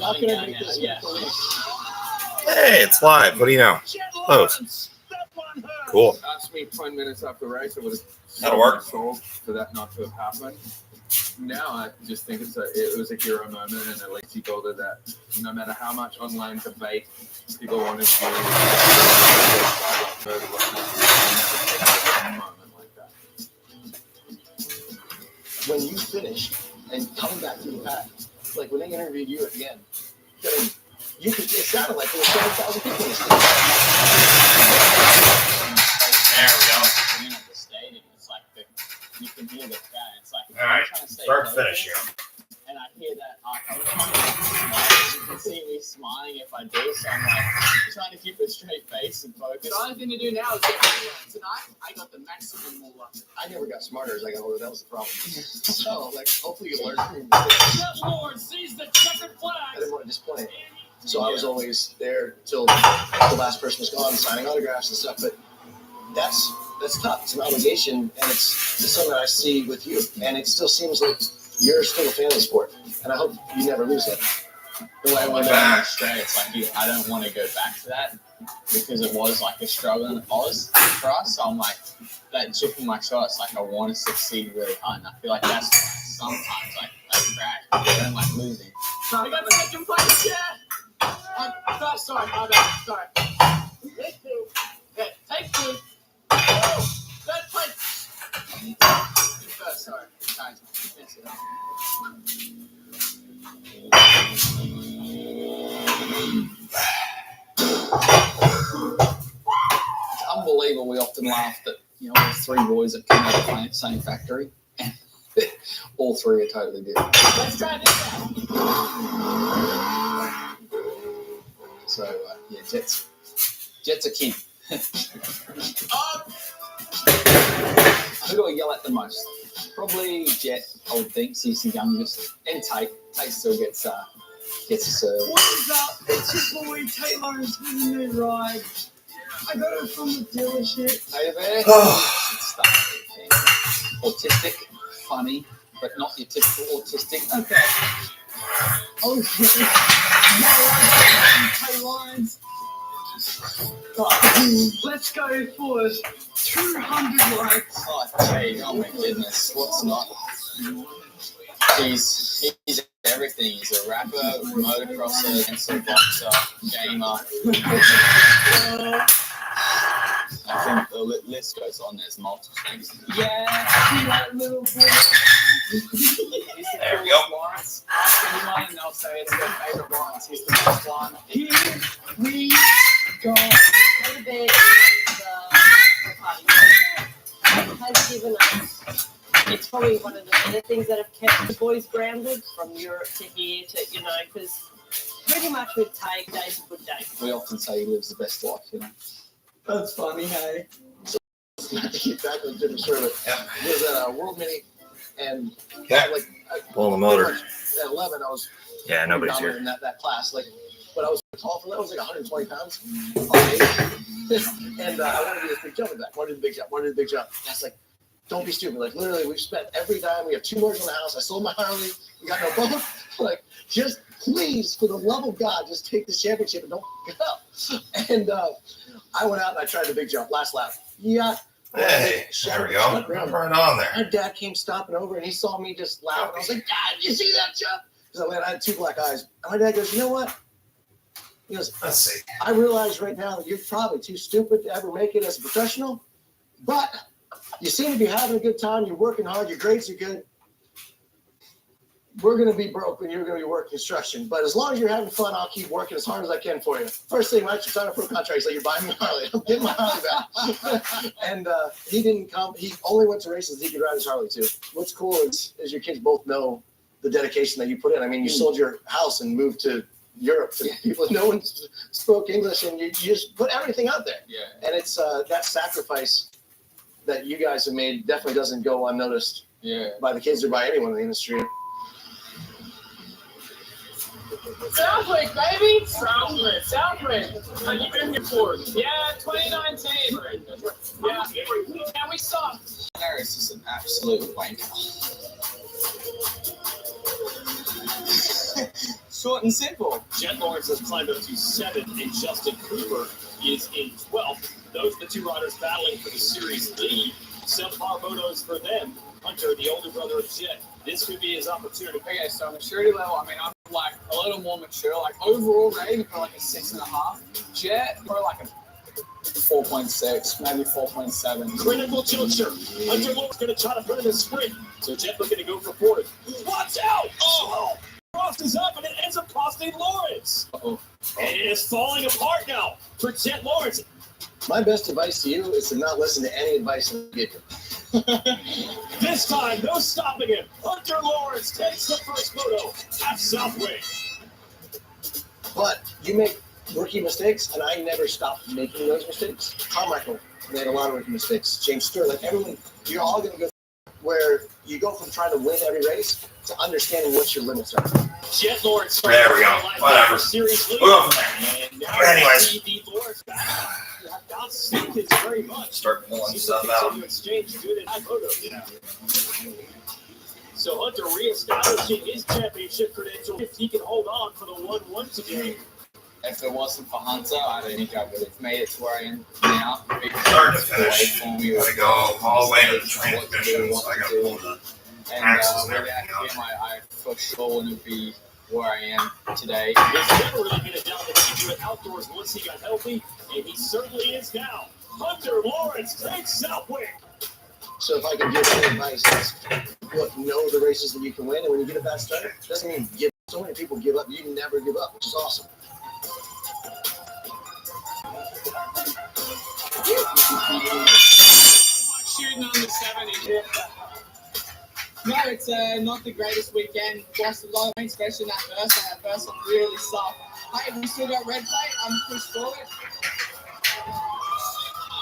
How can I make this? Yeah. Hey, it's live. What do you know? Close. Cool. Asked me 20 minutes after the race, I would have That'll work. sold for that not to have happened. Now I just think it was a hero moment, and at least he told her that no matter how much online debate people want to do, moment like that. When you finished and coming back through the pack, like when they interviewed you at the end, I mean, you could, it sounded like there were 7,000 people in the stadium. There we go. Being at the stadium, it's like you can hear the crowd. It's like All right, trying to stay start to focused, finish here. and I hear that I'm trying to smile. You can see me smiling if I do, so I'm like trying to keep a straight face and focus. The only thing to do now is get tonight. I got the maximum moolah. I never got smarter as I got older. That was the problem. So, like, hopefully you learn from Jeff Lord sees the checkered I flag. didn't want to display it. So I was always there till the last person was gone, signing autographs and stuff. But that's tough. It's an obligation, and it's something that I see with you. And it still seems like you're still a fan of the sport. And I hope you never lose it. The way I went down straight, it's like I don't want to go back to that because it was like a struggle in Oz for us. So I'm like, that chip in my shot, it's like I want to succeed really hard. And I feel like that's sometimes like crash. I don't like losing. So we got the second place, yeah. Sorry, my bad. Sorry. Take two. Yeah, take two. Third place. Sorry. Guys, mess it up. It's unbelievable. We often laugh that there's three boys that came out of the same factory, and all three are totally different. Let's try this out. So yeah, Jet's a king. Who do I yell at the most? Probably Jet. I would think he's the youngest, and Tate. Tate still gets a serve. What is up? It's your boy Taylor is with a new ride. I got it from the dealership. Hey there. It's stuff. Autistic, funny, but not your typical autistic. Okay. Oh, Taylor's. Let's go for 200 likes. Oh, gee, oh my goodness, what's not? He's everything. He's a rapper, motocrosser, pencil boxer, gamer. I think the list goes on. There's multiple things. Yeah, see that little boy. There we go. Lawrence. Ask anyone and they'll say it's their favorite Lawrence. He's the best one. Here we go. Has given us. It's probably one of the better things that have kept the boys grounded from Europe to here to because pretty much with Tate, day's a good day. We often say he lives the best life, That's funny, hey. Not to keep back with different sort of Yep. There's a World Mini, and Yeah. Pulling the motor. At 11, I was Yeah, nobody's here. in that class. Like, but I was tall for that. I was like 120 pounds. And I wanted to do this big jumping back. Wanted to do the big jump. Wanted to do the big jump. And I was like, don't be stupid. Like, literally, we've spent every dime. We have 2 motors in the house. I sold my Harley. We got no boat. Like, just please, for the love of God, just take this championship and don't get up. And I went out and I tried the big jump last lap. Yeah. Hey, there we go. Right on there. My dad came stopping over and he saw me just laugh. I was like, Dad, did you see that jump? Because I had 2 black eyes. And my dad goes, you know what? He goes, Let's see. I realize right now that you're probably too stupid to ever make it as a professional, but you seem to be having a good time. You're working hard. Your grades are good. We're going to be broke when you're going to be working construction. But as long as you're having fun, I'll keep working as hard as I can for you. First thing, I should sign up for a contract. He's like, you're buying me a Harley. I'm getting my Harley back. And he didn't come. He only went to races he could ride his Harley too. What's cool is your kids both know the dedication that you put in. I mean, you sold your house and moved to Europe to people. No one spoke English, and you just put everything out there. Yeah. And it's that sacrifice that you guys have made definitely doesn't go unnoticed by the kids or by anyone in the industry. Southwick, baby! Southwick. How you been here for? Yeah, 2019. Yeah, and we sucked. Harris is an absolute wanker. So short and simple. Jet Lawrence has climbed up to 7th, and Justin Cooper is in 12th. Those are the two riders battling for the series lead. Subpar motos for them. Hunter, the older brother of Jet, this could be his opportunity. Okay, so maturity level, I mean, I'm like a little more mature. Like overall rating, for like a 6.5. Jet, for like a 4.6, maybe 4.7. Critical juncture. Hunter Lawrence going to try to put in a sprint. So Jet looking to go for 4th. Watch out! Oh! Crosses up and it ends up costing Lawrence. Uh-oh. And it is falling apart now for Jet Lawrence. My best advice to you is to not listen to any advice I give you. This time, no stopping him. Hunter Lawrence takes the first photo at Southwick. But you make rookie mistakes, and I never stopped making those mistakes. Carmichael made a lot of rookie mistakes. James Stewart, like everyone, you're all going to go where you go from trying to win every race to understanding what your limits are. Jet Lawrence. There we go. Whatever. Series lead. We'll go from there. And now Anyways. the Lawrence back. You have not seen this very much. Start pulling Seems stuff to out. continue to exchange good and high photos. So Hunter reestablishing his championship credential if he can hold on for the 1-1 today. If it wasn't for Hunter, I don't think I would have made it to where I am now. Start to finish. For me, Gotta go all the way to the transmission, so I gotta pull the and axles and without everything out. him, I for sure wouldn't be where I am today. He's never really been a down the secret outdoors once he got healthy, and he certainly is now. Hunter Lawrence takes Southwick. So if I can give any advice, it's look, know the races that you can win, and when you get a bad start, doesn't mean give. So many people give up. You never give up, which is awesome. Shooting on the 70. No, it's not the greatest weekend. Lost a lot of points, especially in that first one. That first one really sucked. Hey, we still got red plate. I'm pushed forward.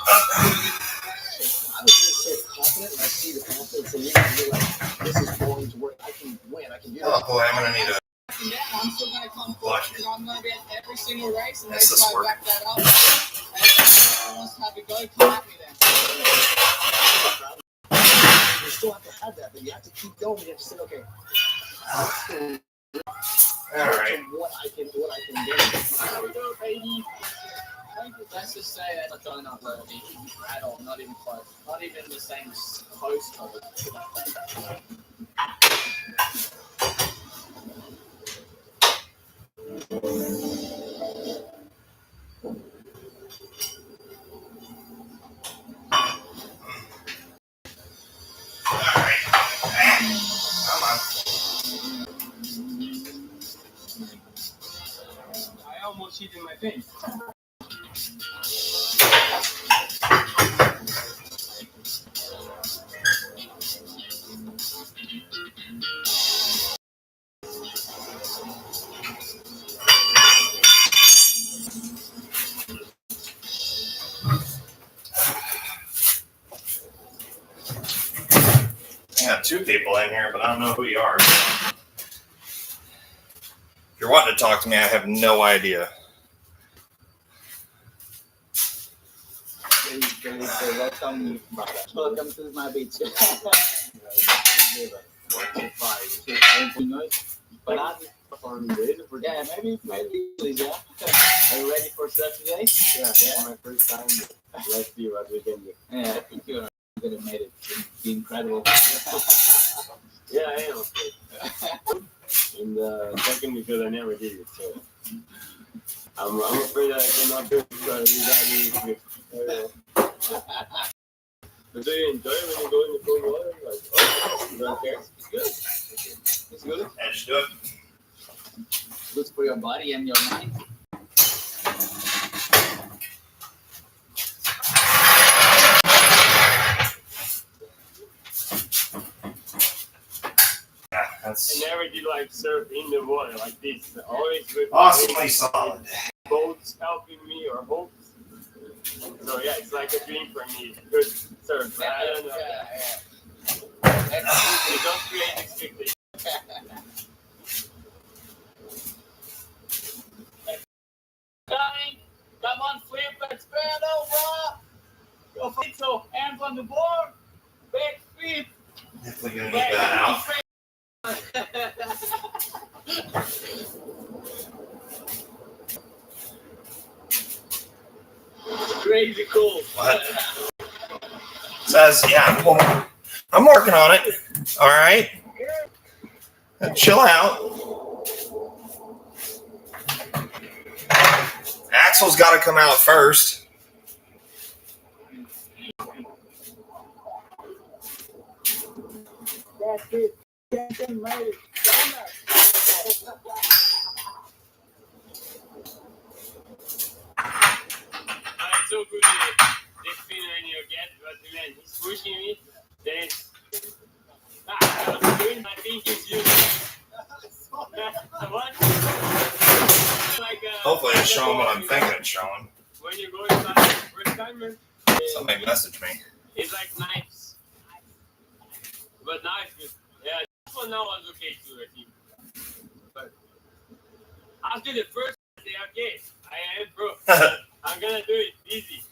I was going to say confident, and I see the confidence in you, and you're like, this is going to work. I can win. I can do Oh that. boy, I'm gonna need a And down, I'm still going to come forward Watch it. because I'm going to be at every single race and Does they this try to work? back that up. And if anyone wants to have a go, come at me then. You still have to have that, but you have to keep going. You have to say, okay, all right. what I can do. Here we go, baby. Let's just say that I don't know worthy at all. Not even close. Not even the same close of it. All right. Come on. I almost hit in my face. I got two people in here, but I don't know who you are. If you're wanting to talk to me, I have no idea. Welcome to my beach. Yeah, maybe please, yeah. Are you ready for Saturday? Yeah, my first time. Let's see what we can do. Yeah, I think you're gonna make it be incredible. Yeah, I am. And second, because I never did it, so I'm afraid I cannot do it. So you guys need to. Do you enjoy when you go in the cold water? Like, oh, you don't care? It's good. It's good. Yeah, just do it. Good for your body and your mind. Yeah, that's I never did like surf in the water like this. Always with awesomely solid. boats helping me or boats. So yeah, it's like a dream for me. Good surf. But I don't know. You don't create expectations. Come on, flip, let's bend over. Your feet, so hands on the board. Back feet. Definitely gonna need that out. crazy cool. What? Says, yeah, well, I'm working on it. All right. Chill out. Axle's got to come out first. That's it. Get them ready. It's so good the feeling you get, but when he's pushing me, then I'm doing, I think it's you. What? Like, Hopefully it's showing what I'm thinking it's showing. when you go inside the first timer, Somebody message me. it's like knives. But now it's good. Yeah, this one now was okay too, I think. But after the first, I say, okay, I am pro. I'm gonna do it easy.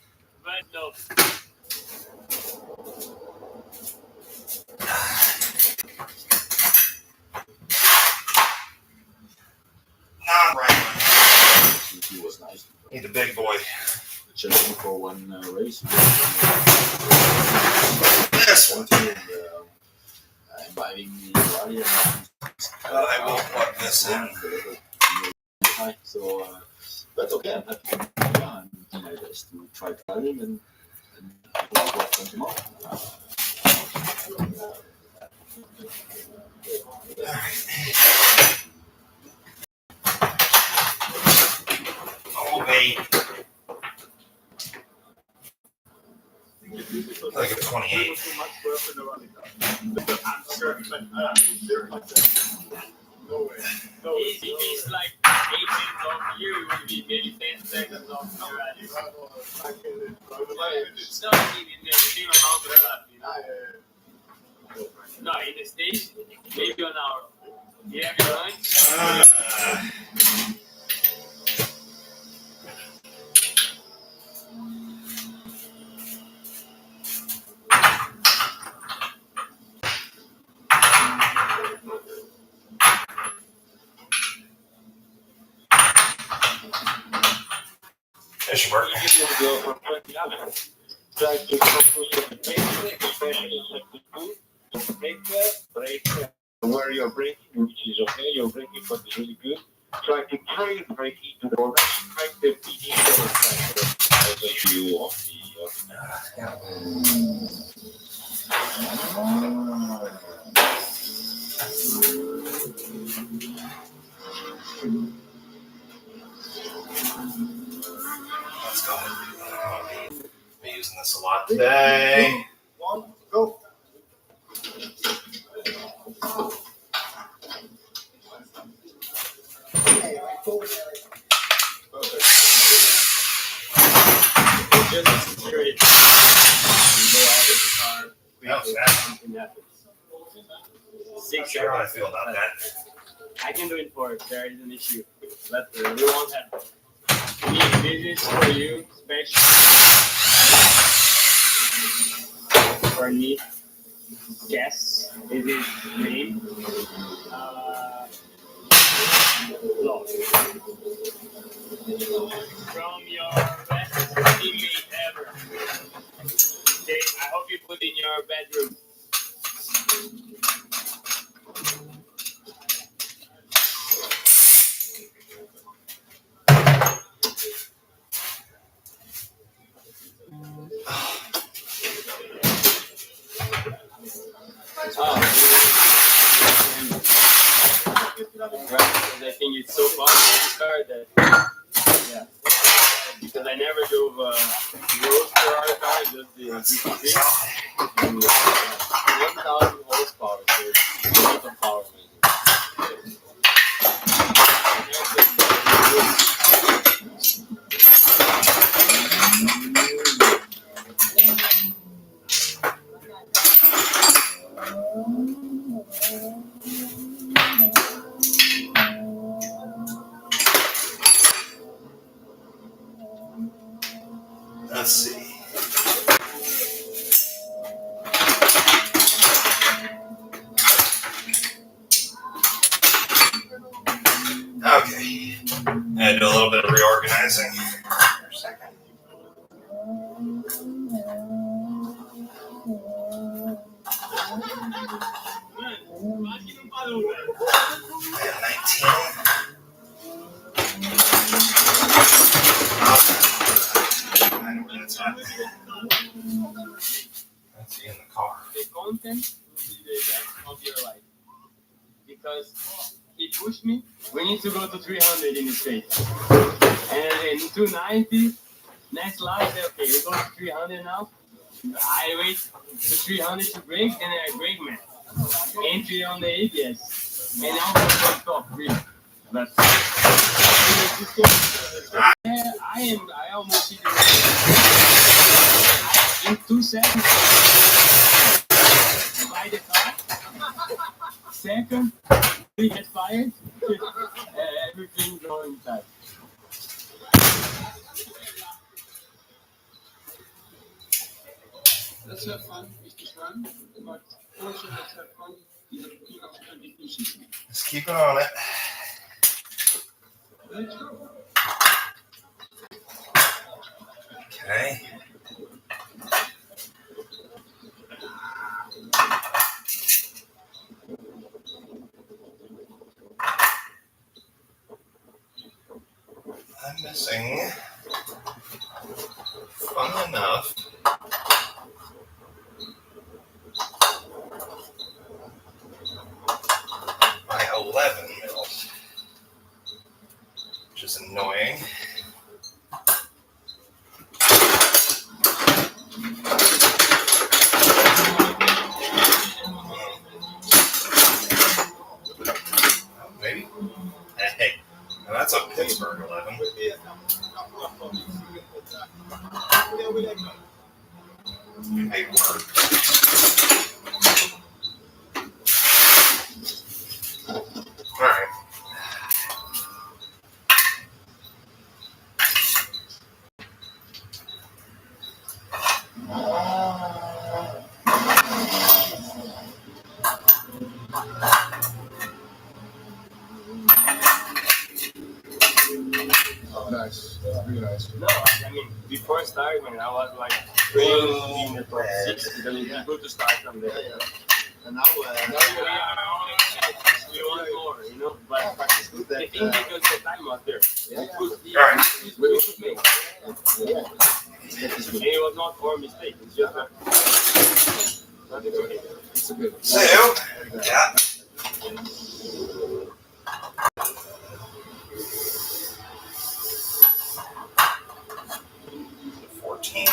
But no. Not right. He was nice. Need a big boy. Just for one race. This one. Inviting me earlier. I will plug this in. So, but okay, I'm happy. Yeah, I'm doing my best to try driving and I will work on tomorrow. Oh, wait. Like a 28. If it's like 8 minutes off you, it would be maybe 10 seconds off you. It's not even the same amount of lap, you know? No, in the station, maybe an hour. You have your lunch? It should work. Try to focus on the basic, especially brake where you're braking, which is okay, your braking foot is really good. Try to trail braking to the corner, strike the PD as a view of Let's go. Be using this a lot today. One, go. Just secure it. You go out of the car. That was fast. Something happens. Not 6 sure how I seconds. feel about that. I can do it for it. There is an issue. But we won't have this is for you, special for me. Guess is his name. Look. From your best teammate ever. Okay, I hope you put in your bedroom. Because I think it's so fun in this car that, yeah. Because I never drove a roadster car, just the GT3. And 1,000 horsepower, so it's a lot of power. Let's see. Okay. And do a little bit of reorganizing. For a second. mountain will be the best of your life. Because he pushed me. We need to go to 300 in the state. And then 290. Next line, okay, we go to 300 now. I wait to 300 to break, then I break, man. Entry on the ABS. And now we're going top 3. But yeah, I almost hit it. In 2 seconds, by the car. Second, we get fired. Everything going tight. Let's have fun. Richtig fun. But also let's have fun. Just keep it on it. Let's go. Okay. I'm missing, fun enough, my 11 mils, which is annoying. Maybe. Hey, now that's a Pittsburgh 11. May work. All right. Nice. Really nice. No, I mean, before starting, when I was like training in the top 6, because it's good to start from there. And now, We want more, you know, but the thing because the time was there. We could be, All right. we could make. And it was not our mistake. It's just that. But it's okay. It's a good. So, yeah. 14.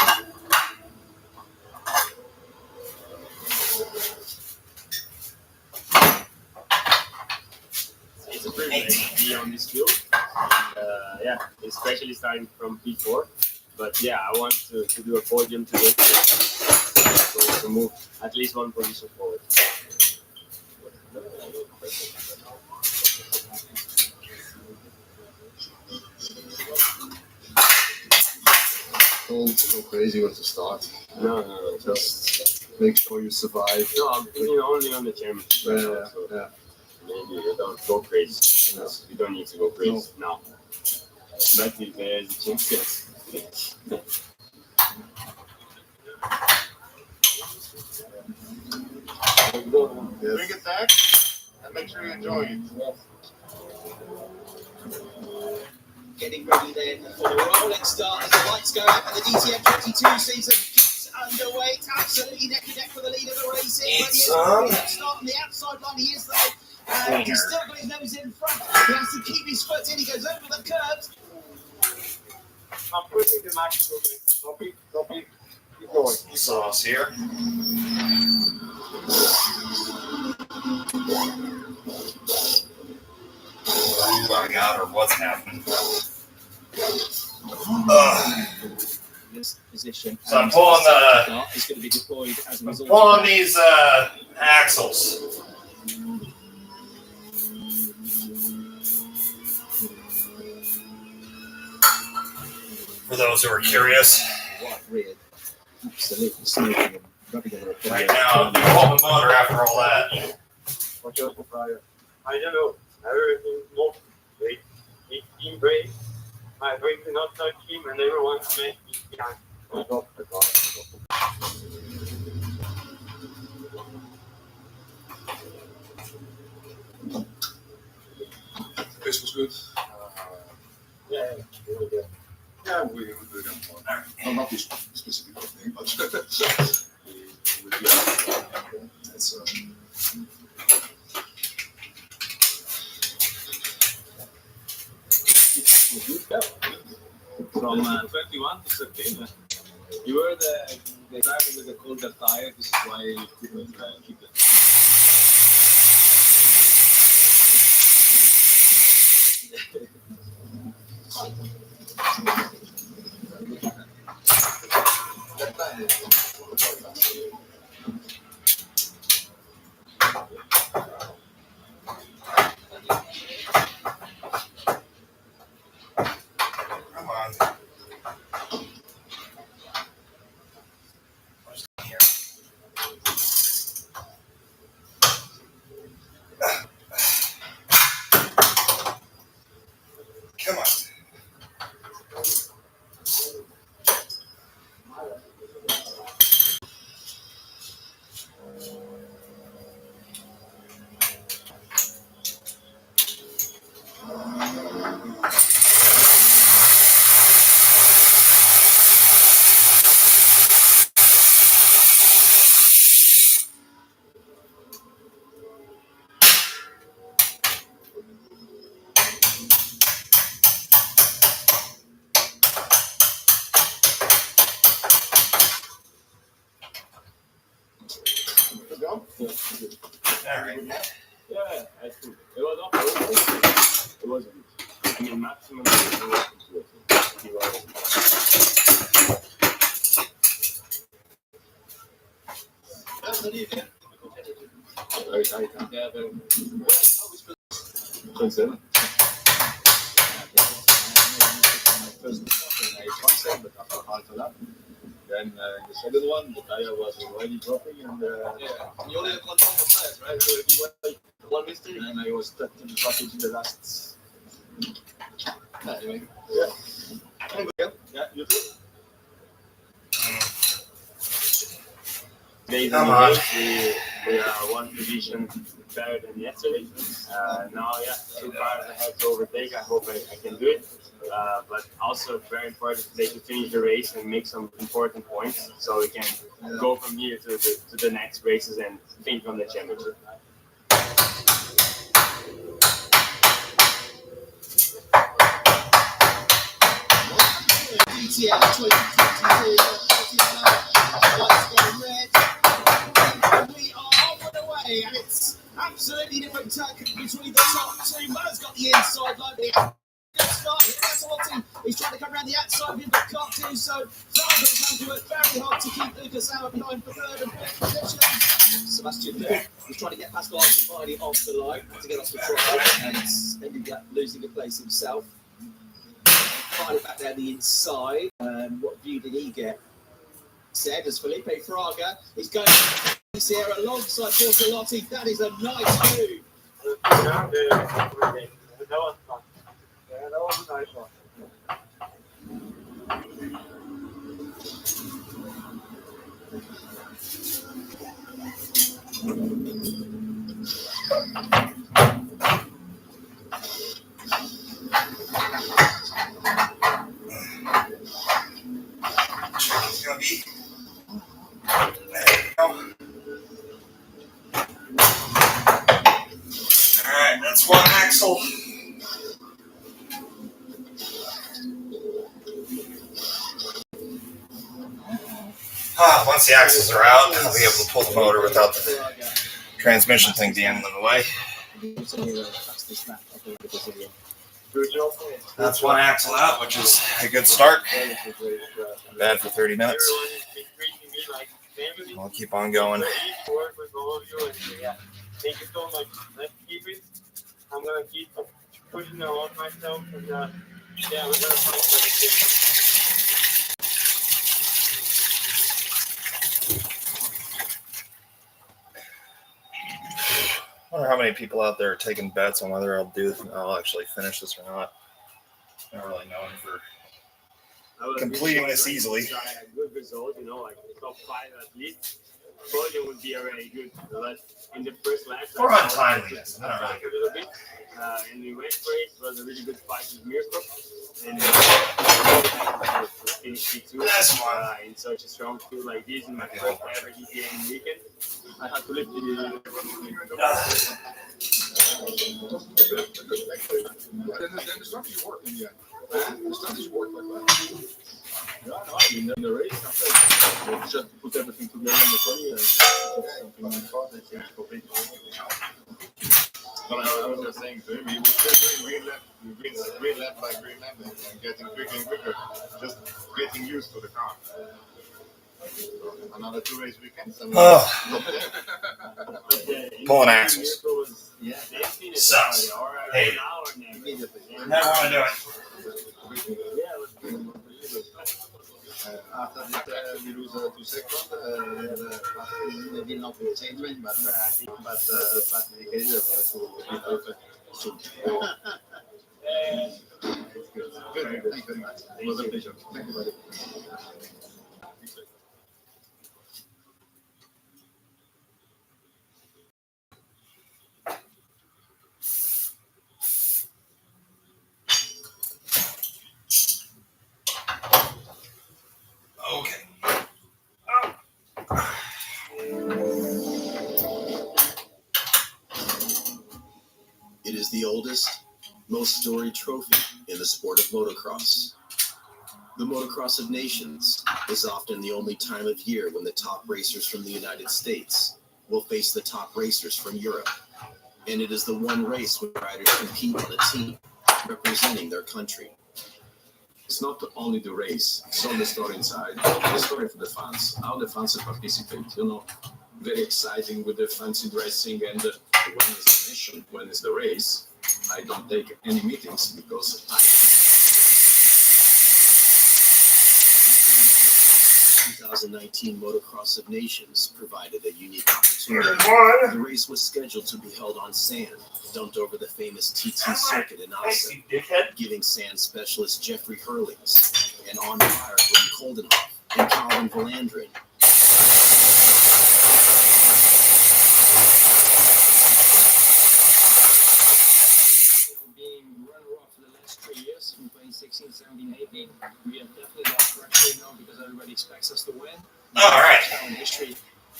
It's a privilege to be on this field. Yeah, especially starting from P4. But yeah, I want to do a podium today. So to move at least one position forward. Don't go crazy with the start. No. Just make sure you survive. No, I'm thinking only on the championship. Yeah, So yeah. maybe you don't go crazy. You don't need to go crazy now. But if there's a chance, yes. Bring it back and make sure you enjoy it. Getting ready then for the rolling start as the lights go out and the DTM 22 season gets underway. It's absolutely neck and neck for the lead of the race. It's Start on the outside line. He is though. He's still got his nose in front. He has to keep his foot in. He goes over the curves. I'm pushing the max movement. Don't be. Keep going. Sauce here. Oh my God, or what's happening? This position. So I'm pulling the. Is going to be deployed as a result. Pulling these axles. For those who are curious. What rear? Absolutely smooth and rubbing over a Right now, I'm pulling the motor after all that. Watch out for fire. I don't know. Everything more. Wait. Team brake. My brake did not touch him and everyone smashed me behind. I dropped the car. This was good. Yeah, really good. Yeah, we did it. Not this specific thing, but So. From 21 to 13. You were the driver with the colder tire. This is why you couldn't keep it. Come on. What's in here? Come on. All right. Yeah, I think it was up. It wasn't. I mean, maximum. Very tight. Yeah, very. Concern. But after half a lap, then the second one, the tire was already dropping, and You only have one players, right? So if you went one mistake, and I was stuck in the package in the last. anyway. Yeah. Yeah, you too. Days Come in the on. race, we are one position better than yesterday. Now, yeah, 2 cars ahead to overtake. I hope I can do it. But also very important today to finish the race and make some important points so we can go from here to the next races and think on the championship. DTM 2022, lights go red. We are on the way, and it's absolutely different tack between the top two. Mo's got the inside line. Good start here. Gasolotti is trying to come around the outside of him, but can't do so. Zardo's having to work very hard to keep Lucas Auer behind for third and fourth position. Sebastian Vettel was trying to get past Albertini off the line to get off the trot, and ended up losing a place himself. Finally back down the inside. What view did he get? Said as Felipe Fraga is going here alongside Bortolotti. That is a nice move. That was fun. Yeah, that was a nice one. It's gonna be. There you go. All right, that's one axle. Once the axles are out, I'll be able to pull the motor without the transmission thing being in the way. That's one axle out, which is a good start. Bad for 30 minutes. I'll keep on going. Thank you so much. Let's keep it. I'm gonna keep pushing on myself, and yeah, we're gonna find something. I wonder how many people out there are taking bets on whether I'll actually finish this or not. Not really knowing for completing this easily. A good result, like top 5 at least. Podium would be already good. But in the first lap, Or on timeliness. I don't really a little bit. And we went for it. It was a really good fight with Mirko. And finish GP2. That's fine. In such a strong field like this in my first ever DTM weekend. I had to lift the Then the stuff you work in yet. The stuff you work like that. No, I mean, in the race, after just put everything together in the body and something like that. I think completely. But I was just saying to him, he was still doing green lap by green lap and getting quicker and quicker, just getting used to the car. Another 2 race weekends. And Pulling axles. Yeah, Sucks. Hey. Never want to do it. After that, we lose 2 seconds. Maybe not the change range, but the indicator to be perfect soon. Good. Thank you very much. It was a pleasure. Thank you, buddy. Okay. It is the oldest, most storied trophy in the sport of motocross. The Motocross of Nations is often the only time of year when the top racers from the United States will face the top racers from Europe. And it is the one race where riders compete on a team representing their country. It's not only the race, it's all the story inside, the story for the fans, how the fans participate, very exciting with the fancy dressing and when it's the nation, when it's the race, I don't take any meetings because I The 2019 Motocross of Nations provided a unique opportunity. The race was scheduled to be held on sand, dumped over the famous TT circuit in Austin, giving sand specialist Jeffrey Hurlings and on fire Glenn Coldenhoff and Calvin Valandrin. Being runner-up for the last 3 years, from 2016, 17, 18, we have definitely lost pressure now because everybody expects us to win. All right. In history,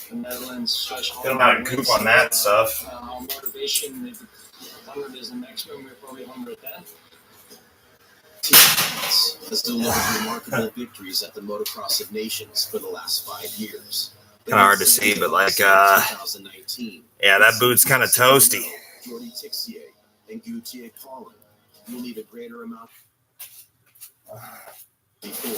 the Netherlands Good amount of goop on that stuff. Our motivation, if 100 is the maximum, we're probably 110. Team France has delivered remarkable victories at the Motocross of Nations for the last 5 years. Kind of hard to see, but like, 2019, yeah, that boot's kind of toasty. Jordi Tixier and Gautier Paulin will need a greater amount before.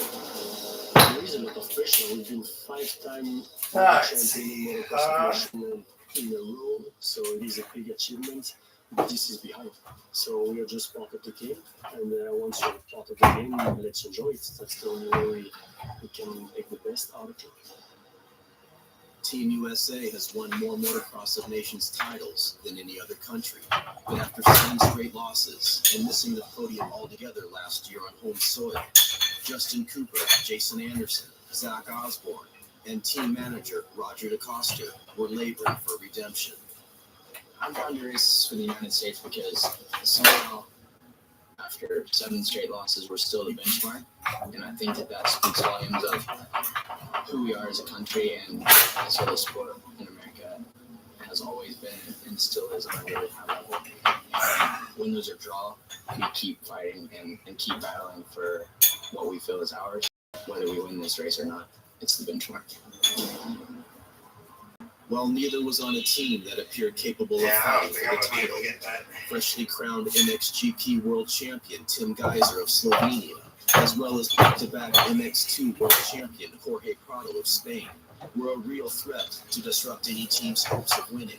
He's an official. We've been 5-time Nice. champion in motocross in a row, so it is a big achievement. But this is behind. So we are just part of the game, and once you're part of the game, let's enjoy it. That's the only way we can make the best out of it. Team USA has won more Motocross of Nations titles than any other country, but after 7 straight losses and missing the podium altogether last year on home soil, Justin Cooper, Jason Anderson, Zach Osborne, and team manager Roger DeCoster were laboring for redemption. I'm proud to race for the United States because somehow, after 7 straight losses, we're still the benchmark. And I think that speaks volumes of who we are as a country and also the sport in America has always been and still is on a really high level. Win, lose, or draw, we keep fighting and keep battling for what we feel is ours, whether we win this race or not. It's the benchmark. While neither was on a team that appeared capable of fighting for the title, freshly crowned MXGP World Champion Tim Geiser of Slovenia, as well as back-to-back MX2 World Champion Jorge Prado of Spain, were a real threat to disrupt any team's hopes of winning.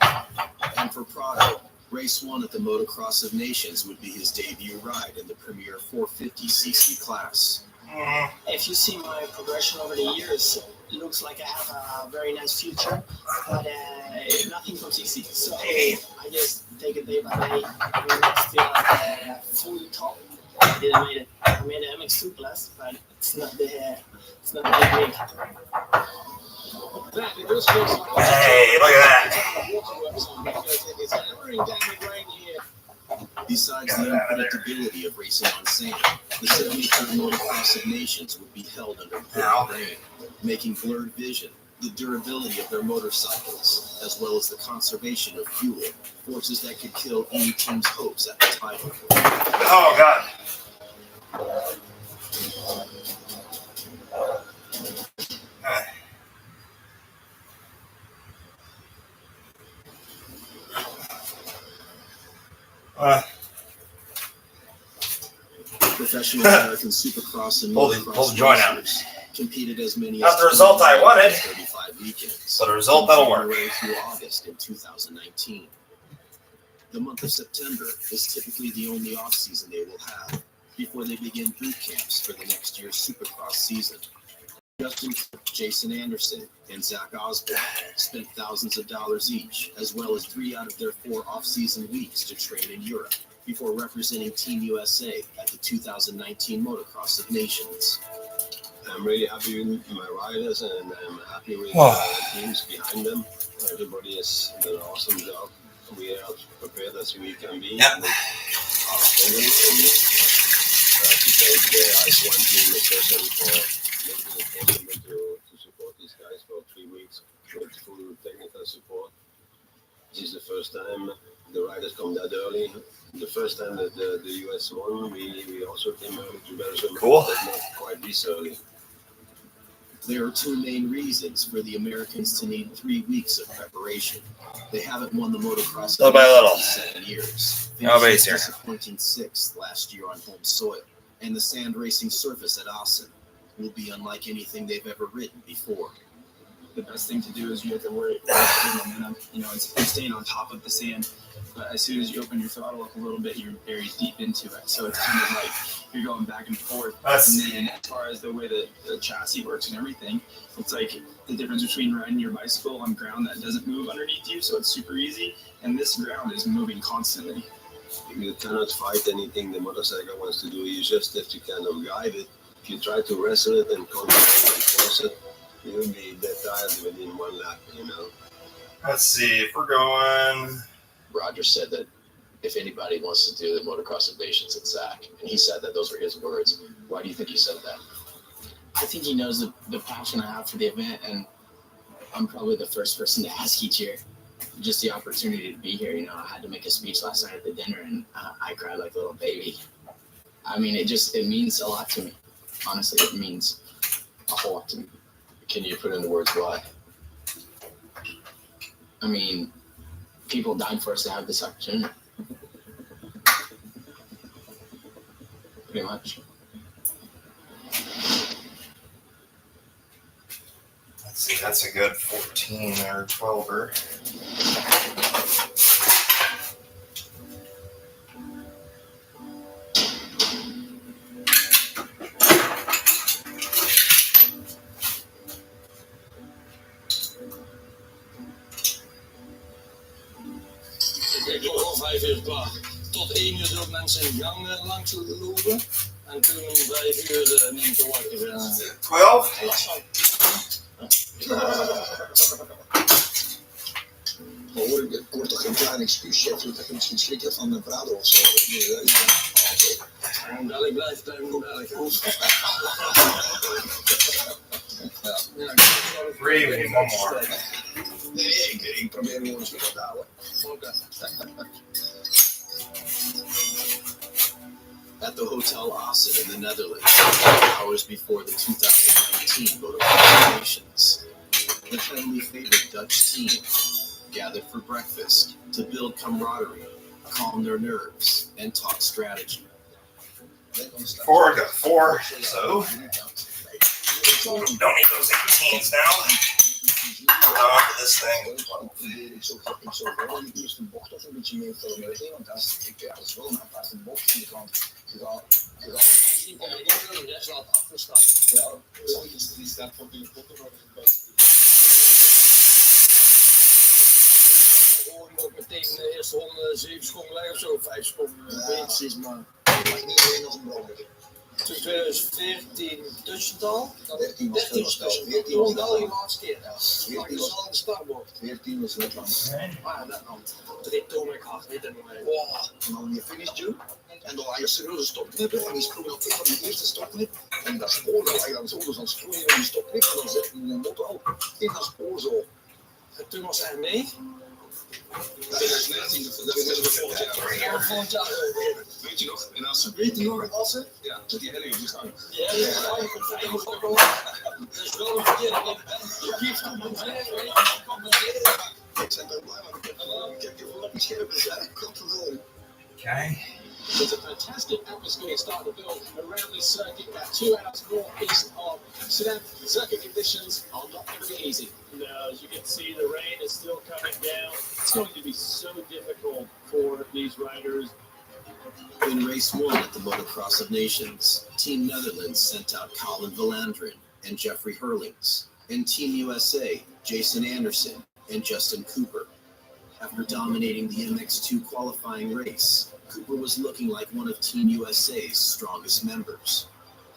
And for Prado, race 1 at the Motocross of Nations would be his debut ride in the premier 450cc class. If you see my progression over the years, it looks like I have a very nice future, but nothing comes easy. So I just take it day by day. We're not still at the full top. I didn't make it. I made an MX2 class, but it's not the big league. Hey, look at that. Besides the unpredictability of racing on sand. The 73rd Motocross of Nations would be held under pouring rain, making blurred vision, the durability of their motorcycles, as well as the conservation of fuel, forces that could kill any team's hopes at the title. Oh, God. Professional American Supercross and Pull the motocross joint out. racers competed as many Not as the result I wanted, 35 weekends, but a result that'll work. January through August in 2019. The month of September is typically the only off season they will have before they begin boot camps for the next year's Supercross season. Justin, Jason Anderson, and Zach Osborne spent thousands of dollars each, as well as 3 out of their 4 off-season weeks to train in Europe before representing Team USA at the 2019 Motocross of Nations. I'm really happy with my riders, and I'm happy with the teams behind them. Everybody has done an awesome job. We are as prepared as we can be. Yeah. With our students, and to thank the Ice One team especially for making it possible to support these guys for 3 weeks with full technical support. This is the first time the riders come that early. The first time that the US won, we also came early to Belgium. Cool. But not quite this early. There are 2 main reasons for the Americans to need 3 weeks of preparation. They haven't won the motocross Little by little. in 7 years. Nobody's here. Disappointing 6th last year on home soil, and the sand racing surface at Assen will be unlike anything they've ever ridden before. The best thing to do is you have to worry about momentum. You know, it's staying on top of the sand. But as soon as you open your throttle up a little bit, you're very deep into it. So it's kind of like you're going back and forth. And then as far as the way that the chassis works and everything, it's like the difference between riding your bicycle on ground that doesn't move underneath you, so it's super easy, and this ground is moving constantly. You cannot fight anything the motorcycle wants to do. You just have to kind of guide it. If you try to wrestle it and control it and force it, you'll be dead tired within 1 lap, you know. Let's see, if we're going... Roger said that if anybody wants to do the Motocross of Nations, it's Zach. And he said that those were his words. Why do you think he said that? I think he knows the passion I have for the event, and I'm probably the first person to ask each year. Just the opportunity to be here. You know, I had to make a speech last night at the dinner, and I cried like a little baby. I mean, it means a lot to me. Honestly, it means a whole lot to me. Can you put into words why? I mean, people died for us to have this opportunity. Pretty much. Let's see, that's a good 14 or 12er. Kijk, om 5 uur klaar. Tot 1 uur zullen mensen gang langs zullen lopen. En toen om 5 uur neemt de wakker. 12? Last van. Maar hoor toch geen klein excuus, je voelt echt misschien schrikken van mijn praten of zo. Omdat ik blijf thuis, omdat ik hoef. Three, we need one more. Nee, ik probeer hem jongens weer te houden. Oké. At the Hotel Assen in the Netherlands, hours before the 2019 Motocross Nations, the heavily favored Dutch team gathered for breakfast to build camaraderie, calm their nerves, and talk strategy. 4, got 4, so don't need those 18s now. We're on to this thing. Ik zo wel in de eerste bocht toch een beetje meer filmen, want dat is wel een aparte bocht van de kant. Misschien kan je niet best wel afgestapt. Ja, die staat voor de foto nog Gewoon ook meteen de eerste ronde 7 seconden weg of zo, 5 seconden. Ja, precies, maar ik mag niet alleen nog een brommer. Toen 2014 Dutchental. 13 was 13 was Dutchental. Dutchental. 14 Toen was wel die Letland. laatste keer. Ja. 14 was was al in de startbocht. 14 was Letland. Maar ja, Letland. Dat heeft Tomek gehad, weet ik niet meer. Wow. En dan je finish doen. En dan ga je serieuze stopknippen. En die sprong dan terug op die eerste stopknip. En dat spoor, dan ga je dan zo dus aan het strooien in die stopknip. En dan zet je de motor op in dat spoor zo. En toen was hij mee. Dat is 19, dat is volgend jaar. Volgend jaar. Weet je nog? En als ze weten nog het Assen, ja, met die helling op die gang. Ja, hij was ook wel. Dat is wel een verkeerde. Je geeft compenseren. Ik ben er blij mee. Ik heb je wel op die scherp gezet. Ik kan verloren. Okay. There's a fantastic atmosphere starting to build around this circuit, about 2 hours northeast of Amsterdam. Circuit conditions are not going to be easy. No, as you can see, the rain is still coming down. It's going to be so difficult for these riders. In race 1 at the Motocross of Nations, Team Netherlands sent out Colin Valandrin and Jeffrey Hurlings, and Team USA, Jason Anderson and Justin Cooper. After dominating the MX2 qualifying race, Cooper was looking like one of Team USA's strongest members.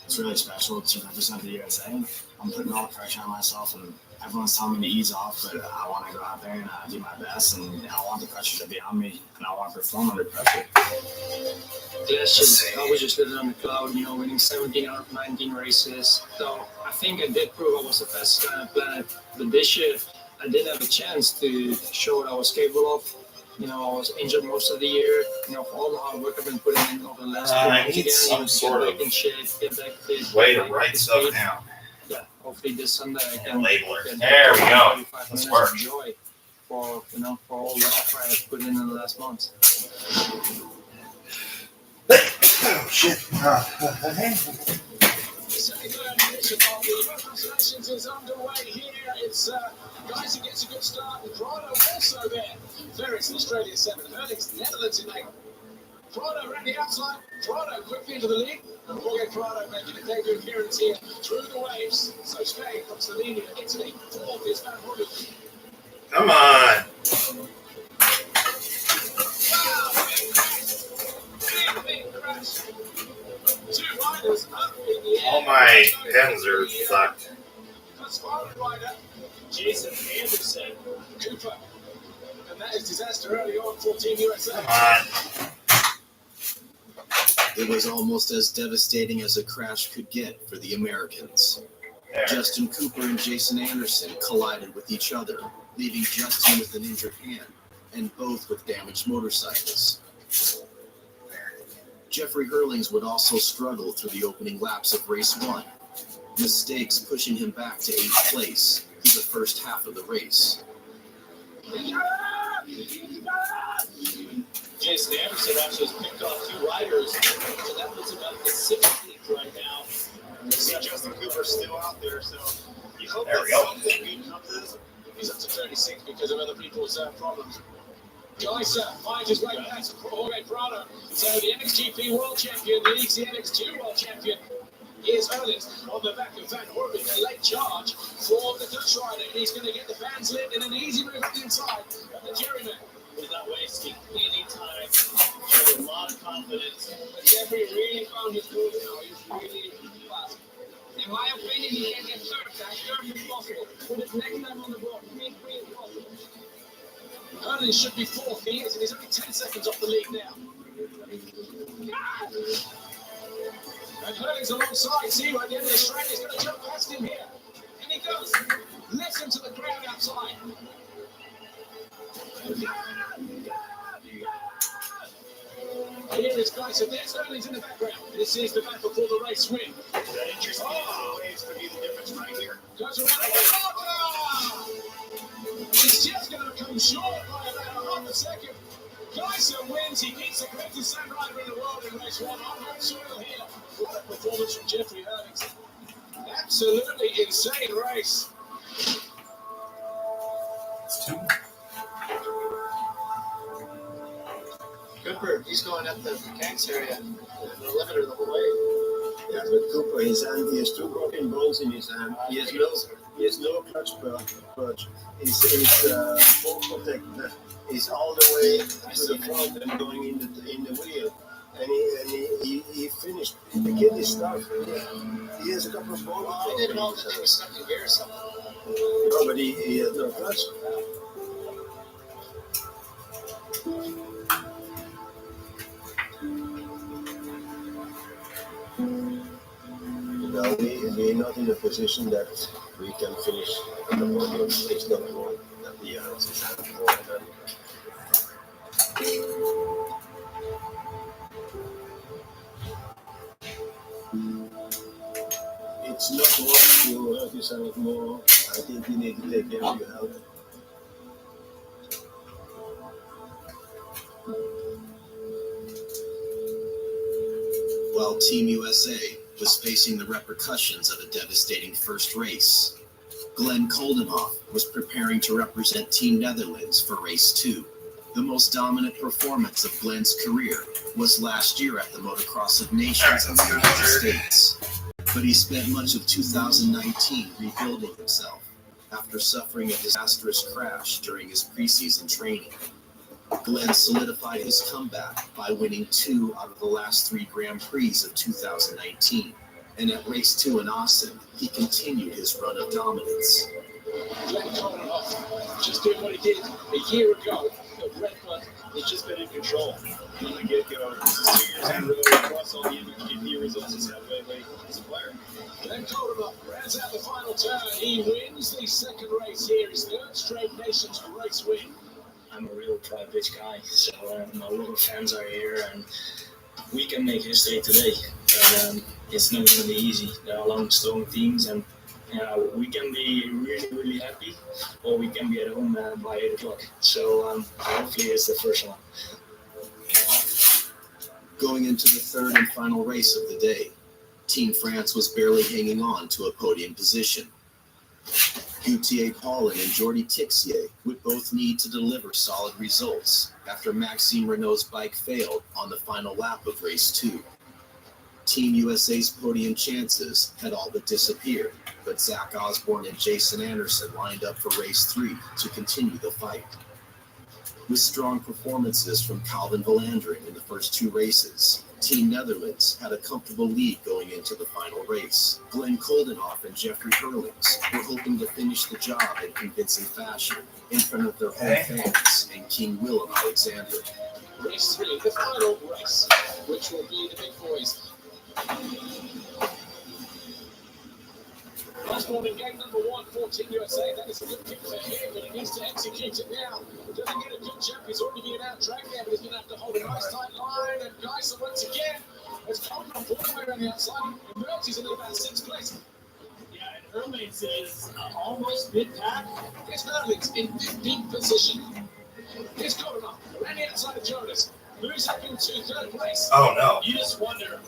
It's really special to represent the USA. I'm putting all the pressure on myself, and everyone's telling me to ease off, but I want to go out there and do my best, and I want the pressure to be on me, and I want to perform under pressure. Last year, I was just living on the cloud, winning 17 out of 19 races. So I think I did prove I was the fastest guy on the planet. But this year, I didn't have a chance to show what I was capable of. I was injured most of the year. For all the hard work I've been putting in over the last 2 I months need some sort get of back in shape, get back fit. way to write stuff down. Yeah, hopefully this Sunday I And can label it. get There we go. 45 Let's minutes work. of joy for all the effort I've put in the last months. Oh shit. Congratulations is underway here. It's guys who gets a good start. And Prado also there. Ferris in Australia 7. Hurlings, Netherlands in 8. Prado around the outside. Prado quickly into the lead. And Jorge Prado making a debut appearance here through the waves. So Spain from Slovenia, Italy. 4th is Van Hoorn. Come on. Big crash. 2 riders up in the air. All my pens are fucked. That's one rider, Jason Anderson, Cooper. And that is disaster early on for Team USA. Come on. It was almost as devastating as a crash could get for the Americans. There. Justin Cooper and Jason Anderson collided with each other, leaving Justin with an injured hand and both with damaged motorcycles. Jeffrey Hurlings would also struggle through the opening laps of race 1, mistakes pushing him back to 8th place through the first half of the race. Jason Anderson actually has picked off 2 riders, so that puts him up to 16th right now. You see Justin Cooper still out there, so you hope There we that go. something good comes of this. He's up to 36 because of other people's problems. Geiser finds his way back to Jorge Prado. So the MXGP World Champion leads the MX2 World Champion. Here's Hurlings on the back of Van Hoorn, a late charge for the Dutch rider. He's going to get the fans lit in an easy move up the inside of the Jerryman. Without wasting any time, showed a lot of confidence. But Jeffrey really found his groove now. He's really fast. In my opinion, he can get third. Third is possible. Put his next time on the board. Make three is possible. Hurlings should be 4th. He is, and he's only 10 seconds off the lead now. And Hurlings alongside. See, right at the end of the straight, he's going to jump past him here. And he does. Listen to the crowd outside. Here is Geiser. There's Hurlings in the background. This is the battle for the race win. That interesting ways to be the difference right here. Goes around. He's just going to come short by about half a second. Geiser wins. He beats the greatest sand rider in the world in race 1 on home soil here. What a performance from Jeffrey Hurlings. Absolutely insane race. It's 2. Cooper, he's going up the Kanks area, the limiter the whole way. Yeah, but Cooper, he has 2 broken bones in his hand. He has no clutch purge. His full protect is all the way to the front and going in the wheel. And he finished. The kid is stuck. He has a couple of balls. I didn't know that they were stuck in gear or something. No, but he has no clutch. Now we're not in a position that we can finish at the podium. It's not more that the odds is more than. It's not worth to hurt yourself more. I think you need to take care of your health. While Team USA was facing the repercussions of a devastating first race, Glenn Koldenhoff was preparing to represent Team Netherlands for race 2. The most dominant performance of Glenn's career was last year at the Motocross of Nations in the United States. But he spent much of 2019 rebuilding himself after suffering a disastrous crash during his preseason training. Glenn solidified his comeback by winning 2 out of the last 3 Grand Prix of 2019. And at race 2 in Austin, he continued his run of dominance. Glenn Koldenhoff just did what he did a year ago. The Red Bull has just been in control from the get-go. This is 2 years in a row, plus all the MotoGP results he's had lately as a player. Glenn Koldenhoff rounds out the final turn. He wins the second race here. His 3rd straight Nations race win. I'm a real proud bitch guy, so a lot of fans are here, and we can make history today. But it's not going to be easy. There are long, strong teams, and we can be really, really happy, or we can be at home by 8 o'clock. So hopefully it's the first one. Going into the 3rd and final race of the day, Team France was barely hanging on to a podium position. Gautier Paulin and Jordi Tixier would both need to deliver solid results after Maxime Renault's bike failed on the final lap of race 2. Team USA's podium chances had all but disappeared, but Zach Osborne and Jason Anderson lined up for race 3 to continue the fight. With strong performances from Calvin Volandering in the first 2 races, Team Netherlands had a comfortable lead going into the final race. Glenn Koldenhoff and Jeffrey Hurlings were hoping to finish the job in convincing fashion in front of their home fans and King Willem Alexander. Race 3, the final race, which will be the big boys. Osborne in gate number 1 for Team USA. That is a good kick for him, but he needs to execute it now. Doesn't get a good jump. He's already been out-dragged there, but he's going to have to hold a nice tight line. And Geiser once again has come up all the way around the outside. Emerges in about 6th place. Yeah, and Hurlings is almost mid-pack. Here's Hurlings in 15th position. Here's Koldenhoff around the outside of Jonas. Moves up into 3rd place. Oh, no. You just wonder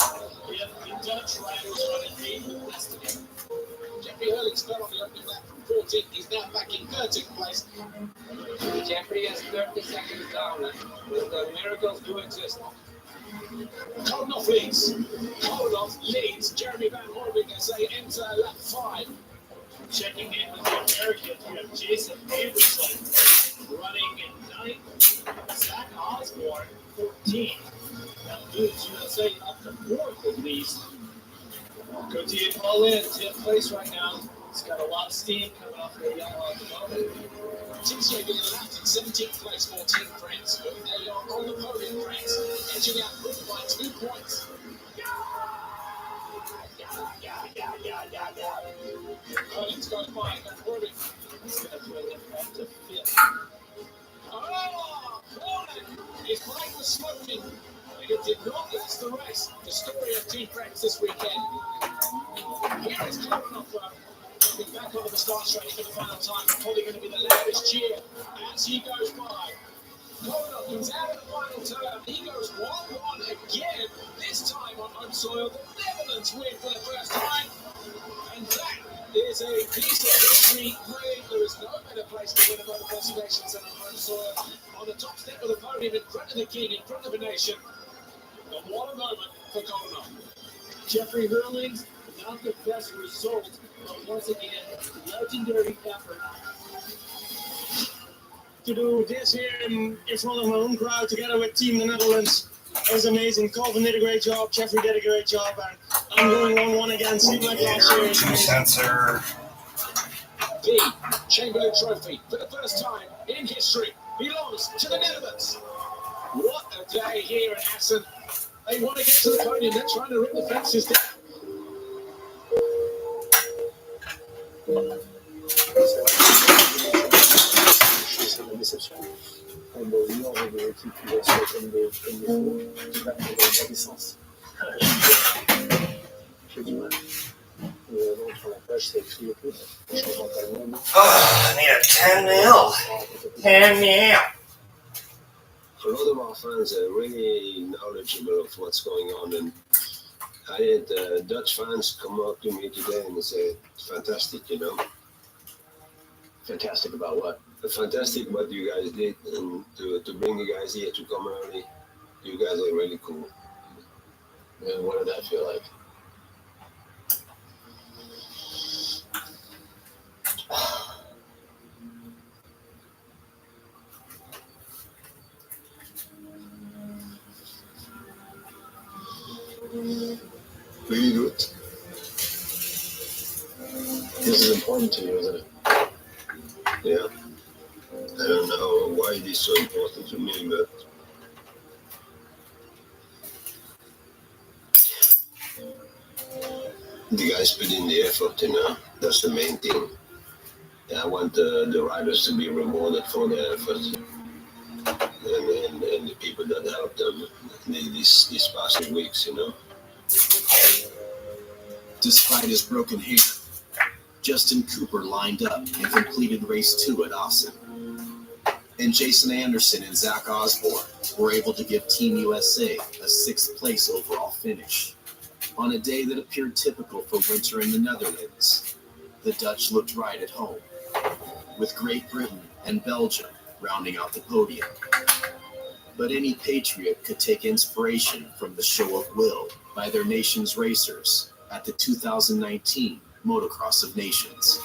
if the Dutch rider was running the rest of it. Jeffrey Hurlings fell on the opening lap from 14th. He's now back in 13th place. Jeffrey has 30 seconds down, but the miracles do exist. Koldenhoff leads. Koldenhoff leads. Jeremy Van Horving as they enter lap 5. Checking in with the Americans, we have Jason Anderson running in 9th. Zach Osborne, 14th. That moves USA up to 4th at least. Gautier Paulin, 10th place right now. He's got a lot of steam coming off the yellow at the moment. Tixier being left in 17th place for Team France. They are on the podium, France. Edging out Group by 2 points. Collins goes by Van Horving. He's going to put him up to 5th. Oh, Paulin! His bike was smoking. It did not last the race. The story of Team France this weekend. Here is Koldenhoff coming back onto the start straight for the final time. Probably going to be the loudest cheer as he goes by. Koldenhoff comes out of the final turn. He goes 1-1 again. This time on home soil. The Netherlands win for the first time. And that is a piece of history made. There is no better place to win a Motocross of Nations than on home soil. On the top step of the podium, in front of the king, in front of a nation. And what a moment for Koldenhoff. Jeffrey Hurlings, not the best result, but once again, legendary effort. To do this here in front of my own crowd together with Team the Netherlands. It was amazing. Colvin did a great job. Jeffrey did a great job. And I'm going 1-1 again. Seemed like last year. Two sensor. The Chamberlain Trophy, for the first time in history, belongs to the Netherlands. What a day here in Assen. They want to get to the podium. They're trying to rip the fences down. C'est la déception. On va venir avec des équipes qui vont se faire comme des fous, qui va dans le sens. J'ai du mal. Donc, sur la page, c'est écrit et tout. Je change en talon. I need a 10 mil. 10 mil. A lot of our fans are really knowledgeable of what's going on, and I had Dutch fans come up to me today and say, fantastic, you know. Fantastic about what? Fantastic what you guys did, and to bring you guys here to come early. You guys are really cool. And what did that feel like? Really good. This is important to you, isn't it? Yeah. I don't know why it is so important to me, but the guys put in the effort, you know. That's the main thing. I want the riders to be rewarded for their effort, and the people that helped them these past 2 weeks, you know. Despite his broken hand, Justin Cooper lined up and completed race 2 at Assen. And Jason Anderson and Zach Osborne were able to give Team USA a 6th place overall finish. On a day that appeared typical for winter in the Netherlands, the Dutch looked right at home, with Great Britain and Belgium rounding out the podium. But any patriot could take inspiration from the show of will by their nation's racers at the 2019 Motocross of Nations.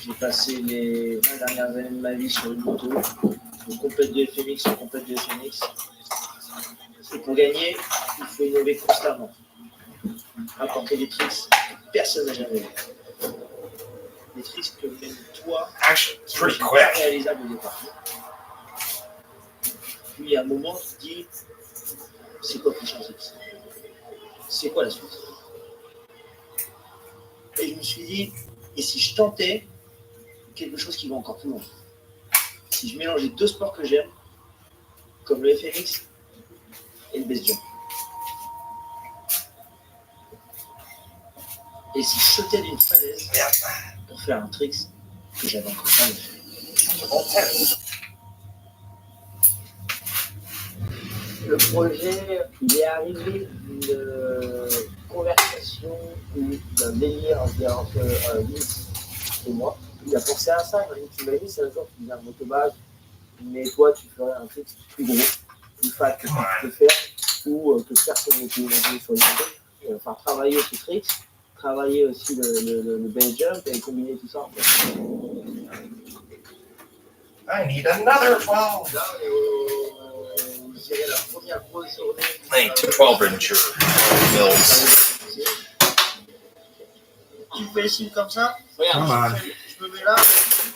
J'ai passé les 20 dernières années de ma vie sur une moto, une compète de FMX en compète de FMX. Et pour gagner, il faut innover constamment. Apporter des tricks que personne n'a jamais vu. Des tricks que même toi, tu n'as pas réalisable au départ. Puis à un moment, tu te dis, c'est quoi le prochain trick? C'est quoi la suite? Et je me suis dit, et si je tentais quelque chose qui va encore plus loin? Si je mélangeais 2 sports que j'aime, comme le FMX et le base jump. Et si je sautais d'une falaise pour faire un trick que j'avais encore jamais fait. Le projet, il est arrivé d'une conversation ou d'un délire entre Vince et moi. Il a pensé à ça, tu m'as dit, c'est un jour tu dis un motobag, mais toi tu ferais un truc plus gros, plus fat que tu peux faire, ou que personne ne peut imaginer sur les motos. Enfin, travailler ce trick, travailler aussi le base jump et combiner tout ça. I need another 12. La première grosse journée. I need 12-inch mills. Tu fais ici comme ça, regarde, je me mets là,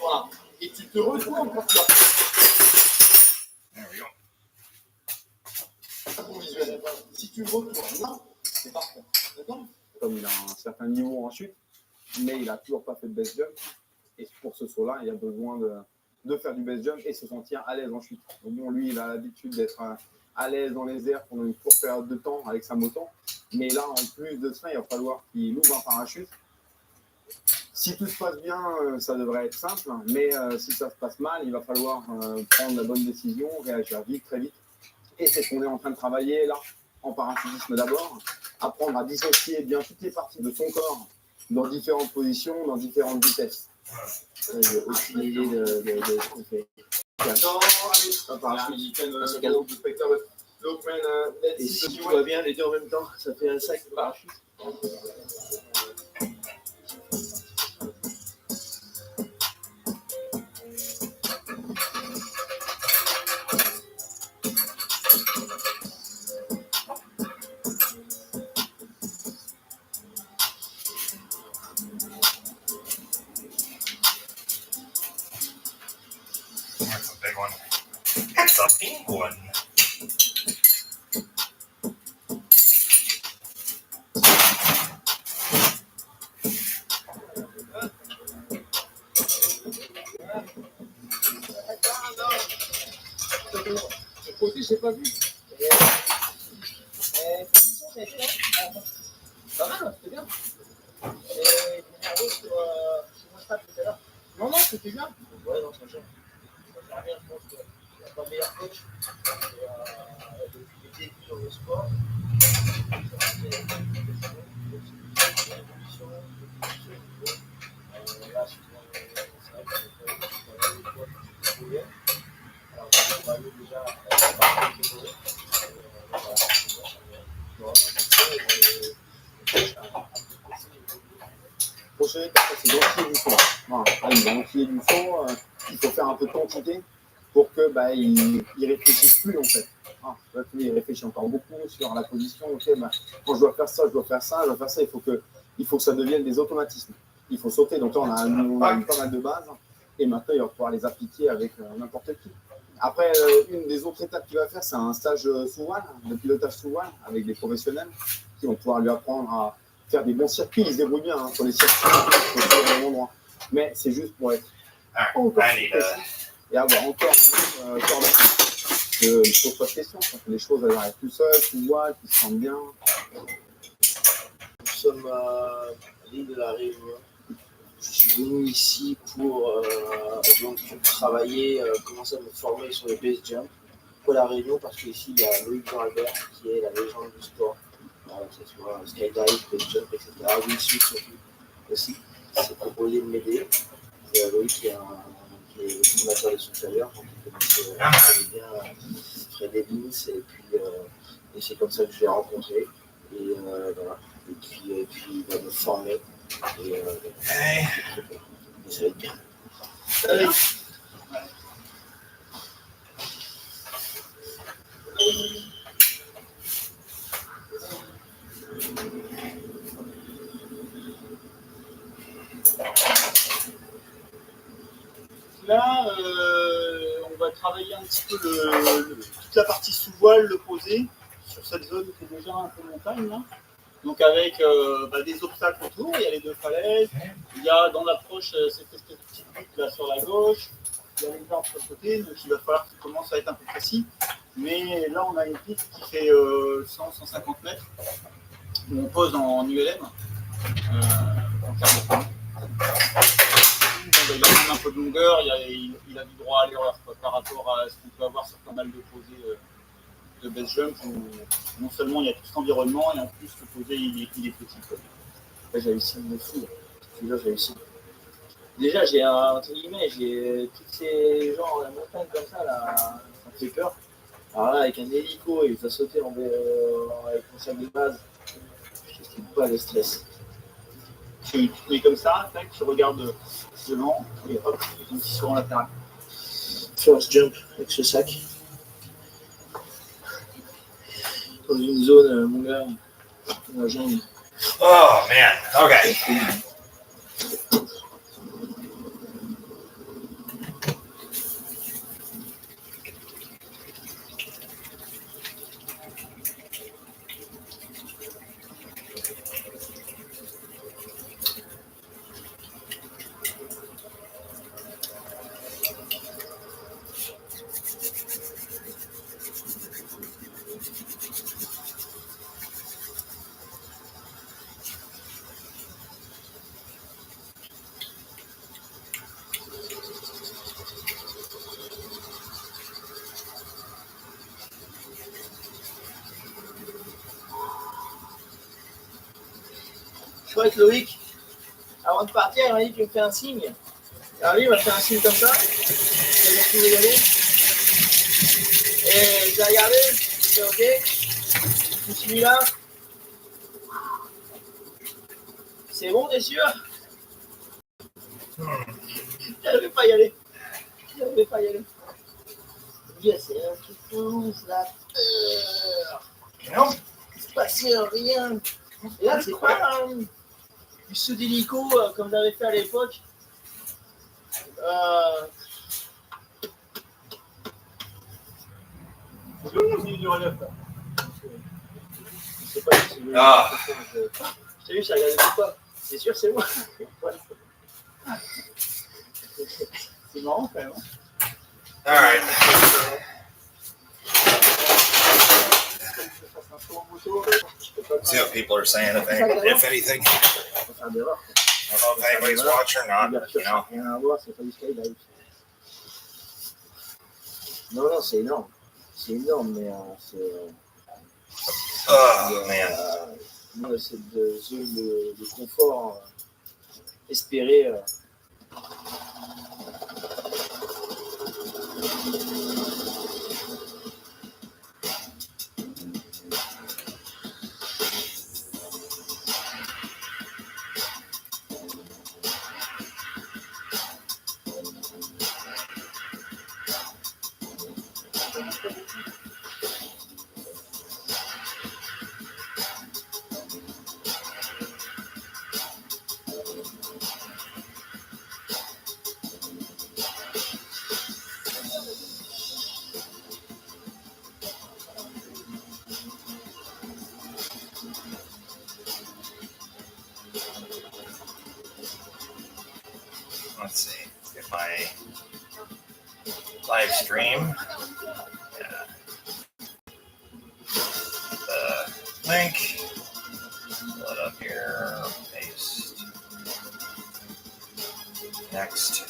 voilà, et tu te retournes pour toi. There we go. Si tu retournes là, c'est parfait. D'accord? Comme il a un certain niveau en chute, mais il n'a toujours pas fait de base jump. Et pour ce saut-là, il a besoin de faire du base jump et se sentir à l'aise en chute. Donc bon, lui, il a l'habitude d'être à l'aise dans les airs pendant une courte période de temps avec sa moto. Mais là, en plus de ça, il va falloir qu'il ouvre un parachute. Si tout se passe bien, ça devrait être simple. Mais si ça se passe mal, il va falloir prendre la bonne décision, réagir vite, très vite. Et c'est ce qu'on est en train de travailler là en parachutisme d'abord, apprendre à dissocier bien toutes les parties de son corps dans différentes positions, dans différentes vitesses. J'ai aucune idée de ce qu'on fait. Un parachute, un cadeau du spectateur. Look, man, Et si tout va bien, les deux en même temps, ça fait un sac de parachute. That's a big one. It's a big one. Le côté, j'ai pas vu. Pas mal, c'était bien. Non, c'était bien. Ouais, non, ça change. Ça change bien, je pense qu'il n'y a pas meilleur coach. Depuis le début dans le sport, Prochaine étape, c'est d'enfiler du fond. Voilà. Il va enfiler du fond, il faut faire un peu de quantité pour que il réfléchisse plus en fait. Il réfléchit encore beaucoup sur la position. Ok, quand je dois faire ça, je dois faire ça, je dois faire ça. Il faut que ça devienne des automatismes. Il faut sauter. Donc là, on a eu pas mal de bases et maintenant, il va pouvoir les appliquer avec n'importe qui. Après, une des autres étapes qu'il va faire, c'est un stage sous voile, de pilotage sous voile avec des professionnels qui vont pouvoir lui apprendre à faire des bons circuits. Il se débrouille bien sur les circuits, sur les bons endroits. Mais c'est juste pour être encore plus précis et avoir encore corps d'appui. Il ne se pose pas de questions. Que les choses elles arrivent tout seules, sous voile, qu'ils se sentent bien. nous sommes à l'île de la Réunion. Je suis venu ici pour donc travailler, commencer à me former sur les base jump. Pour la Réunion, parce qu'ici il y a Loïc Jean-Albert qui est la légende du sport, que ce soit skydive, base jump, etc. Will Smith surtout aussi, qui s'est proposé de m'aider. Loïc qui est le fondateur des Supérieurs, donc il connaît bien Fred Evans, et c'est comme ça que je l'ai rencontré. Et voilà. Et puis il va me former. Et ça va être bien. Allez. Là, on va travailler un petit peu toute la partie sous voile, le poser sur cette zone qui est déjà un peu montagne là. Donc avec des obstacles autour, il y a les deux falaises, il y a dans l'approche cette espèce de petite butte là sur la gauche, il y a les arbres sur le côté, donc il va falloir qu'il commence à être un peu précis. Mais là on a une piste qui fait 100-150 mètres, où on pose en ULM, en quart de temps. Il a quand même un peu de longueur, il a du droit à l'erreur par rapport à ce qu'on peut avoir sur pas mal de posées de base jump où non seulement il y a tout cet environnement et en plus le posé il est petit. Là, j'ai réussi de fou. Celui-là, j'ai réussi. Déjà, j'ai tous ces gens à la montagne comme ça, là, ça me fait peur. Alors là, avec un hélico, il va sauter avec mon sac de base. Je ne trouve pas le stress. Tu mets comme ça, tac, tu regardes devant et hop, donc il se rend latéral. First jump avec ce sac. Dans une zone, mon gars, dans la jungle. Oh man, okay. Tu vois, avec Loïc, avant de partir, il m'a dit tu me fais un signe. Alors lui, il m'a fait un signe comme ça. Il m'a tout régalé. Et j'ai regardé, j'ai dit ok, je suis là. C'est bon, t'es sûr? J'arrivais pas à y aller. J'arrivais pas à y aller. Yes, c'est un petit peu la peur. Non, il se passait rien. Et là, c'est pas du saut d'hélico comme j'avais fait à l'époque. Du relève, là. Je sais pas si je t'ai vu, ça regardait pas. C'est sûr, c'est moi. C'est marrant quand même. All right. See what people are saying, if anything. I don't know if anybody's watching or not, you know. Rien à voir, c'est pas du skydive. Non, non, c'est énorme. C'est énorme, mais c'est. Oh, man. Moi, cette zone de confort espérée. Let's see. Get my live stream. Yeah. The link. Pull it up here. Paste. Next.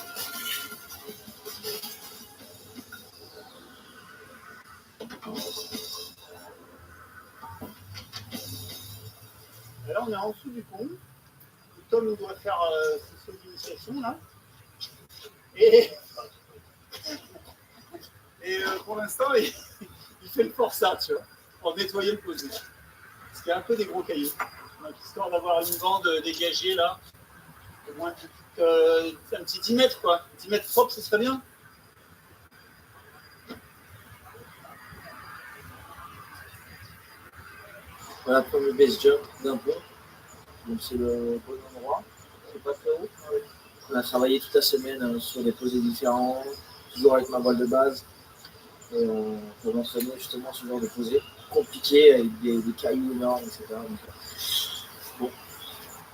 Et là, on est en dessous du pont. Tom, il doit faire ses sauts d'initiation, là. Et pour l'instant, il fait le forçat, tu vois, pour nettoyer le posé. Parce qu'il y a un peu des gros cailloux. Donc, histoire d'avoir une bande dégagée, là. Au moins un petit 10 mètres, quoi. 10 mètres propre, ce serait bien. Voilà, premier base jump d'un pont. Donc c'est le bon endroit. C'est pas très haut. On a travaillé toute la semaine sur des posés différents, toujours avec ma voile de base. Et pour m'entraîner justement ce genre de posé compliqué avec des cailloux énormes, etc. Donc, bon.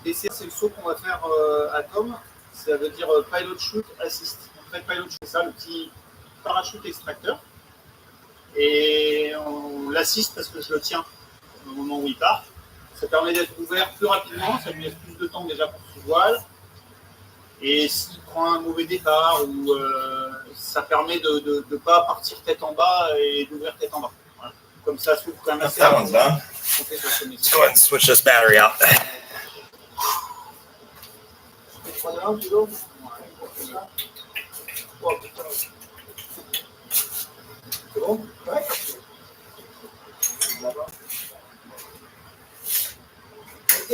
Et c'est le saut qu'on va faire à Tom. Ça veut dire pilot shoot assist. En fait, pilot shoot, c'est ça, le petit parachute extracteur. Et on l'assiste parce que je le tiens au moment où il part. Ça permet d'être ouvert plus rapidement, ça lui laisse plus de temps déjà pour sous voile. Et s'il prend un mauvais départ, ou ça permet de ne pas partir tête en bas et d'ouvrir tête en bas. Voilà. Comme ça s'ouvre quand même assez That one's done. Let's go ahead and switch this battery out. C'est bon? Ouais. Ok.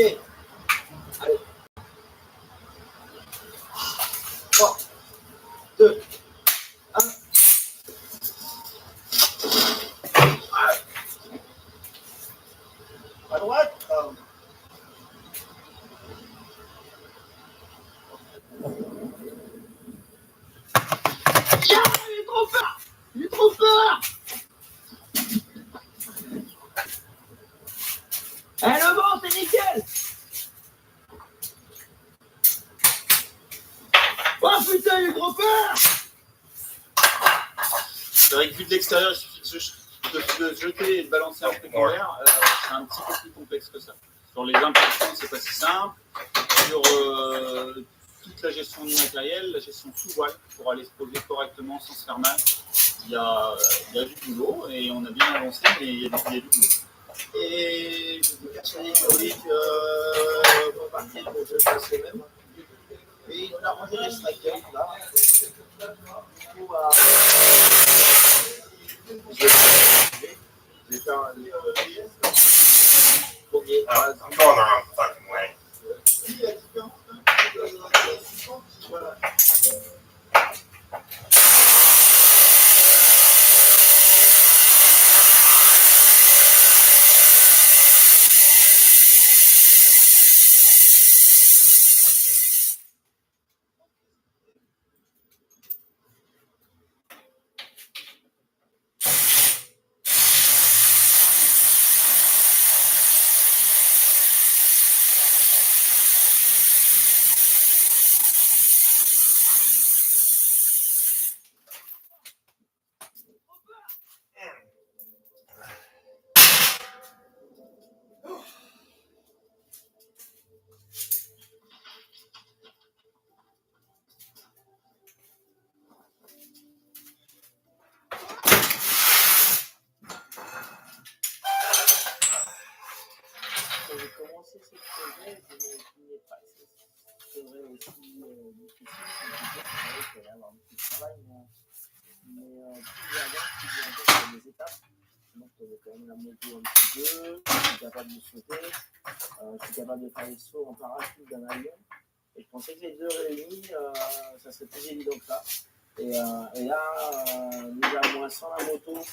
Allez. 3, 2, 1. À droite. Yeah, il est trop fort! Il est trop fort! Eh, le vent, c'est nickel! Oh putain, il est trop fort! C'est vrai que vu de l'extérieur, il suffit de jeter et de balancer un truc en l'air. C'est un petit peu plus complexe que ça. Sur les impulsions, c'est pas si simple. Sur toute la gestion du matériel, la gestion sous voile, pour aller se poser correctement sans se faire mal, il y a du boulot et on a bien avancé, mais il y a du boulot. Et j'étais persuadé que Loïc repartait pour que je fasse le même. Et on a rangé les strikers là. Du coup, je vais faire un premier. I'm going the wrong fucking way. Voilà. Quand j'ai commencé ce projet, je n'imaginais pas que ce serait aussi difficile. Je me disais qu'il fallait avoir beaucoup de travail, mais plus j'avance, plus je rencontre sur des étapes. Donc, j'avais quand même la moto un petit peu, je suis capable de sauter, je suis capable de faire des sauts en parachute d'un avion. Et je pensais que les deux réunis, ça serait plus évident que ça. Et là, déjà, moi, sans la moto,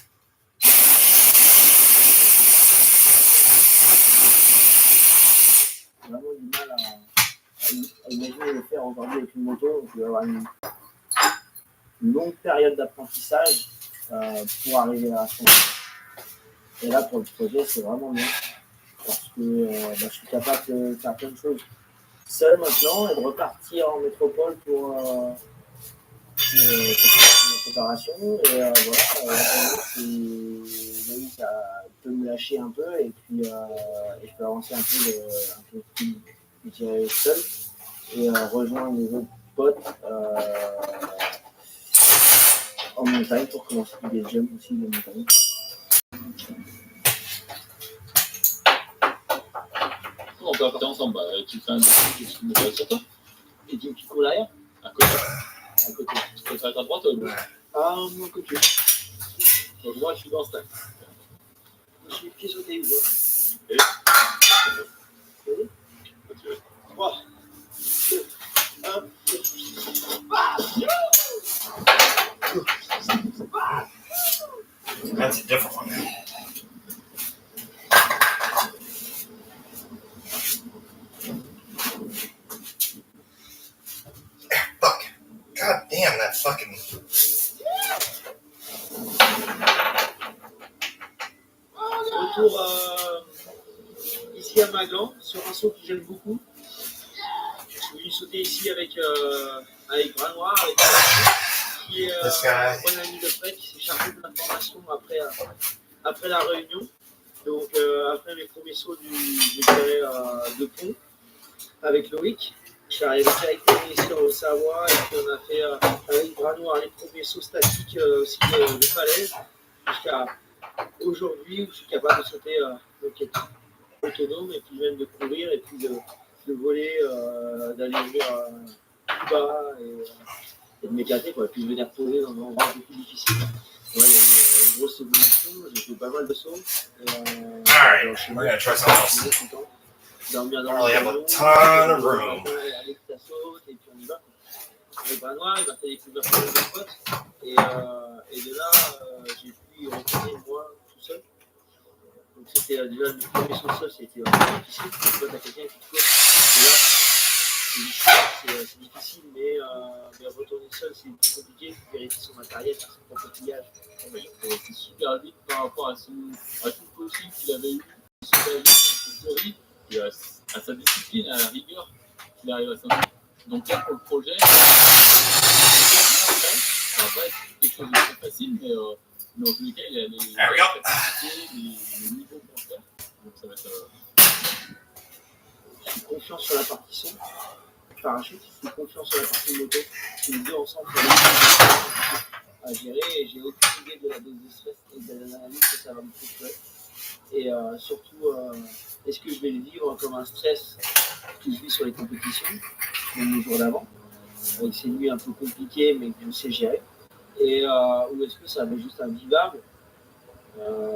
j'ai vraiment du mal à imaginer le faire aujourd'hui avec une moto. Donc, il va y avoir une longue période d'apprentissage pour arriver à son. Et là, pour le projet, c'est vraiment bien. Parce que je suis capable de faire plein de choses seul maintenant et de repartir en métropole pour faire une préparation. Et voilà, Loïc peut me lâcher un peu et puis je peux avancer un peu plus, je dirais, seul et rejoindre les autres potes en montagne pour commencer des jumps aussi de montagne. On peut partir ensemble. Tu fais un défi, tu me fais sur toi. Et tu cours derrière? À côté. À côté. Tu peux faire à ta droite ou à gauche? À mon côté. Donc moi, je suis dans ce stack. Je suis pied sauté, ou pas? Et 3, 2, 1. That's a different one. Fuck. God damn that fucking. Retour ici à Maglan, sur un saut que j'aime beaucoup. Je suis venu sauter ici avec Bras Noir, avec qui est un bon ami de Fred, qui s'est chargé de l'information après la réunion. Donc après mes premiers sauts de pont avec Loïc, je suis arrivé directement sur Savoie et puis on a fait avec Bras Noir les premiers sauts statiques aussi de falaise jusqu'à aujourd'hui où je suis capable de sauter autonome et puis même de courir et puis de voler, d'aller venir plus bas et de m'éclater quoi. Et puis de venir poser dans un endroit un peu plus difficile. Ouais, il y a eu une grosse évolution, j'ai fait pas mal de sauts. Alright, we're gonna try something else. Dormir dans I really have a l'avion, ton of room. aller que ça saute et puis on y va. Avec Bras Noir, il m'a fait découvrir plein de potes et de là j'ai pu y retourner moi tout seul. Donc c'était déjà le premier saut seul, c'était vraiment difficile. Quand tu as quelqu'un qui te court, c'est difficile, mais retourner seul c'est plus compliqué. Il faut vérifier son matériel, faire son propre pliage. C'est super vite par rapport à tout le coaching qu'il avait eu, son avis, son théorie, et à sa discipline, à la rigueur qu'il arrive à s'inviter. Donc là, pour le projet, ça va pas être quelque chose de très facile, mais dans tous les cas, il y a les capacités, les niveaux pour faire. Donc ça va être. Je suis confiant sur la partie son, parachute, je suis confiant sur la partie moto. C'est les deux ensemble à gérer et j'ai aucune idée de la dose de stress et de l'analyse que ça va me procurer. Et surtout, est-ce que je vais le vivre comme un stress que je vis sur les compétitions, même le jour d'avant, avec ces nuits un peu compliquées, mais que je sais gérer, et ou est-ce que ça va être juste invivable.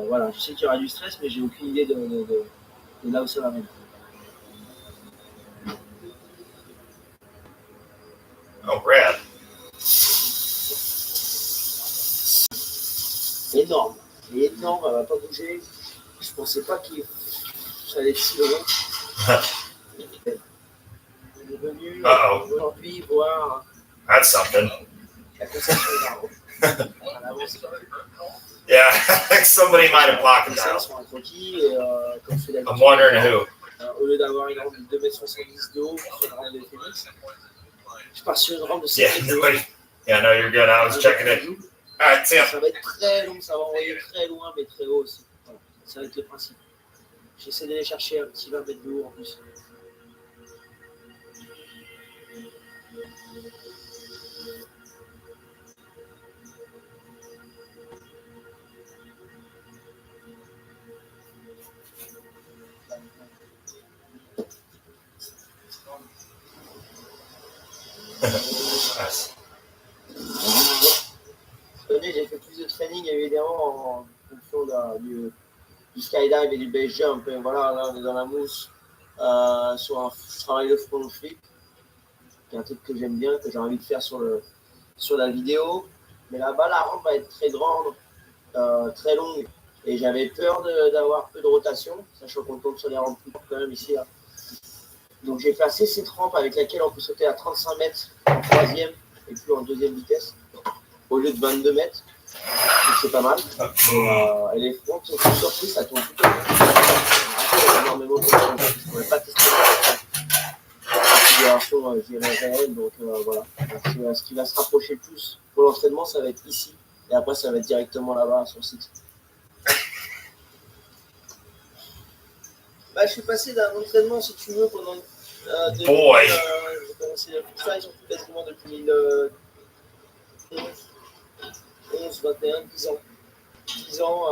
Voilà, je sais qu'il y aura du stress, mais j'ai aucune idée de là où ça va mener. Oh, Brad. Énorme, énorme, elle va pas bouger. Je pensais pas que ça allait être si long. On est venu aujourd'hui voir That's something. la concession d'arbre. On avance. Yeah, somebody might have blocked it Ça, out. sur un croquis, et comme c'est d'habitude, I'm wondering who. Au lieu d'avoir une rampe de 2,70 m de haut sur une rampe de Phoenix, je pars sur une rampe de 7 Yeah, m de haut. nobody. Yeah, no, you're good. I was checking it. All right, see ya. Ça va être très long, ça va envoyer très loin, mais très haut aussi. Voilà. Ça va être le principe. J'essaie d'aller chercher un petit 20 mètres de haut en plus. Nice. Cette année, j'ai fait plus de training évidemment en fonction du skydive et du base jump. Et voilà, là on est dans la mousse. Je travaille le front flip, qui est un truc que j'aime bien, que j'ai envie de faire sur la vidéo. Mais là-bas, la rampe va être très grande, très longue. Et j'avais peur d'avoir peu de rotation, sachant qu'on tombe sur des rampes plus courtes quand même ici. Là. Donc j'ai placé cette rampe avec laquelle on peut sauter à 35 mètres en troisième et puis en deuxième vitesse, au lieu de 22 mètres. Donc c'est pas mal. Et les fronts sont plus surpris, ça tourne tout à fait. Énormément de temps. On n'avait pas testé la configuration réelle, donc voilà. Donc, ce qui va se rapprocher le plus pour l'entraînement, ça va être ici. Et après, ça va être directement là-bas sur le site. Bah, je suis passé d'un entraînement, si tu veux, pendant j'ai commencé le freestyle surtout quasiment depuis 11, 21, 10 ans. 10 ans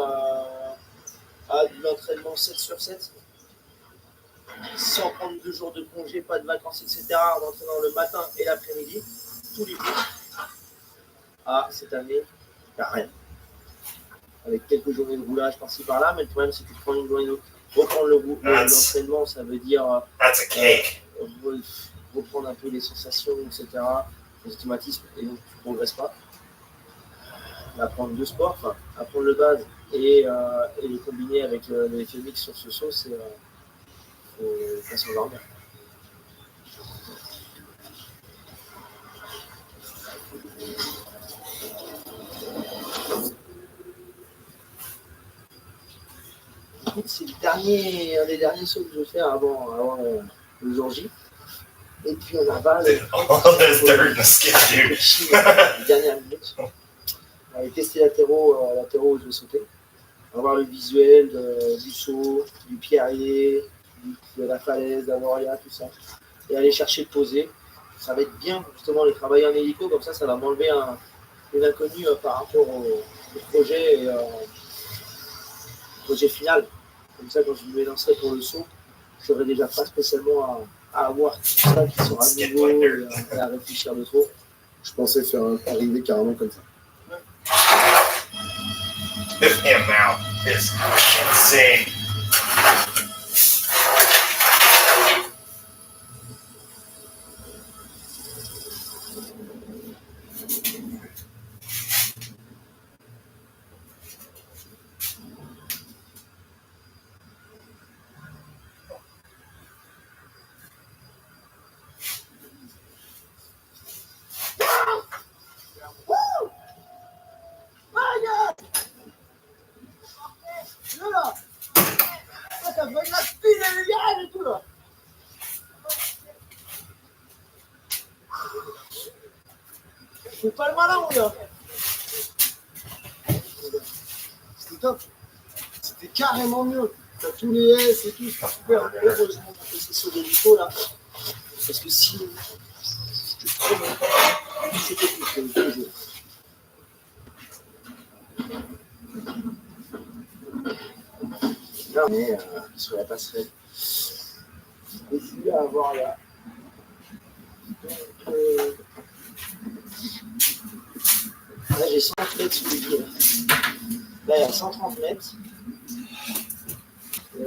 à de l'entraînement 7 sur 7, sans prendre 2 jours de congé, pas de vacances, etc. En entraînant le matin et l'après-midi, tous les jours. Ah, cette année, il n'y a rien. Avec quelques journées de roulage par-ci par-là, mais le problème, c'est que tu prends une journée de reprendre l'entraînement, ça veut dire reprendre un peu les sensations, etc., les automatismes, et donc tu ne progresses pas. Apprendre deux sports, enfin, apprendre le base et le combiner avec l'effet mix sur ce saut, c'est pas s'endormir. C'est un des derniers sauts que je vais faire avant le jour J. Et puis on aval. Dernière minute. On va tester latéraux où je vais sauter. On va voir le visuel du saut, du pied arrière, de la falaise, d'Avoria, tout ça. Et aller chercher le poser. Ça va être bien justement les travailler en hélico, comme ça va m'enlever une inconnue par rapport au projet projet final. Comme ça, quand je me lancerai pour le saut, je n'aurai déjà pas spécialement à avoir tout ça qui sera nouveau et à réfléchir de trop. Je pensais faire arriver carrément comme ça. This amount is insane. C'est pas le malin, mon gars. C'était top. C'était carrément mieux. T'as tous les S et tout, c'est super. Heureusement qu'on fait ces sauts d'hélico là. Parce que sinon, je te promets, c'était plus que le jeu. Là, on est sur la passerelle. Ici, à voir là. Donc, là, j'ai 100 mètres sous les pieds. Là, il y a 130 mètres. Et, il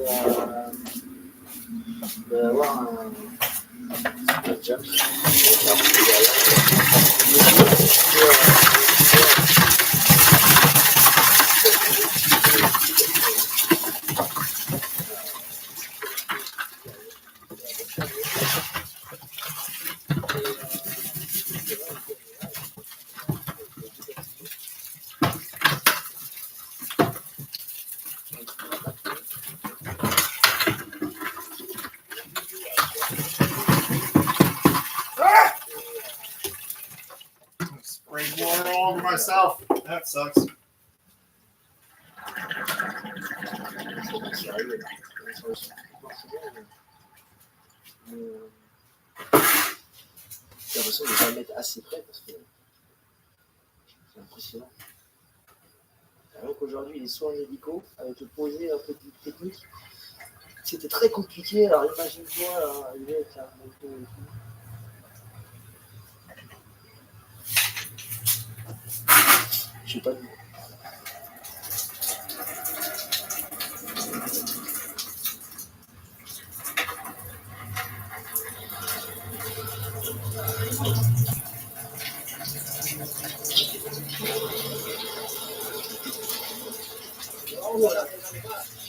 va y avoir un jump. Sprayed water all over myself. That sucks. J'ai l'impression de ne pas mettre assez près parce que c'est impressionnant. Alors qu'aujourd'hui, les soins médicaux, avec le posé un peu de technique, c'était très compliqué. Alors imagine-toi là, arriver avec un moto et tout. Je sais pas du tout.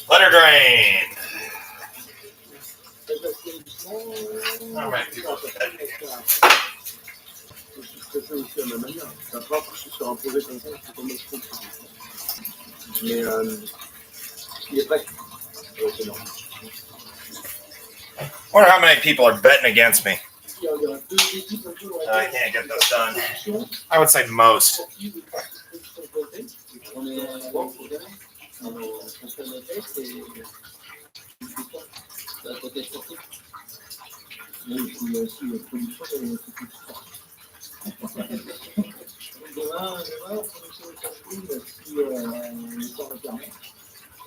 Let her drain. All right, people. Je fais aussi à ma manière. Après, je suis sur un projet comme ça, c'est comme je comprends. Mais il est prêt. C'est énorme. Wonder how many people are betting against me. I can't get this done. I would say most. On est bon, faut gagner. On fait le test et la côté sportif. Et puis aussi la production et demain, production de surprise si le temps le permet.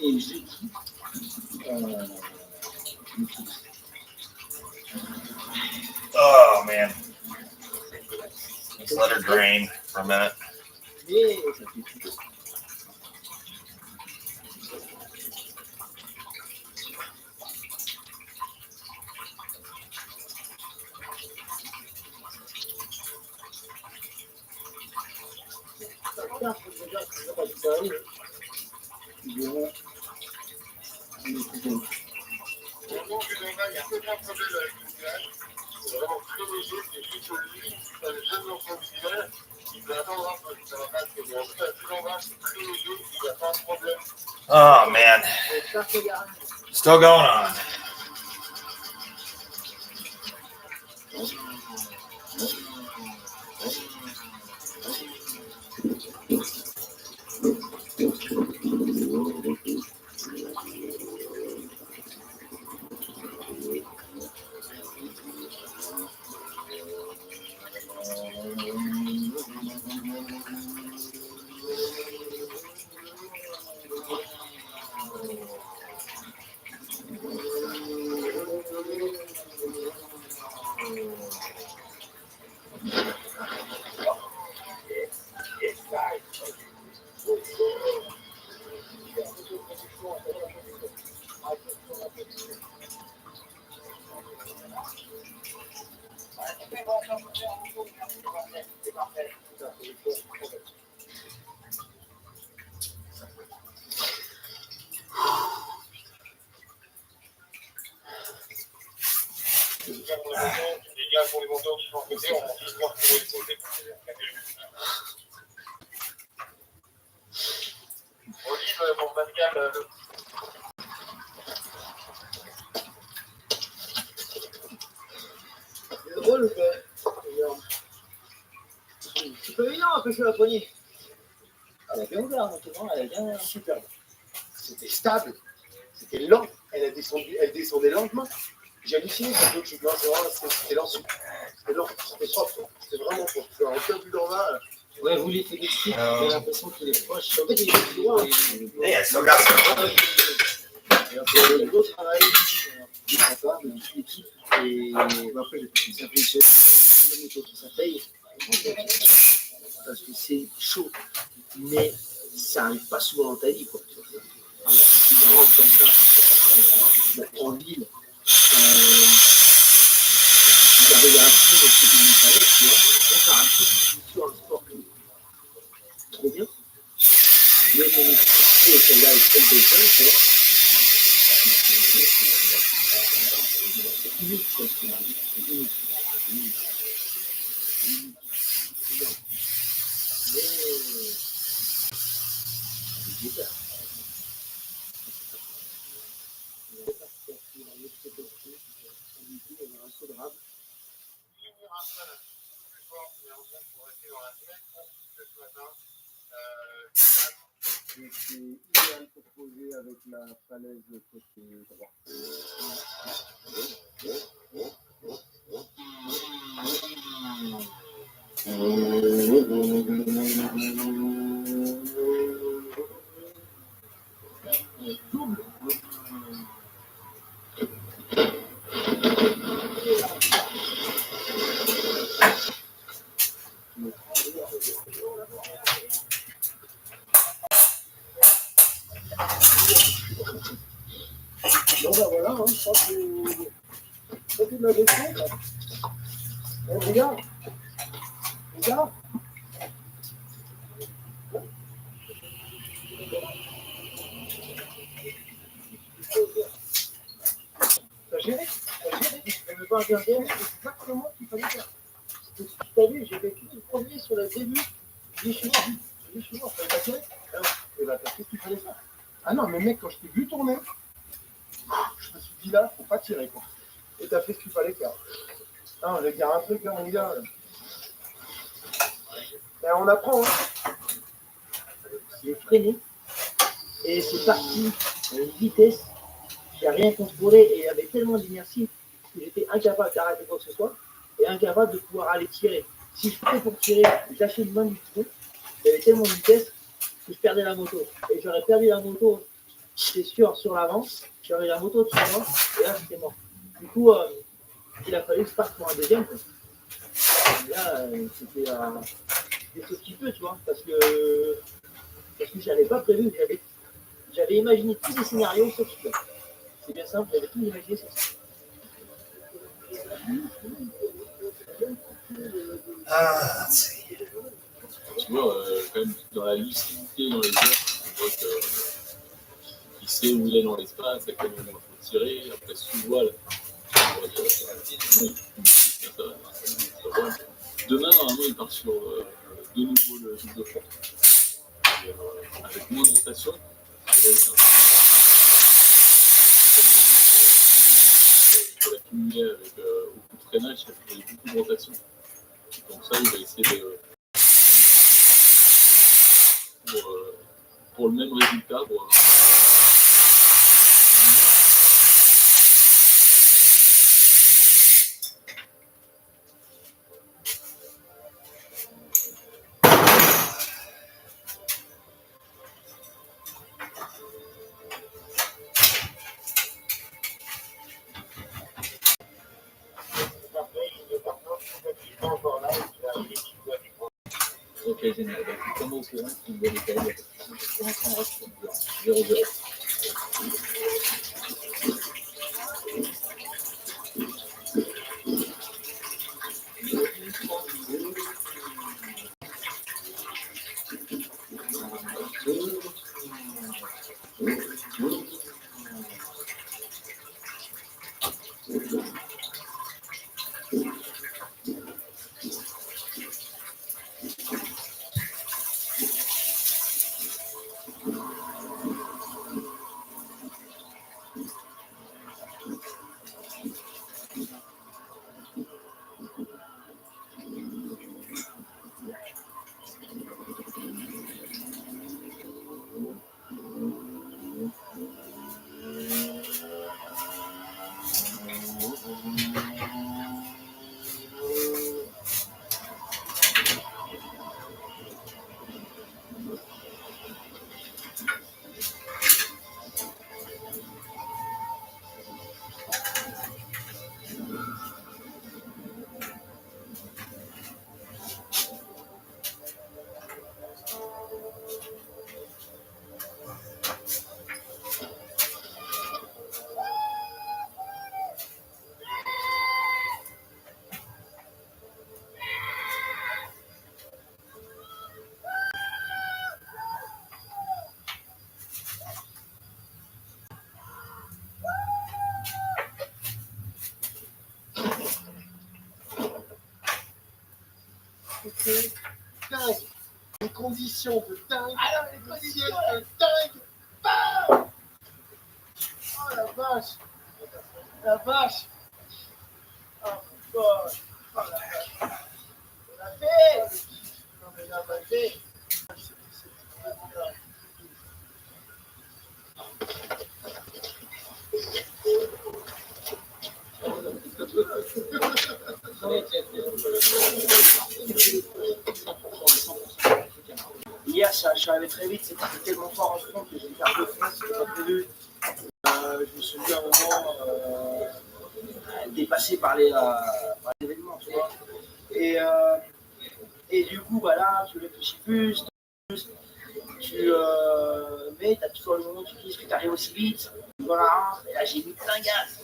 Et jeudi, Oh man. Let's let her drain for a minute. mais ça fait tout. Oh man. Still going on. C'est drôle ou pas? Tu peux venir empêcher la poignée. Elle a bien ouvert maintenant, elle a bien superbe. C'était stable, c'était lent, elle descendait lentement. J'ai halluciné cette autre chute. Non, c'était lent, c'était lent, c'était propre, c'était vraiment propre. Tu vois, aucun plus d'envers. Ouais, vous les félicitez, j'ai l'impression qu'il est proche. En fait, il est plus loin. Yeah, still got some. Il y a d'autres travail qui ne font pas, mais toute l'équipe. Et après, ça fait une moto, ça paye. En fait, parce que c'est chaud. Mais ça n'arrive pas souvent dans ta vie, quoi. Si tu rentres comme ça, en ville, tu arrives à apprendre ce que tu fallait, tu vois. On t'a appris sur un sport trop bien. Mais ton équipe, celle-là est trop bien, tu vois. C'est unique, quoi. C'est unique. Mais c'est super. C'est idéal pour poser avec la falaise côté droit. Bon ben voilà, hein, je crois que tu m'avais fait. Regarde. Regarde. T'as géré. Je ne veux pas regarder, c'est exactement ce qu'il fallait faire. T'as vu, j'ai vécu le premier sur le début. J'ai dit, je suis mort, ça va pas tirer. Et bah, t'as fait ce qu'il fallait faire. Ah non, mais mec, quand je t'ai vu tourner, je me suis dit là, faut pas tirer, quoi. Et t'as fait ce qu'il fallait faire. Non, je vais dire un truc, là, mon gars. Ben, on apprend, hein. J'ai freiné. Et c'est parti à une vitesse. J'ai rien contrôlé et il y avait tellement d'inertie que j'étais incapable d'arrêter quoi que ce soit et incapable de pouvoir aller tirer. Si je pouvais pour tirer, je lâchais une main du tout. Il y avait tellement de vitesse que je perdais la moto. Et j'aurais perdu la moto, c'est sûr, sur l'avant. J'aurais la moto sur moi et là, c'était mort. Du coup, il a fallu que je parte pour un deuxième. Quoi. Et là, c'était des choses qui peut, tu vois, parce que je n'avais pas prévu. J'avais imaginé tous les scénarios sauf celui-là. C'est bien simple, j'avais tout imaginé sur ça. Ah, Tu vois, quand même, dans la lucidité dans les airs, on voit qu'il sait où il est dans l'espace, à quel moment il faut tirer, après sous voile. Demain, normalement, il part sur de nouveau le double fond. Avec moins de rotation. Il va accumuler avec beaucoup de freinage et beaucoup de rotation. Donc ça, il va essayer de... Pour le même résultat. Ok, génial. Donc, comment au courant qu'il doit décaler pour l'instant, on reste sur 0-0. écoutez, dingue. Les conditions de dingue. Alors, les conditions de dingue. Bam. Oh la vache. La vache. Oh gosh. Oh la vache. On l'a fait. Non mais là, on l'a fait. Hier, je suis arrivé très vite, c'était tellement fort en front que j'ai dû faire 2 fois, c'était pas prévu. Je me suis dit à un moment dépassé par l'événement, tu vois. Et du coup, voilà, tu réfléchis plus, mais tu as toujours le moment où tu te dis que tu arrives aussi vite, voilà, et là j'ai mis plein gaz.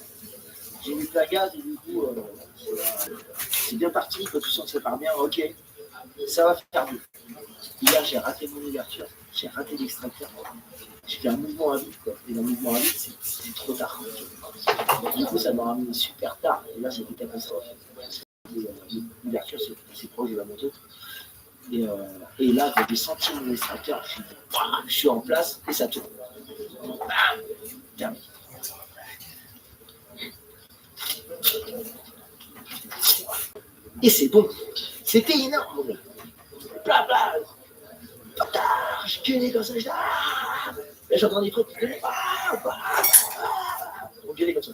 J'ai mis plein gaz et du coup, c'est bien parti, quand tu sens que ça part bien, ok, ça va faire mieux. Hier, j'ai raté mon ouverture, j'ai raté l'extracteur. J'ai fait un mouvement à vide, quoi. Et le mouvement à vide, c'est trop tard. Du coup, ça m'a ramené super tard. Et là, c'était catastrophe. L'ouverture, c'est proche de la moto. Et là, quand j'ai senti mon extracteur, je suis en place et ça tourne. Bam, terminé. Et c'est bon. C'était énorme. Bla bla. Je gueulais comme ça. Là, j'entends des trucs. On gueulait comme ça.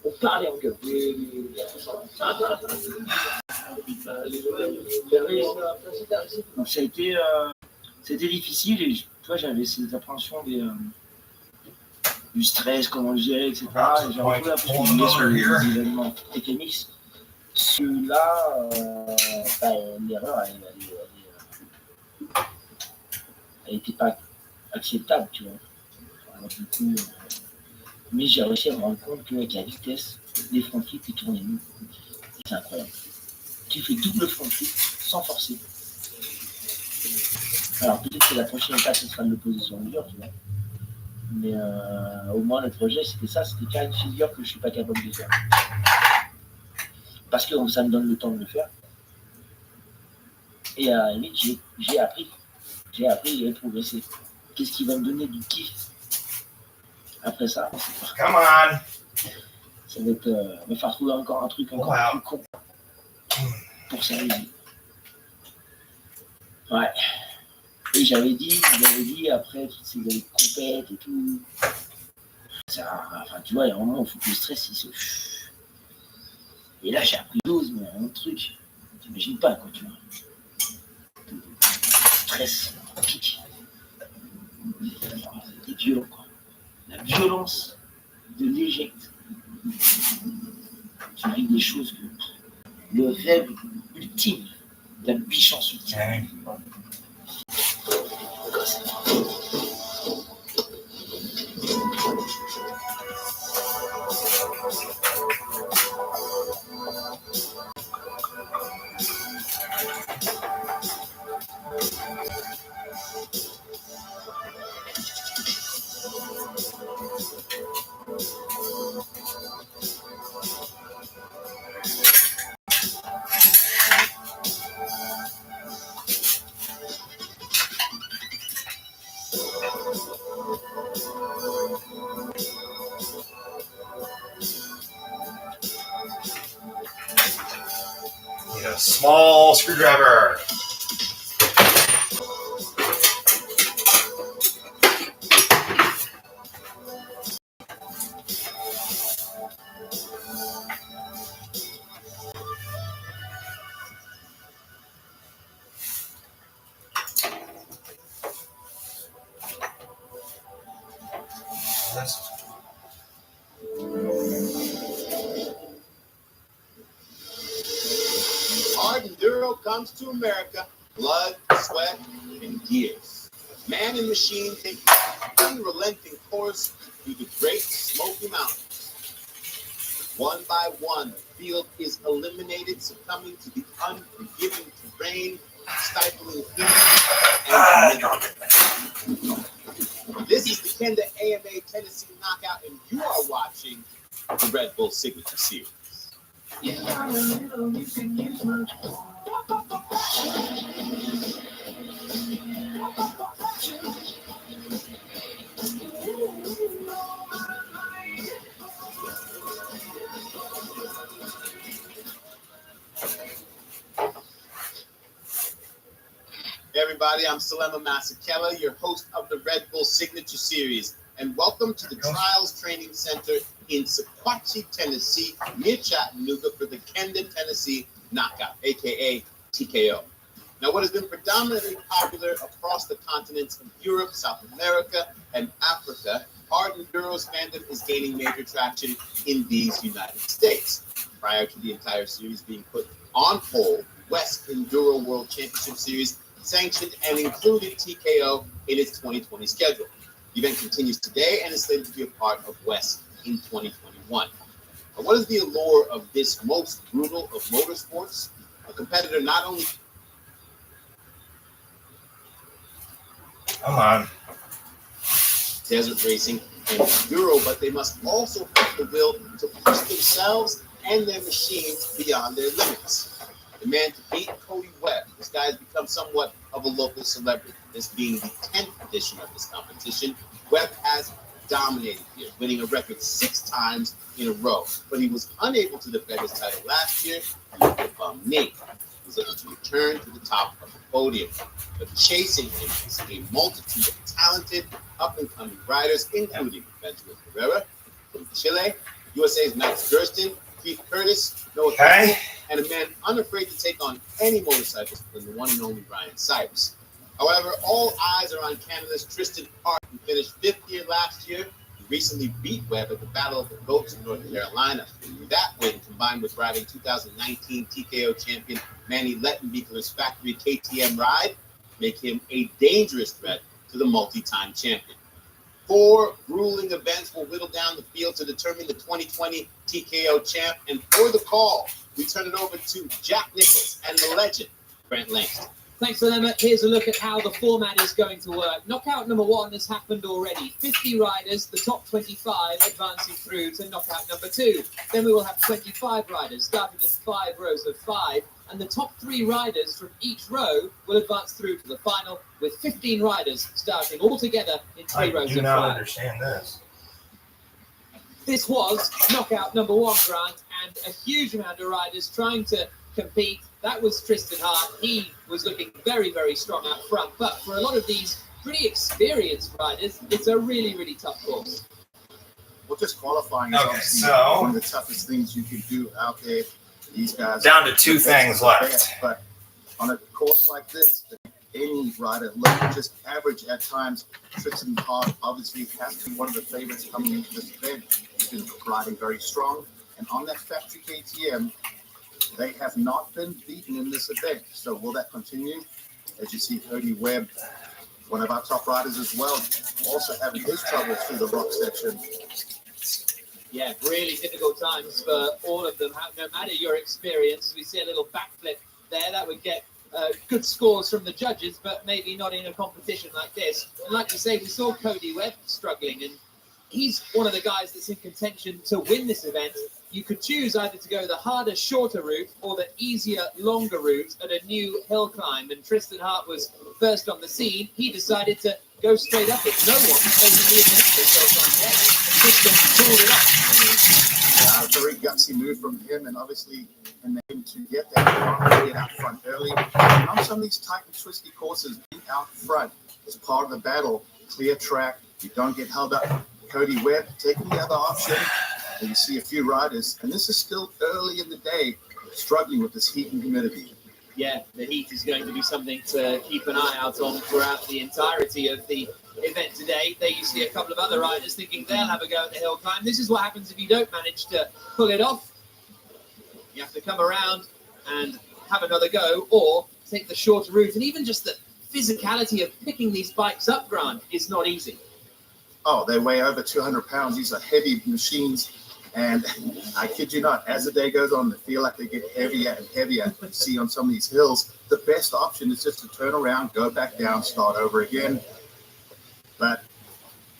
On parlait en gueule. Donc, ça a été, c'était difficile et tu vois, j'avais cette appréhension du stress, comment le gérer, etc. Et j'ai retrouvé un peu ce que je disais sur les événements TKMX. Celui-là, l'erreur, elle n'était pas acceptable, tu vois. Alors, du coup, mais j'ai réussi à me rendre compte qu'avec la vitesse, les front flips, ils tournaient mieux. C'est incroyable. Tu fais double front flip sans forcer. Alors peut-être que la prochaine étape, ce sera de le poser sur le mur, tu vois. Mais au moins, le projet, c'était ça, c'était faire une figure que je ne suis pas capable de faire. Parce que ça me donne le temps de le faire. Et à la limite, j'ai appris, j'ai progressé. Qu'est-ce qui va me donner du kiff après ça? Come on! Ça va être. Il va falloir trouver encore un truc encore plus con pour s'amuser. Ouais. Et j'avais dit après toutes ces années de compète et tout. Ça, enfin, tu vois, il y a un moment où il faut que le stress il se. Et là, j'ai appris 12, mais un autre truc. T'imagines pas, quoi, tu vois. Stress, pique. C'est violent, quoi. La violence de l'éjecte. Tu vis des choses que le rêve ultime, la puissance ultime. Need a small screwdriver. Hard enduro comes to America, blood, sweat, and years. Man and machine take an unrelenting course through the Great Smoky Mountains. One by one, the field is eliminated, succumbing to the unforgiving terrain, stifling heat, and humidity. This is the Kenda AMA Tennessee Knockout, and you are watching the Red Bull Signature Series. everybody. I'm Salema Masekela, your host of the Red Bull Signature Series, and welcome to the Trials Training Center in Sequatchie, Tennessee, near Chattanooga for the Kendon, Tennessee Knockout, aka TKO. Now, what has been predominantly popular across the continents of Europe, South America, and Africa, hard enduro fandom is gaining major traction in these United States. Prior to the entire series being put on hold, West Enduro World Championship Series sanctioned and included TKO in its 2020 schedule. The event continues today and is slated to be a part of West in 2021. Now, what is the allure of this most brutal of motorsports? A competitor not only Come on. desert racing and enduro, but they must also have the will to push themselves and their machines beyond their limits. The man to beat, Cody Webb. This guy has become somewhat of a local celebrity. This being the 10th edition of this competition, Webb has dominated here, winning a record 6 times in a row. But he was unable to defend his title last year due to a bum knee. He's looking to return to the top of the podium. But chasing him is a multitude of talented, up-and-coming riders, including Benjamin Herrera from Chile, USA's Max Gersten, Keith Curtis, Noah Campbell, and a man unafraid to take on any motorcycles than the one and only Ryan Cyrus. However, all eyes are on Canada's Tristan Hart, who finished 5th here last year. He recently beat Webb at the Battle of the Goats in North Carolina. That win, combined with riding 2019 TKO champion Manny Lettenbeekler's factory KTM ride, make him a dangerous threat to the multi-time champion. 4 grueling events will whittle down the field to determine the 2020 TKO champ. And for the call, we turn it over to Jack Nichols and the legend, Brent Langston. Thanks, Lemma. Here's a look at how the format is going to work. Knockout number 1 has happened already. 50 riders, the top 25 advancing through to knockout number 2. Then we will have 25 riders starting in 5 rows of 5. And the top 3 riders from each row will advance through to the final, with 15 riders starting all together in 3 rows of 5. I do not understand this. This was knockout number 1, Grant, and a huge amount of riders trying to compete. That was Tristan Hart. He was looking very, very strong up front. But for a lot of these pretty experienced riders, it's a really, really tough course. Well, just qualifying is Okay, obviously so- one of the toughest things you can do out there. These guys Down to 2 things left. But on a course like this, any rider, look, just average at times. Tristan Hart obviously has to be one of the favorites coming into this event. He's been riding very strong. And on that factory KTM, they have not been beaten in this event. So will that continue? As you see, Cody Webb, one of our top riders as well, also having his troubles through the rock section. Yeah, really difficult times for all of them. No matter your experience, we see a little backflip there. That would get good scores from the judges, but maybe not in a competition like this. And like you say, we saw Cody Webb struggling, and he's one of the guys that's in contention to win this event. You could choose either to go the harder, shorter route or the easier, longer route at a new hill climb. And Tristan Hart was first on the scene. He decided to go straight up it. No one basically admits this hill climb yet. Tristan pulled it up. Very gutsy move from him, and obviously in him to get that, get out front early. And on some of these tight and twisty courses, being out front is part of the battle. Clear track, you don't get held up. Cody Webb taking the other option, and you see a few riders, and this is still early in the day, struggling with this heat and humidity. Yeah, the heat is going to be something to keep an eye out on throughout the entirety of the event today. There you see a couple of other riders thinking they'll have a go at the hill climb. This is what happens if you don't manage to pull it off. You have to come around and have another go, or take the shorter route. And even just the physicality of picking these bikes up, Grant, is not easy. Oh, they weigh over 200 pounds. These are heavy machines. And I kid you not, as the day goes on, they feel like they get heavier and heavier. You see on some of these hills, the best option is just to turn around, go back down, start over again. But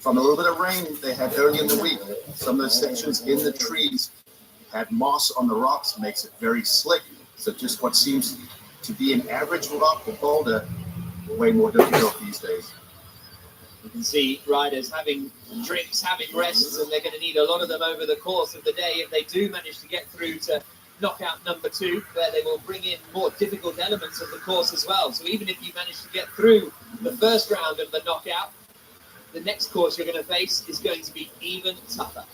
from a little bit of rain they had early in the week, some of those sections in the trees had moss on the rocks, makes it very slick. So just what seems to be an average rock or boulder, way more difficult these days. You can see riders having drinks, having rests, and they're going to need a lot of them over the course of the day if they do manage to get through to knockout number 2, where they will bring in more difficult elements of the course as well. So even if you manage to get through the first round of the knockout, the next course you're going to face is going to be even tougher.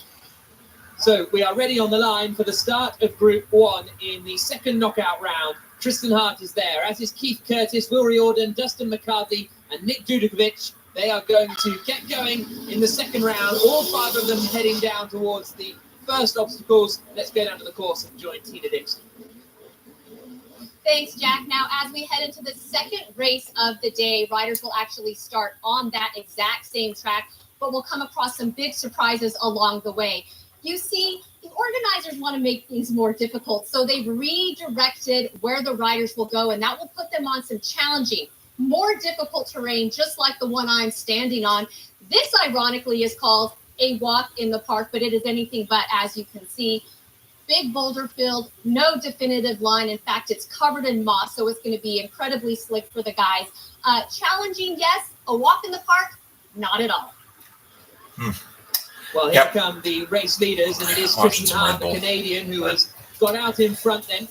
So we are ready on the line for the start of Group 1 in the second knockout round. Tristan Hart is there, as is Keith Curtis, Will Riordan, Dustin McCarthy, and Nick Dudakovic. They are going to get going in the second round, all 5 of them heading down towards the first obstacles. Let's go down to the course and join Tina Dixon. Thanks, Jack. Now, as we head into the second race of the day, riders will actually start on that exact same track, but we'll come across some big surprises along the way. You see, the organizers want to make things more difficult, so they've redirected where the riders will go, and that will put them on some challenging, more difficult terrain, just like the one I'm standing on. This, ironically, is called a walk in the park, but it is anything but, as you can see. Big boulder field, no definitive line. In fact, it's covered in moss, so it's going to be incredibly slick for the guys. Challenging, yes. A walk in the park, not at all. Well, here come the race leaders, and it is Tristan Hart, the Canadian, who has got out in front then.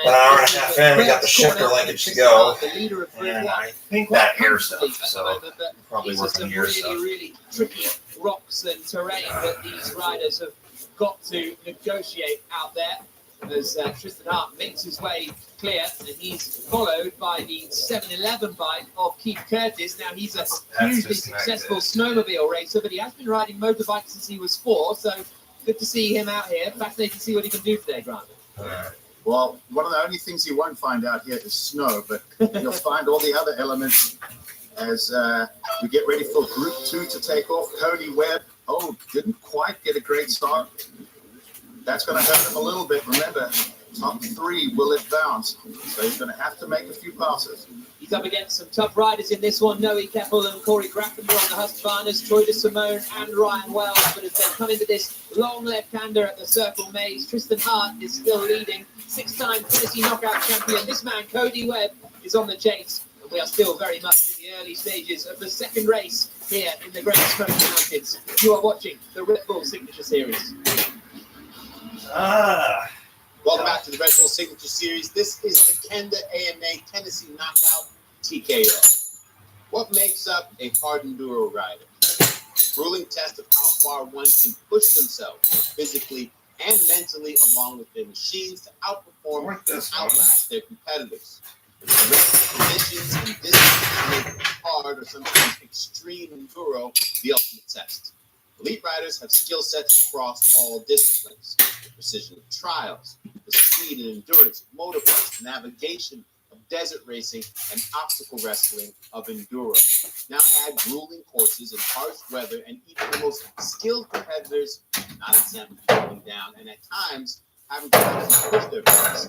An hour and a half in, we got the shifter linkage to go. The leader of Group 1. I think that air stuff, so probably it's working some here. really tricky rocks and terrain that these riders have got to negotiate out there. As Tristan Hart makes his way clear, and he's followed by the 7-Eleven bike of Keith Curtis. Now, he's a hugely successful snowmobile racer, but he has been riding motorbikes since he was 4, so good to see him out here. Fascinating to see what he can do today, Grant. Well, one of the only things you won't find out here is snow, but you'll find all the other elements as we get ready for Group 2 to take off. Cody Webb, didn't quite get a great start. That's going to hurt him a little bit. Remember, top 3 will advance, so he's going to have to make a few passes. He's up against some tough riders in this one. Noe Keppel and Corey Graffender on the Husqvarnas, Troy DeSimone and Ryan Wells. But as they come into this long left-hander at the Circle Maze, Tristan Hart is still leading. 6-time Tennessee knockout champion. This man, Cody Webb, is on the chase. And we are still very much in the early stages of the second race here in the Great Smoky Mountains. You are watching the Red Bull Signature Series. Welcome back to the Red Bull Signature Series. This is the Kenda AMA Tennessee Knockout TKO. What makes up a hard enduro rider? A grueling test of how far one can push themselves physically and mentally along with their machines to outperform and outlast their competitors. The conditions and distance make hard or sometimes extreme enduro the ultimate test. Elite riders have skill sets across all disciplines: the precision of trials, the speed and endurance of motocross, navigation of desert racing, and obstacle wrestling of enduro. Now add grueling courses in harsh weather, and even the most skilled competitors not exempt from falling down, and at times having to actually push their bikes.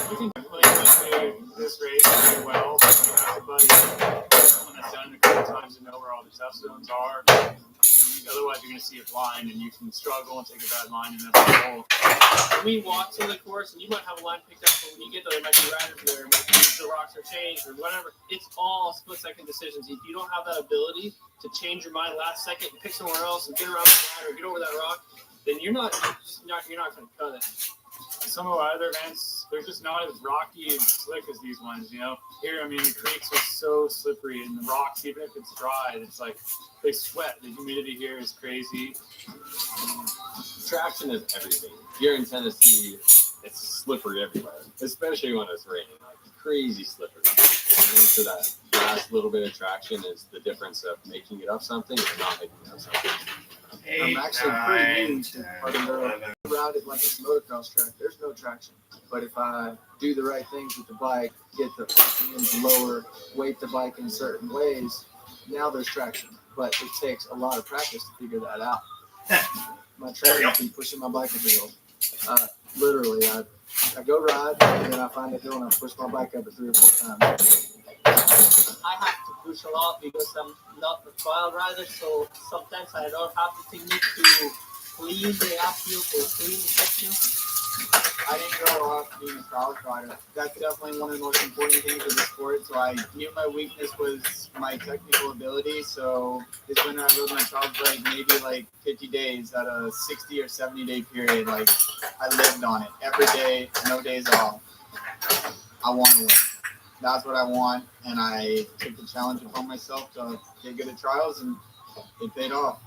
You can definitely do this race very well. Everybody, someone that's done it a couple times to know where all the tough zones are. Otherwise, you're going to see it blind, and you can struggle and take a bad line, and that's the whole. We walk to the course, and you might have a line picked up, but when you get there, there might be riders there, and the rocks are changed or whatever. It's all split-second decisions. If you don't have that ability to change your mind last second and pick somewhere else and get around the line or get over that rock, then you're not going to cut it. Some of our other events, they're just not as rocky and slick as these ones, you know. Here, I mean, the creeks are so slippery, and the rocks, even if it's dry, it's like they sweat. The humidity here is crazy. Traction is everything. Here in Tennessee, it's slippery everywhere, especially when it's raining. Like crazy slippery. And so that last little bit of traction is the difference of making it up something or not making it up something. I'm actually pretty new to part of the route it like it's a motocross track. There's no traction. But if I do the right things with the bike, get the RPMs lower, weight the bike in certain ways, now there's traction. But it takes a lot of practice to figure that out. My trainer's been pushing my bike up the hill. Literally, I go ride, and then I find a hill and I push my bike up it 3 or 4 times. I have to push a lot because I'm not a trial rider, so sometimes I don't have the technique to clean the uphill or clean the section. I didn't grow up being a college rider. That's definitely one of the most important things of the sport. So I knew my weakness was my technical ability. So this winter I rode my college bike maybe like 50 days at a 60 or 70 day period. Like I lived on it every day, no days off. I want to win. That's what I want, and I took the challenge upon myself to get good at trials, and it paid off.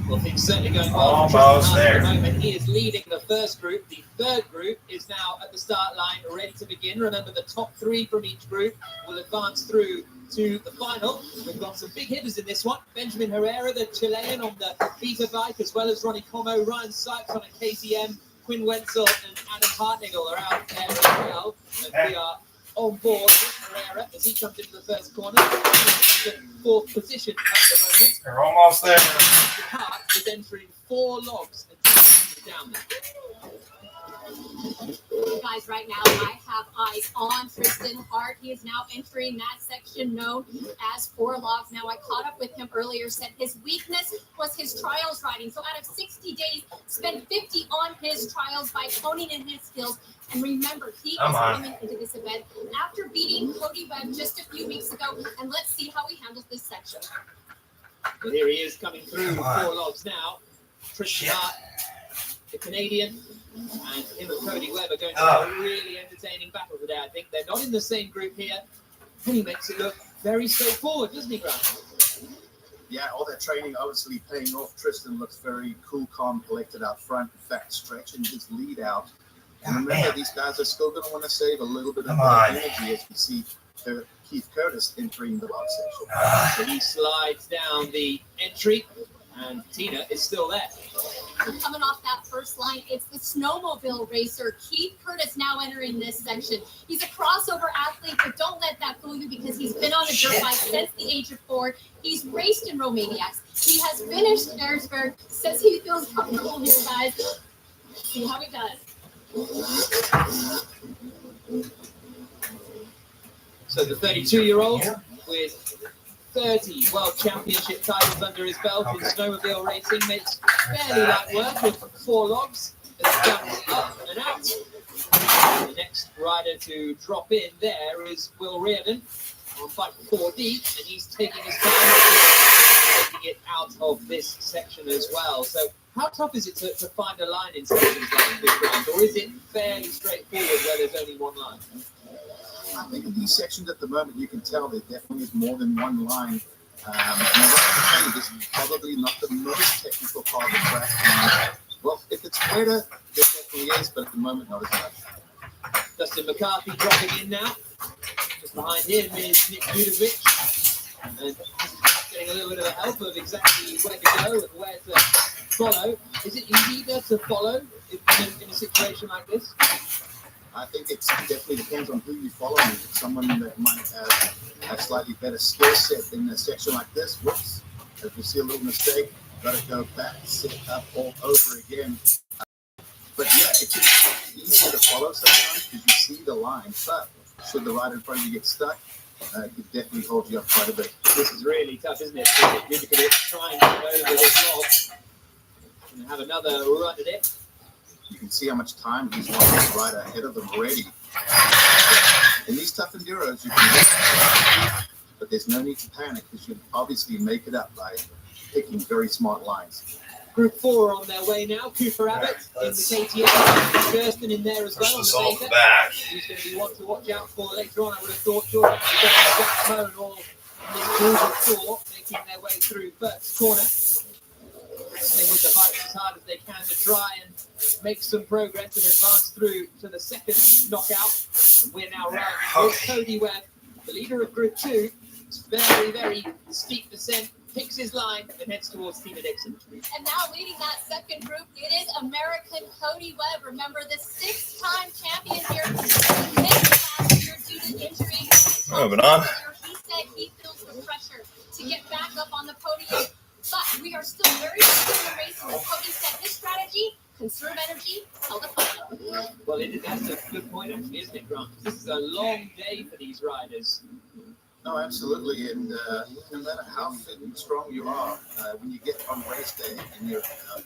Well, things certainly going well. Almost Tristan there. At the moment, he is leading the first group. The third group is now at the start line, ready to begin. Remember, the top three from each group will advance through to the final. We've got some big hitters in this one. Benjamin Herrera, the Chilean, on the Beta bike, as well as Ronnie Como, Ryan Sykes on a KTM, Quinn Wenzel and Adam Hartnagel are out there as well. And we are on board with Herrera as he comes into the first corner. He's in fourth position at the moment. They're almost there. Hart is entering 4 logs and down there. Guys, right now I have eyes on Tristan Hart. He is now entering that section known as 4 logs. Now I caught up with him earlier, said his weakness was his trials riding. So out of 60 days, spent 50 on his trials by honing in his skills. And remember, he is coming into this event after beating Cody Webb just a few weeks ago. And let's see how he handles this section. Well, here he is coming through 4 logs now. Tristan Hart, the Canadian, and him and Cody Webb are going to have a really entertaining battle today. I think they're not in the same group here. And he makes it look very straightforward, doesn't he, Grant? Yeah, all that training obviously paying off. Tristan looks very cool, calm, collected out front. In fact, stretching his lead out. And remember, these guys are still going to want to save a little bit of energy as we see Keith Curtis entering the log section. So he slides down the entry, and Tina is still there. Coming off that first line, it's the snowmobile racer, Keith Curtis, now entering this section. He's a crossover athlete, but don't let that fool you because he's been on a dirt bike since the age of 4. He's raced in Romaniacs. He has finished Erzberg, says he feels comfortable here, guys. See how he does. So the 32-year-old with 30 World Championship titles under his belt in snowmobile racing makes fairly light work with 4 logs. It's done up and out. The next rider to drop in there is Will Reardon on bike 4 deep, and he's taking his time taking it out of this section as well. So how tough is it to find a line in sections like this round, or is it fairly straightforward where there's only one line? I think in these sections at the moment, you can tell there definitely is more than one line. And this is probably not the most technical part of the track. Well, if it's better, there definitely is, but at the moment, not as much. Justin McCarthy dropping in now. Just behind him is Nick Budovic. And getting a little bit of a help of exactly where to go and where to follow. Is it easier to follow in a situation like this? I think it definitely depends on who you follow. If it's someone that might have a slightly better skill set in a section like this, whoops, if you see a little mistake, got to go back, set up all over again. But yeah, it's easier to follow sometimes because you see the line. But should the rider in front of you get stuck, it could definitely hold you up quite a bit. This is really tough, isn't it? Budovic trying to get over this log and have another run at it. You can see how much time he's lost right ahead of them already. In these tough enduros, you can but there's no need to panic because you obviously make it up by picking very smart lines. Group 4 on their way now. Cooper Abbott in the KTM. Kirsten in there as well. On the back. He's going to be one to watch out for later on. I would have thought Jordan Jack Moan all in this group of 4 making their way through first corner. Wrestling with the bikes as hard as they can to try and make some progress and advance through to the second knockout. And we're now riding with Cody Webb, the leader of Group 2. It's very, very steep descent. Picks his line and heads towards Tina Dixon. And now leading that second group, it is American Cody Webb. Remember, the 6-time champion here. He missed last year due to injury. Moving on. He said he feels the pressure to get back up on the podium. But we are still very much in the race. And as Cody said, his strategy, conserve energy, till the final. Well, that's a good point, actually, isn't it, Grant? This is a long day for these riders. No, absolutely. And no matter how fit and strong you are, when you get on race day and you're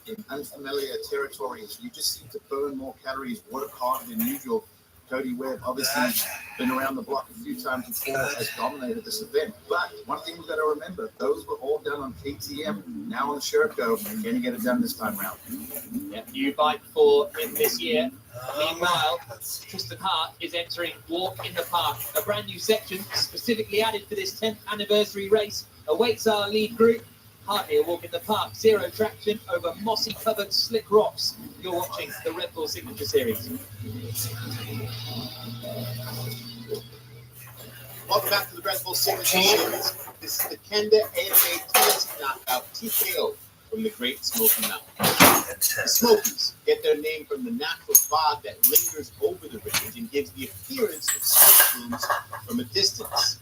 in unfamiliar territories, you just seem to burn more calories, work harder than usual. Cody Webb, obviously been around the block a few times before, has dominated this event. But one thing we've got to remember, those were all done on KTM, now on the Sherco, and going to get it done this time round. Yeah, new bike for him this year. Meanwhile, Tristan Hart is entering Walk in the Park, a brand new section specifically added for this 10th anniversary race. Awaits our lead group. Hart here, Walk in the Park, zero traction over mossy covered slick rocks. You're watching the Red Bull Signature Series. Welcome back to the Red Bull Signature Series. This is the Kenda AMA TLC Knockout TKO from the Great Smoky Mountains. The Smokies get their name from the natural fog that lingers over the range and gives the appearance of smoke plumes from a distance.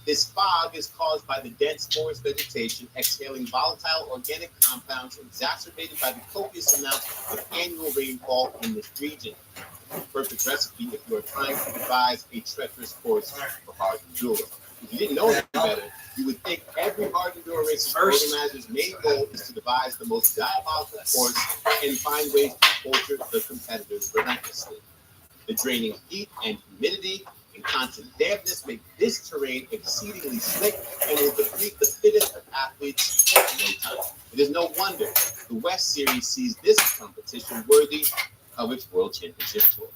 This fog is caused by the dense forest vegetation exhaling volatile organic compounds exacerbated by the copious amounts of annual rainfall in this region. Perfect recipe if you are trying to devise a treacherous course for hard enduro. If you didn't know any better, you would think every hard enduro race's organizer's main goal is to devise the most diabolical course and find ways to torture the competitors relentlessly. The draining heat and humidity and constant dampness make this terrain exceedingly slick and will deplete the fittest of athletes in no time. It is no wonder the West Series sees this competition worthy of its World Championship tour.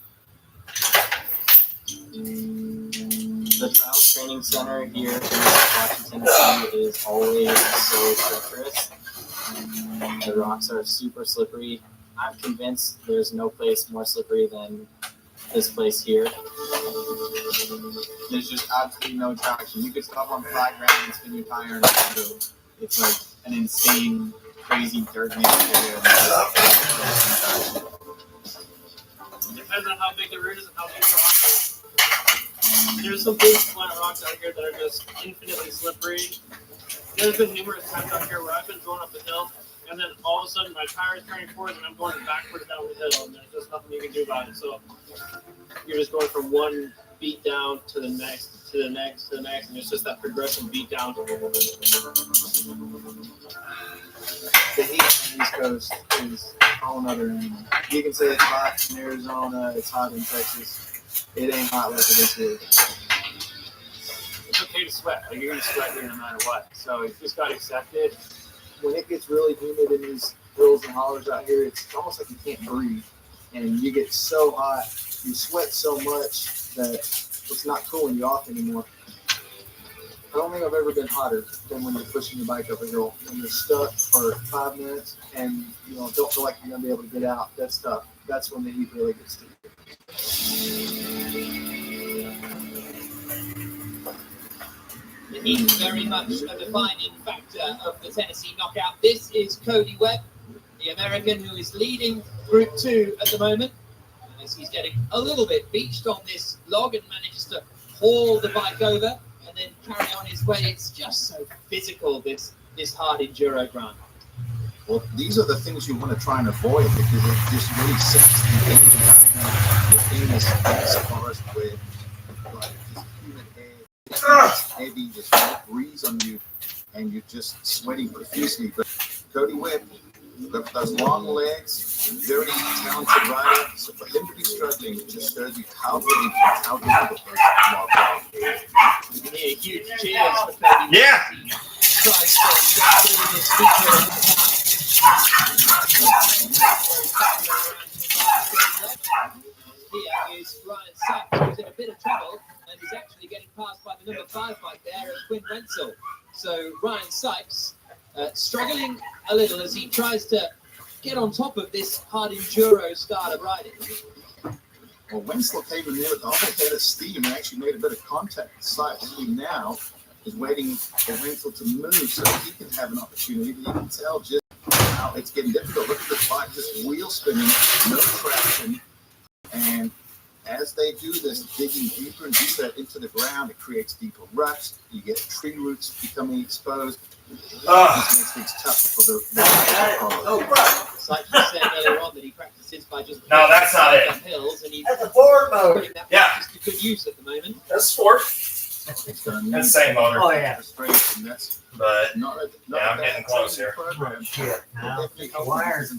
The Trials Training Center here in Washington, D.C. is always so treacherous. The rocks are super slippery. I'm convinced there's no place more slippery than this place here. There's just absolutely no traction. You could stop on flat ground and spin your tire and go. It's like an insane, crazy dirt area. Depends on how big the root is and how big the rock is. There's some big flat rocks out here that are just infinitely slippery. There's been numerous times out here where I've been going up the hill, and then all of a sudden my tire is turning forward and I'm going backwards down the hill, and there's just nothing you can do about it. So you're just going from one beat down to the next, to the next, to the next, and it's just that progression beat down. The heat on the East Coast is a whole nother animal. You can say it's hot in Arizona, it's hot in Texas. It ain't hot like it is here. It's okay to sweat. Like, you're going to sweat here no matter what. So it's just got accepted. When it gets really humid in these hills and hollers out here, it's almost like you can't breathe. And you get so hot, you sweat so much that it's not cooling you off anymore. I don't think I've ever been hotter than when you're pushing your bike up a hill. When you're stuck for 5 minutes and don't feel like you're gonna be able to get out. That's tough. That's when the heat really gets to you. The heat is very much a defining factor of the Tennessee Knockout. This is Cody Webb, the American who is leading Group 2 at the moment. As he's getting a little bit beached on this log and manages to haul the bike over and then carry on his way. It's just so physical, this hard enduro grind. Well, these are the things you want to try and avoid because it just really sets the energy out in this forest where like just humid air, it's heavy, there's no breeze on you, and you're just sweating profusely. But Cody Webb, got those long legs, very talented rider. So for him to be struggling, it just shows you how big and how difficult those long legs are. You can hear huge cheers for Cody. Yeah. Tries to get through this feature. Here is Ryan Sykes, who's in a bit of trouble and is actually getting passed by the number 5 bike there, Quinn Wenzel. So Ryan Sykes struggling a little as he tries to get on top of this hard enduro style of riding. Well, Wenzel came in there with a whole head of steam and actually made a bit of contact with Sykes, who now is waiting for Wenzel to move so that he can have an opportunity. You can tell just how it's getting difficult. Look at the bike just wheel spinning, no traction. And as they do this, digging deeper and deeper into the ground, it creates deeper ruts. You get tree roots becoming exposed. This makes things tougher for the Sykes was saying earlier on that he practices by just No, that's not it. hills, and he's That's a forward mode. putting that Yeah. practice to good use at the moment. That's sport. It's going That's the same motor. Oh yeah. But Not yeah, I'm getting close here. Shit. Now, wires,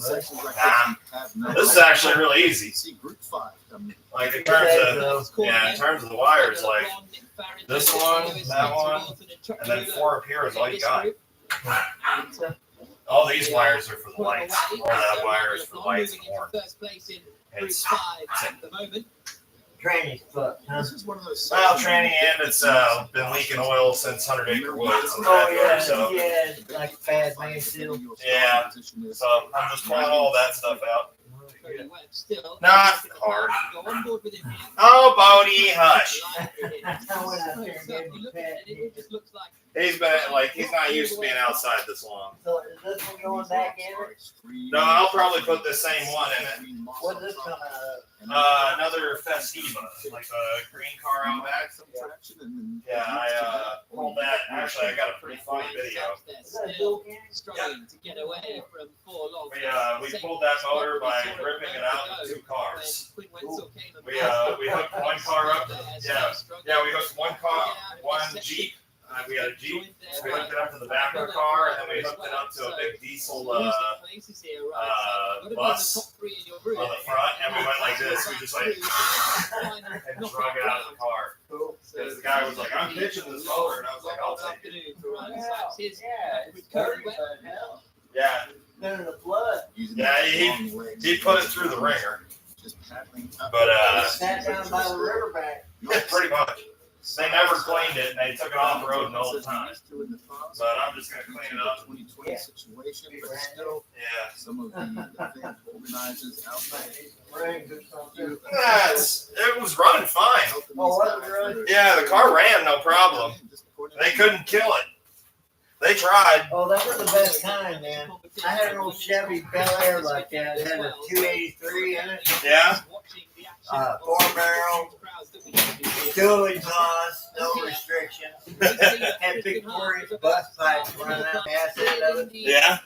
Nah, this is actually really easy. Like in terms of in terms of the wires, like this one, that one, and then 4 up here is all you got. All these wires are for the lights, or that wire is for the lights and horn. It's Tranny's fucked, huh? well, tranny, and it's been leaking oil since 100 Acre Woods. Oh yeah, So yeah, like bad man still. yeah, so I'm just pulling all that stuff out. Not hard. Oh, Bodie, hush. I went out there and gave him a pat. He's been he's not used to being outside this long. So is this one going back in it? No, I'll probably put the same one in it. What's this coming out of? Another Festiva, like a green car out back. Yeah, I pulled that. Actually, I got a pretty funny video. Struggling to get away from 4 logs. We pulled that motor by ripping it out in 2 cars. We hooked one car up. Yeah, we hooked one Jeep. We had a Jeep. We hooked it up to the back of the car, and then we hooked it up to a big diesel bus on the front, and we went like this. We just like and drug it out of the car. Because the guy was like, "I'm pitching this motor," and I was like, "I'll take it." Yeah. None of the blood. Yeah, he put it through the ringer. But Sat down by the riverbank. pretty much. They never cleaned it, and they took it off road all the time. But I'm just gonna clean it up. 2020 situation, but still, Yeah. some of the event organizers out there. It was running fine. Oh, what was running? Yeah, the car ran no problem. They couldn't kill it. They tried. Oh, that was the best kind, man. I had an old Chevy Bel Air like that. It had a 283 in it. Yeah. 4 barrel, dual exhaust, no restrictions. Had big 4-inch bus pipes running out the asset of it. Yeah.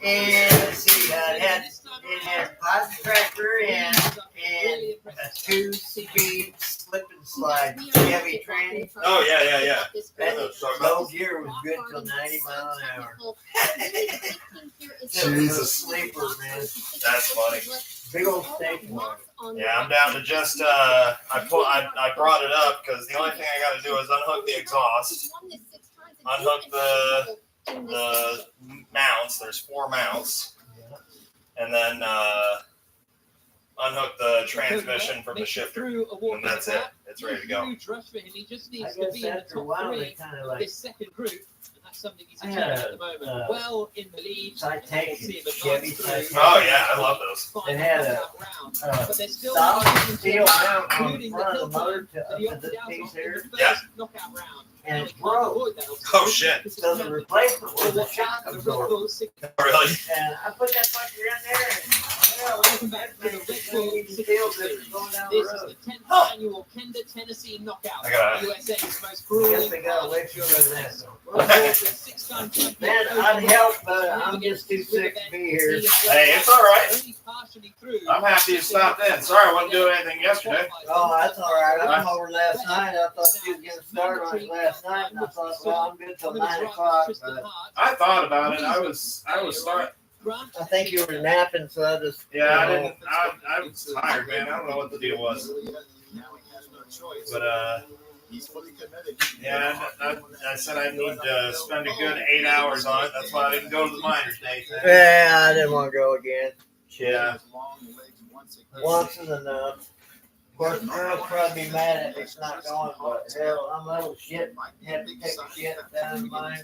And let's see, it had pocket tractor and a 2-speed slip and slide Chevy tranny. Oh yeah. That low gear was good till 90 miles an hour. Jesus. Sleeper, man. That's funny. Big old steak one. Yeah, I'm down to just I brought it up because the only thing I got to do is unhook the exhaust, unhook the mounts. There's 4 mounts, and then unhook the transmission from the shifter, and that's it. It's ready to go. Huge rush for him. He just needs I to guess be in the after a top while 3 they kind of of like this second group. That's something he's I achieving had at the moment. a, Well in the lead. Citation, See him Chevy advance through. Citation. Oh yeah, I love those. It had a But there's still solid one steel mount on the including the front of the motor filter that to he up to opted this out piece of in here. the Yeah. first knockout round. And it broke. Oh shit. So the replacement was a shock absorber. Really? And I put that fucker in there and Welcome back to the Red Bull 60 Series. This is the 10th annual Kenda Tennessee Knockout. I got it. USA's most grueling. guess they got away from that. World six-time champion. Man, I'd help, but I'm just too sick to be here. Hey, it's all right. Only partially through. I'm happy you stopped in. Sorry I wasn't doing anything yesterday. Oh, that's all right. I come over last night. I thought you was going to start on it last night, and I thought, well, I'm good till 9 o'clock. But I thought about it. I was starting. I think you were napping, so I just. Yeah, I didn't. I was tired, man. I don't know what the deal was. But He's fully committed. yeah, I said I need to spend a good 8 hours on it. That's why I didn't go to the minors day thing. Yeah, I didn't want to go again. Yeah. Once is enough. Of course, girls probably be mad at me for not going, but hell, I'm a little shit. Had to take a shit down mine.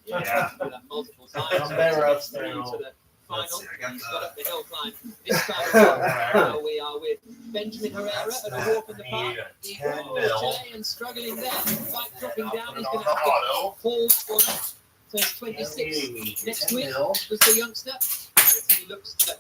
Yeah. I'm better upstairs. Let's see, I got He's got the. up the hill climb. This time we are with Benjamin Herrera at a walk in the park. He goes and struggling there. Fight dropping down. He's going to have to pull that one up. So it's 26. Next week was the youngster. As he looks to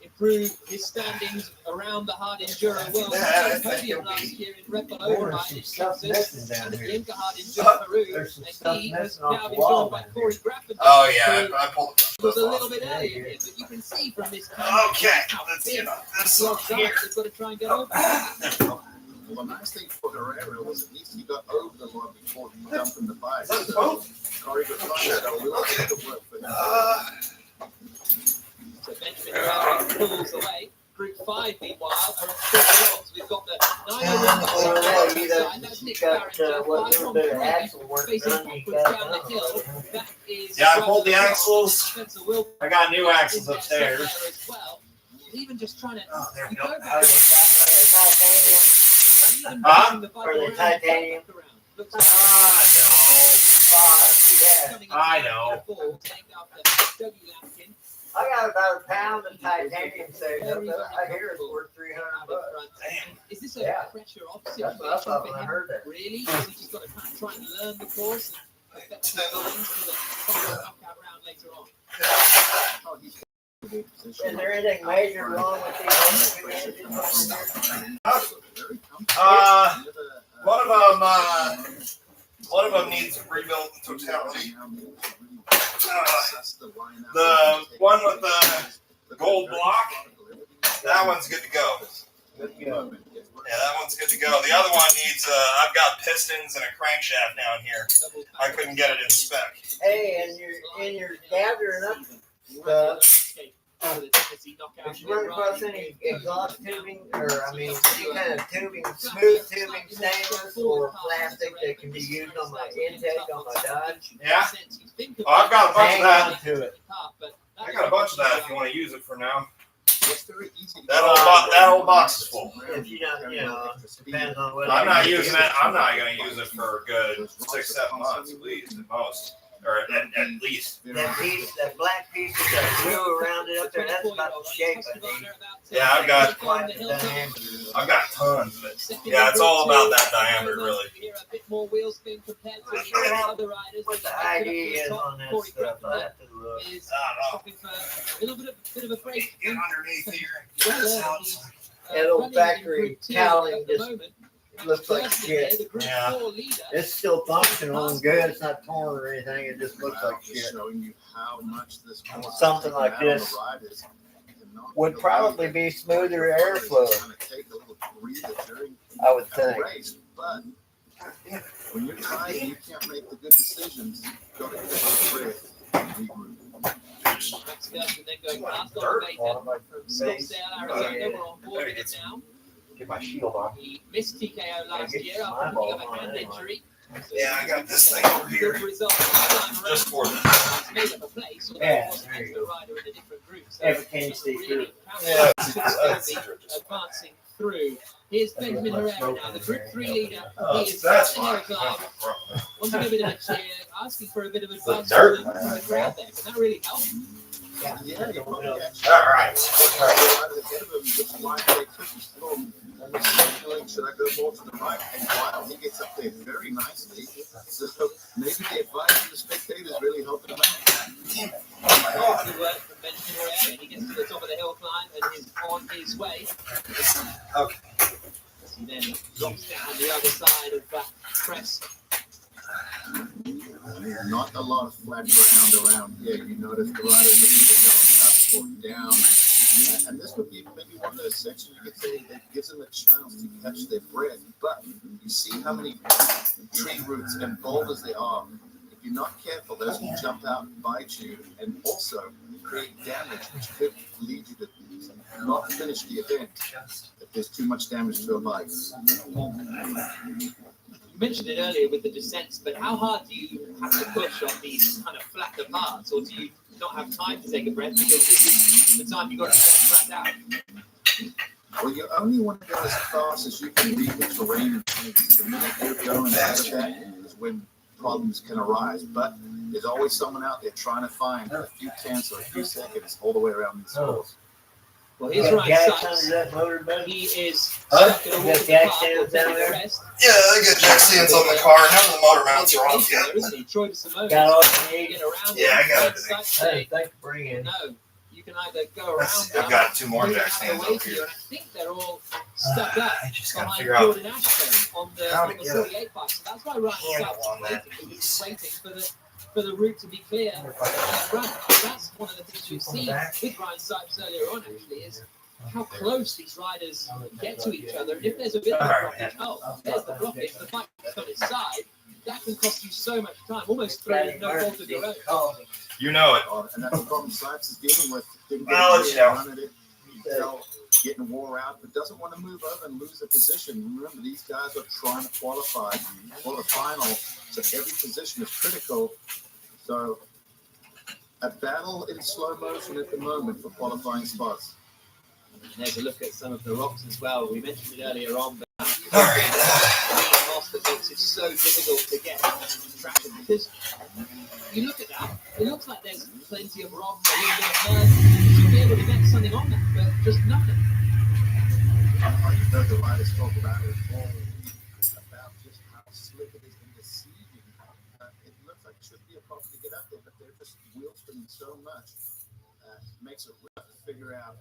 improve his standings around the hard enduro world. He took podium last year in Red Bull Override in Texas and at the Inca Hard Enduro Peru. And he has now been joined by Corey Graffin. Oh yeah, I pulled It was a little bit earlier here, but you can see from this Okay, let's get on this one here. They've got to try and get over. Well, the nice thing for Herrera was at least he got over the line before he jumped in the bike. So Corey got trying to do a little bit of work for him. So Benjamin Herrera pulls away. Group 5, meanwhile, are at 4 blocks. We've got the 9 That's Nick Barringer, 5 from the facing backwards down the hill. That is Yeah, I pulled the axles. I got new axles upstairs. as well. Even just trying to there we go go. back. Huh? Are they titanium? I know. I got about a pound of titanium saved up there. I hear it's worth $300. Is this a pressure off situation That's what I thought for when I him? heard that. Really? Has he just got to kind of try and learn the course and perfect his lines for the final knockout round later on? Is there anything major wrong with these two engines over here? One of them needs rebuilt in totality. The one with the gold block, that one's good to go. Yeah, that one's good to go. The other one needs, I've got pistons and a crankshaft down here. I couldn't get it in spec. Hey, and you're gathering up stuff. If you run across any exhaust tubing, or any kind of tubing, smooth tubing, stainless or plastic that can be used on my intake on my Dodge, Yeah? Oh, I've got a bunch of hang that. on to it. I got a bunch of that if you want to use it for now. That whole box is full. If you don't, depends on what. I'm not using it. I'm not going to use it for a good 6-7 months at least, at most. Or at least. That black piece with that glue around it up there, that's about the shape I need. Yeah, I've got tons of it. Yeah, it's all about that diameter, really. What the idea is on that stuff, I have to look. A little bit of a break. Get underneath here. That old factory cowling just looks like shit. Yeah. It's still functional and good. It's not torn or anything. It just looks like shit. Showing you how much this Something like this would probably be smoother airflow, I would think. But when you're trying, you can't make the good decisions. Go to the breath. Max Verstappen then going past Don Baker from Scottsdale, Arizona. We're on board with it now. Get my shield on. He missed TKO last year after picking up a hand injury. Yeah, I got this thing over here. Just for that. He's made up a place. Yeah, there you go. Rider in a different group. So Everything you see through. yeah. Advancing through. Here's Benjamin Herrera now, the Group 3 leader. He is That's in the fine. climb. Wanting a bit of a cheer, asking for a bit of advice from the crowd there. Can that really help? All right. Should I go more to the right? And wow, he gets up there very nicely. So maybe the advice from the spectators really helped him out. Good work from Benjamin Herrera. He gets to the top of the hill climb and is on his way. Okay. As he then drops down the other side of that crest. Not a lot of flat ground around here. You notice the riders are either going up or down. And this would be maybe one of those sections you could say that gives them a chance to catch their breath. But you see how many tree roots and boulders there are. If you're not careful, those can jump out and bite you and also create damage, which could lead you to not finish the event if there's too much damage to a bike. You mentioned it earlier with the descents, but how hard do you have to push on these kind of flatter parts, or do you not have time to take a breath because this is the time you've got to get flat out? Well, you only want to go as fast as you can read the terrain. The minute you're going out of that is when problems can arise. But there's always someone out there trying to find a few tenths or a few seconds all the way around these holes. Well, here's Ryan Sykes. He is stuck in a wall down there. Yeah, I got jack stands on the car. None of the motor mounts are off yet. Troy DeSimone. Got all you need? Yeah, I got it. Hey, thanks for bringing. No, you can either go around. I've got 2 more jack stands over here. I think they're all stuck up I just gotta behind figure out Jordan Ashton on the how to get 48 bike. So that's why Ryan Sykes on that is waiting for the route to be clear. That's one of the things we've seen with Ryan Sykes earlier on. Actually, is how close these riders get to each other. And if there's a bit of a blockage, oh, there's the blockage, the bike is on its side, that can cost you so much time, almost throwing no fault of your own. You know it. And that's the problem Sykes is dealing with. I'll let you know. Getting wore out, but doesn't want to move over and lose a position. Remember, these guys are trying to qualify for the final, so every position is critical. So a battle in slow motion at the moment for qualifying spots. And there's a look at some of the rocks as well. We mentioned it earlier on, but moss that makes it so difficult to get traction, because you look at that, it looks like there's plenty of rocks, a little bit of mud. You should be able to get something on that, but just nothing. I've heard the riders talk about it all, about just how slick it is and deceiving. It looks like it should be a problem to get up there, but they're just wheel spinning so much. It makes it rough to figure out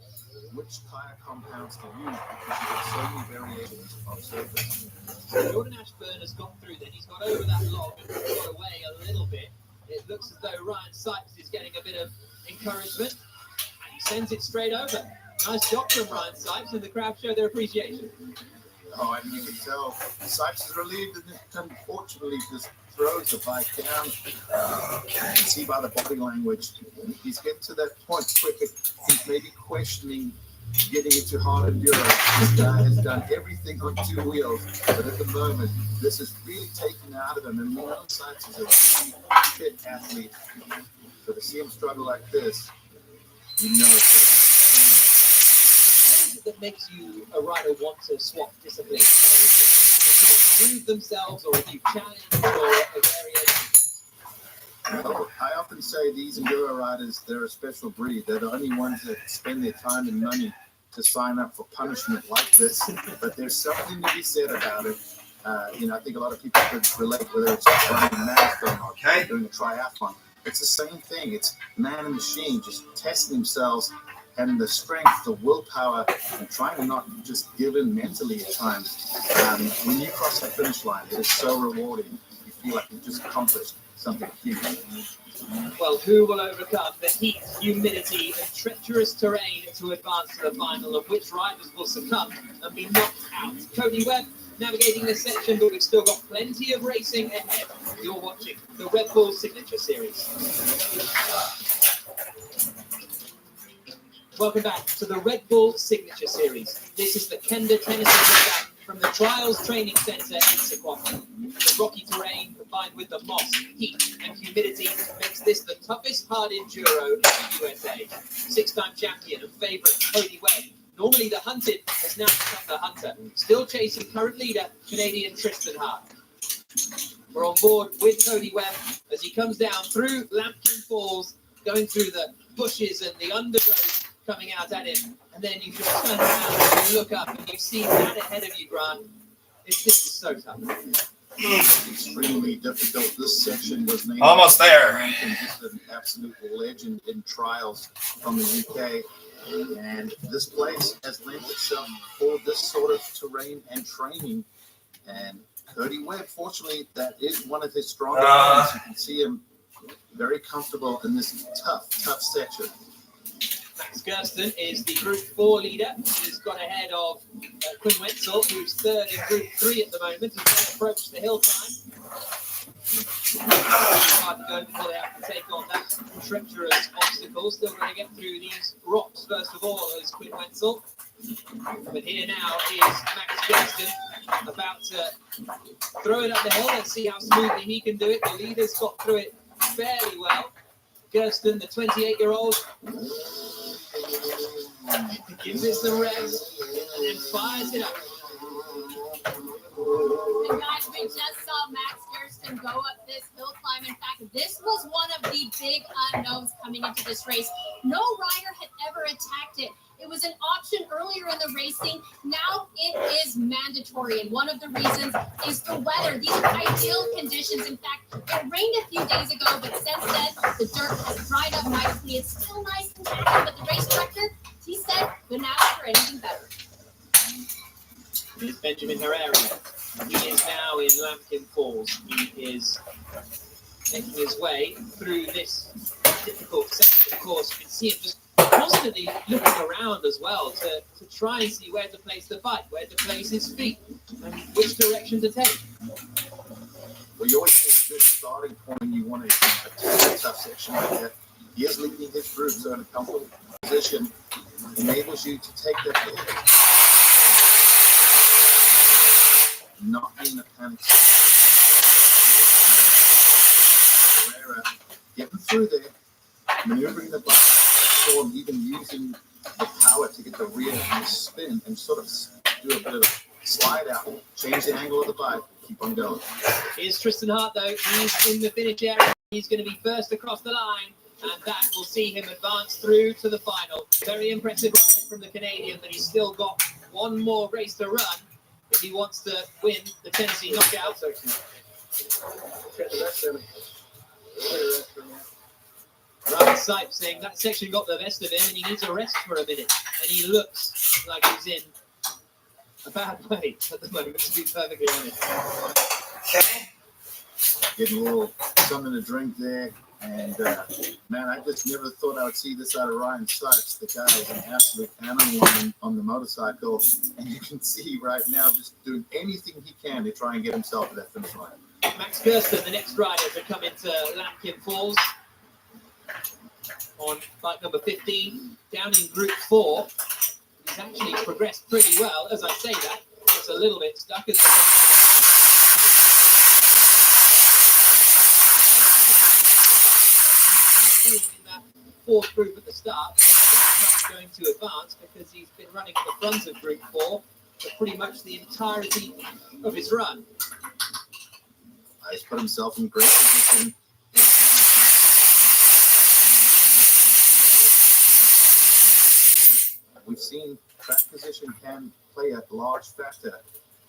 which tire compounds to use because you have so many variations of surface. So Jordan Ashburn has got through then. He's got over that log and got away a little bit. It looks as though Ryan Sykes is getting a bit of encouragement, and he sends it straight over. Nice job from Ryan Sykes, and the crowd show their appreciation. Oh, and you can tell Sykes is relieved, and unfortunately just throws the bike down. You can see by the body language, he's getting to that point quicker. He's maybe questioning getting into hard endurance. This guy has done everything on two wheels, but at the moment, this is really taken out of him. And Ryan Sykes is a really fit athlete. So to see him struggle like this, you know it's What is it that makes you a rider want to swap disciplines? What is it? To sort of prove themselves, or a new challenge, or a variation? Well, I often say these enduro riders, they're a special breed. They're the only ones that spend their time and money to sign up for punishment like this. But there's something to be said about it. I think a lot of people could relate, whether it's running a marathon or doing a triathlon. It's the same thing. It's man and machine just testing themselves and the strength, the willpower, and trying to not just give in mentally at times. When you cross the finish line, it is so rewarding. You feel like you've just accomplished something huge. Well, who will overcome the heat, humidity, and treacherous terrain to advance to the final, of which riders will succumb and be knocked out? Cody Webb navigating this section, but we've still got plenty of racing ahead. You're watching the Red Bull Signature Series. Welcome back to the Red Bull Signature Series. This is the Kenda Tennessee track from the Trials Training Center in Sequoia. The rocky terrain combined with the moss, heat, and humidity makes this the toughest hard enduro in the USA. Six-time champion and favorite Cody Webb, normally the hunted, has now become the hunter, still chasing current leader Canadian Tristan Hart. We're on board with Cody Webb as he comes down through Lambkin Falls, going through the bushes and the undergrowth coming out at him, and then you just turn around and look up and you see that ahead of you, Grant. This is so tough. Extremely difficult. This section was named Almost there. Just an absolute legend in trials from the UK. And this place has lent itself for this sort of terrain and training. And Cody Webb, fortunately, that is one of his strong points. You can see him very comfortable in this tough section. Max Gersten is the Group 4 leader. He's got ahead of Quinn Wetzel, who's third in Group 3 at the moment, as they approach the hill climb. Hard to go before they have to take on that treacherous obstacle. Still going to get through these rocks first of all as Quinn Wetzel. But here now is Max Gersten about to throw it up the hill. Let's see how smoothly he can do it. The leader's got through it fairly well. Gersten, the 28-year-old, gives it some revs and then fires it up. And guys, we just saw Max Gersten go up this hill climb. In fact, this was one of the big unknowns coming into this race. No rider had ever attacked it. It was an option earlier in the racing. Now it is mandatory. And one of the reasons is the weather. These are ideal conditions. In fact, it rained a few days ago, but since then, the dirt has dried up nicely. It's still nice and tacky, but the race director, he said, couldn't ask for anything better. Here's Benjamin Herrera. He is now in Lambkin Falls. He is making his way through this difficult section. Of course, you can see him just constantly looking around as as well to try and see where to place the bike, where to place his feet, and which direction to take. Well, you always need a good starting point when you want to attack a tough section like that. He is leading his group, so in a comfortable position enables you to take that hit. Not being a panic situation. Getting through there, maneuvering the bike, or even using the power to get the rear and the spin and sort of do a bit of a slide out, change the angle of the bike, keep on going. Here's Tristan Hart, though. He's in the finish area. He's going to be first across the line, and that will see him advance through to the final. Very impressive ride from the Canadian, but he's still got one more race to run if he wants to win the Tennessee Knockout. Ryan Sipes saying that section got the best of him and he needs a rest for a minute. And he looks like he's in a bad way at the moment, to be perfectly honest. Okay. Getting a little something to drink there. And, man, I just never thought I would see this out of Ryan Sipes. The guy is an absolute animal on the motorcycle. And you can see right now just doing anything he can to try and get himself to that finish line. Max Kirsten, the next rider to come into Lambkin Falls on bike number 15, down in Group 4. He's actually progressed pretty well. As I say that, it's a little bit stuck. As in that fourth group at the start, he's not going to advance because he's been running at the front of Group 4 for pretty much the entirety of his run. He's put himself in great position. We've seen track position can play a large factor.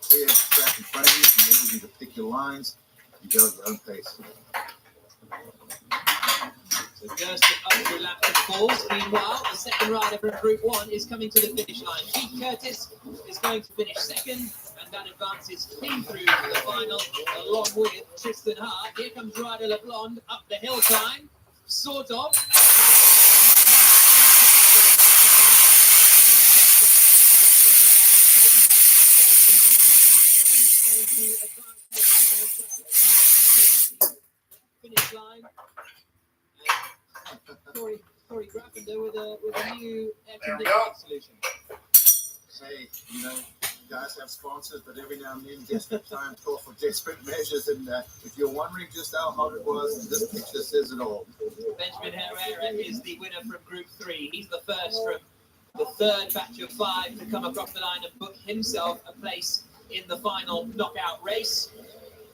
Clear track in front of you, enable you to pick your lines. You go at your own pace. So Gersten up through Lambkin Falls. Meanwhile, the second rider from Group 1 is coming to the finish line. Pete Curtis is going to finish second, and that advances clean through to the final, along with Tristan Hart. Here comes Ryder LeBlond up the hill climb, sort of. Finish line. Corey Graffender with a new air conditioning solution. Hey, you know, guys have sponsors, but every now and then desperate times call for desperate measures. And if you're wondering just how hot it was, this picture says it all. Benjamin Herrera is the winner from Group 3. He's the first from the third batch of 5 to come across the line and book himself a place in the final knockout race.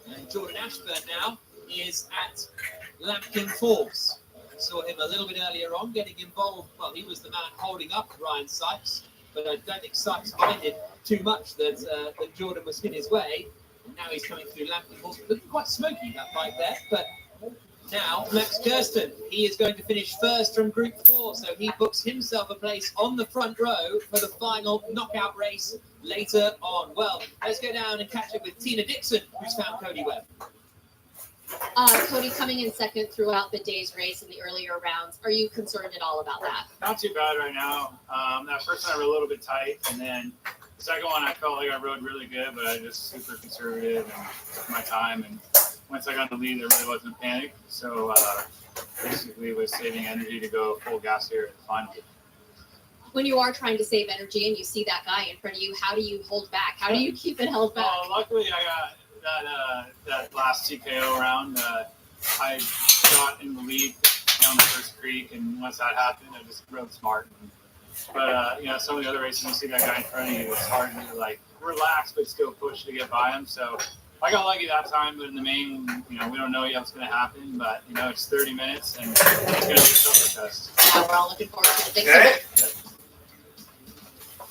And Jordan Ashburn now is at Lambkin Falls. I saw him a little bit earlier on getting involved. Well, he was the man holding up Ryan Sipes, but I don't think Sipes minded too much that Jordan was in his way. And now he's coming through Lambkin Falls. Looking quite smoky, that bike there. But now, Max Kirsten, he is going to finish first from Group 4, so he books himself a place on the front row for the final knockout race later on. Well, let's go down and catch up with Tina Dixon, who's found Cody Webb. Cody coming in second throughout the day's race in the earlier rounds. Are you concerned at all about that? Not too bad right now. That first one I rode a little bit tight, and then the second one I felt like I rode really good, but I just super conservative and took my time. And once I got the lead, there really wasn't a panic. So basically, was saving energy to go full gas here at the final. When you are trying to save energy and you see that guy in front of you, how do you hold back? How do you keep it held back? Well, luckily I got that last TKO round. I got in the lead down the first creek, and once that happened, I just rode smart. But you know, some of the other races, you see that guy in front of you, it's hard to like relax but still push to get by him. So I got lucky that time, but in the main, you know, we don't know yet what's going to happen. But you know, it's 30 minutes, and it's going to be a tougher test. Yeah, we're all looking forward to the big event.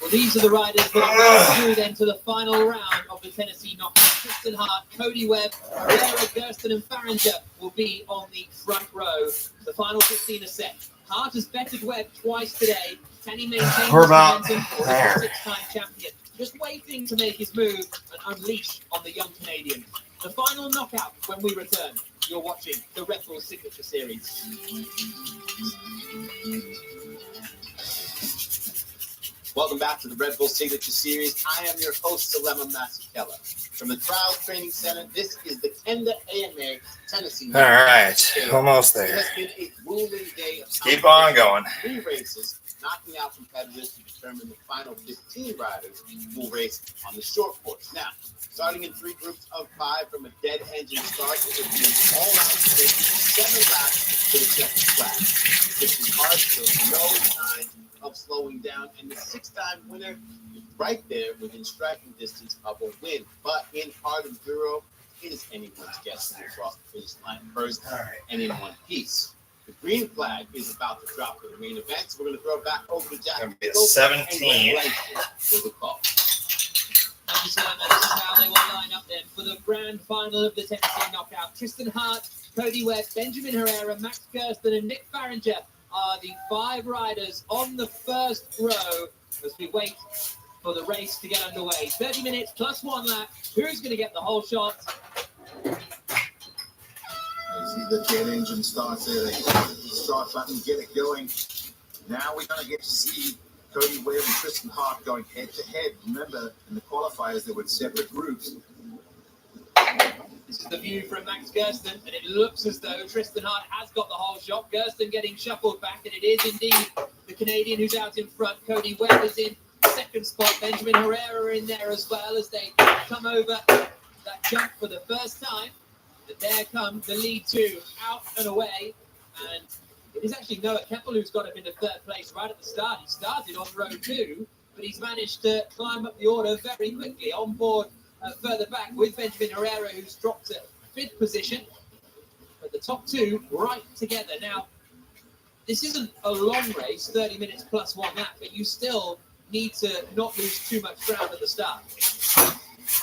Well, these are the riders that are going through then to the final round of the Tennessee Knockout. Tristan Hart, Cody Webb, Herrera, Gersten, and Farringer will be on the front row. The final 15 are set. Hart has bettered Webb twice today. Can he maintain his momentum for a six-time champion? Just waiting to make his move and unleash on the young Canadian. The final knockout when we return. You're watching the Red Bull Signature Series. Welcome back to the Red Bull Signature Series. I am your host, Salema Masekela. From the Trials Training Center, this is the Kenda AMA Tennessee. All right, almost It there. has been a grueling day of Keep on going. 3 races, knocking out competitors to determine the final 15 riders who will race on the short course. Now, starting in 3 groups of 5 from a dead engine start, it will be an all-out sprint, 7 laps for the checkered flag. This is hard, so no sign of slowing down, and the 6-time winner is right there within striking distance of a win. But in hard enduro, it is anyone's guess to cross the finish line first and in one piece. The green flag is about to drop for the main event, so we're going to throw it back over to Jack. Gonna be a 17. For the call. Thank you, Simon. This is how they will line up then for the grand final of the Tennessee Knockout. Tristan Hart, Cody Webb, Benjamin Herrera, Max Kirsten, and Nick Farringer are the 5 riders on the first row as we wait for the race to get underway. 30 minutes plus 1 lap. Who's going to get the whole shot? You see the jet engine starts there. They start button, get it going. Now we're going to get to see Cody Webb and Tristan Hart going head to head. Remember, in the qualifiers, they were separate groups. This is the view from Max Gersten, and it looks as though Tristan Hart has got the whole shot. Gersten getting shuffled back, and it is indeed the Canadian who's out in front. Cody Webb is in second spot. Benjamin Herrera in there as well as they come over that jump for the first time. But there come the lead 2 out and away, and it is actually Noah Keppel who's got him into 3rd place right at the start. He started on row 2, but he's managed to climb up the order very quickly on board. Further back with Benjamin Herrera, who's dropped to 5th position. But the top 2 right together. Now, this isn't a long race, 30 minutes plus 1 lap, but you still need to not lose too much ground at the start.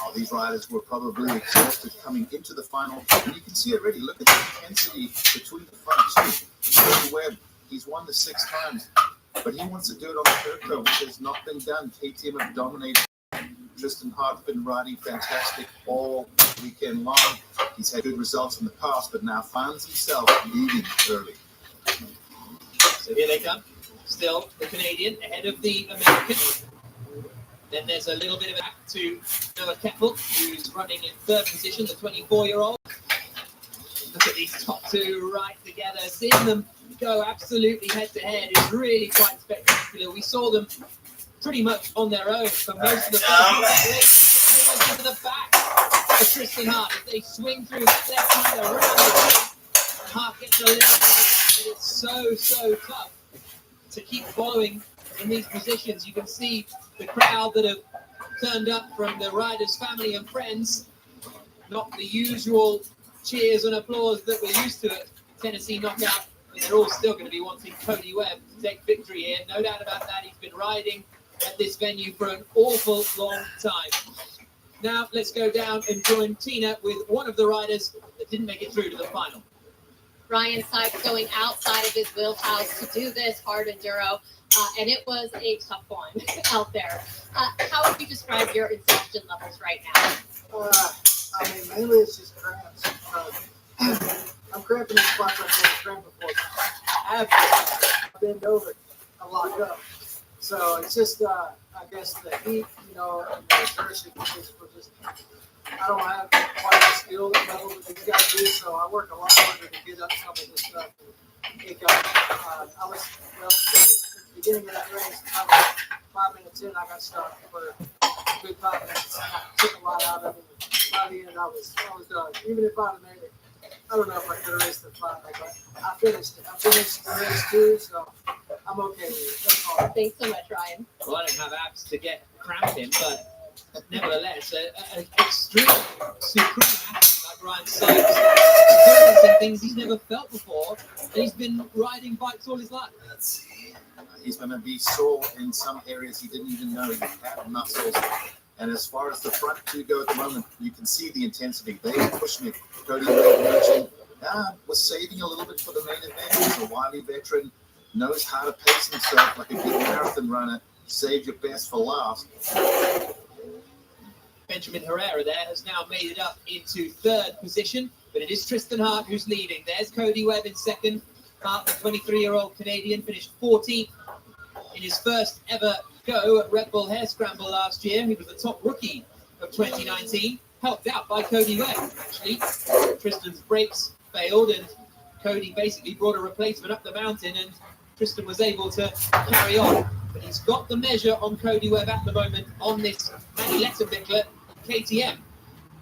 Oh, these riders were probably exhausted coming into the final. And you can see already, look at the intensity between the front 2. Cody Webb, he's won the 6 times, but he wants to do it on the Turco, which has not been done. KTM have dominated. Tristan Hart's been riding fantastic all weekend long. He's had good results in the past, but now finds himself leading early. So here they come. Still the Canadian ahead of the American. Then there's a little bit of back to Noah Keppel, who's running in 3rd position, the 24-year-old. Look at these top 2 right together. Seeing them go absolutely head-to-head is really quite spectacular. We saw them pretty much on their own for most of the fight. To the back of Tristan Hart. If they swing through that left hand around the Hart gets a little bit of a gap, but it's so tough to keep following in these positions. You can see the crowd that have turned up from the riders' family and friends. Not the usual cheers and applause that we're used to at Tennessee Knockout, but they're all still going to be wanting Cody Webb to take victory here. No doubt about that. He's been riding at this venue for an awful long time. Now let's go down and join Tina with one of the riders that didn't make it through to the final. Ryan Sykes going outside of his wheelhouse to do this hard enduro, and it was a tough one out there. How would you describe your exhaustion levels right now? I mean, mainly it's just cramps. I'm cramping in spots I've never cramped before. I bend over, I lock up. So it's just, I guess the heat, and the exertion just, I don't have quite the skill level that these guys do, so I work a lot harder to get up some of this stuff. And it got, at the beginning of that race, I was 5 minutes in, I got stuck for a good 5 minutes. I took a lot out of it. By the end, I was done. Even if I'd have made it, I don't know if I could have raced the final, but I finished it. I finished the race too, so I'm okay with it. That's all. Thanks so much, Ryan. Well, I don't have abs to get cramping, but nevertheless, an extreme supreme athlete like Ryan Sykes, experiencing things he's never felt before, and he's been riding bikes all his life. He's going to be sore in some areas he didn't even know he had muscles. And as far as the front 2 go at the moment, you can see the intensity. They were pushing it. Cody Webb was saving a little bit for the main event. He's a wily veteran, knows how to pace himself like a good marathon runner. Save your best for last. Benjamin Herrera there has now made it up into 3rd position, but it is Tristan Hart who's leading. There's Cody Webb in 2nd. Hart, the 23-year-old Canadian, finished 14th in his first ever go at Red Bull Hare Scramble last year. He was the top rookie of 2019, helped out by Cody Webb, actually. Tristan's brakes failed, and Cody basically brought a replacement up the mountain, and Tristan was able to carry on. But he's got the measure on Cody Webb at the moment on this Manny Letterbickler KTM.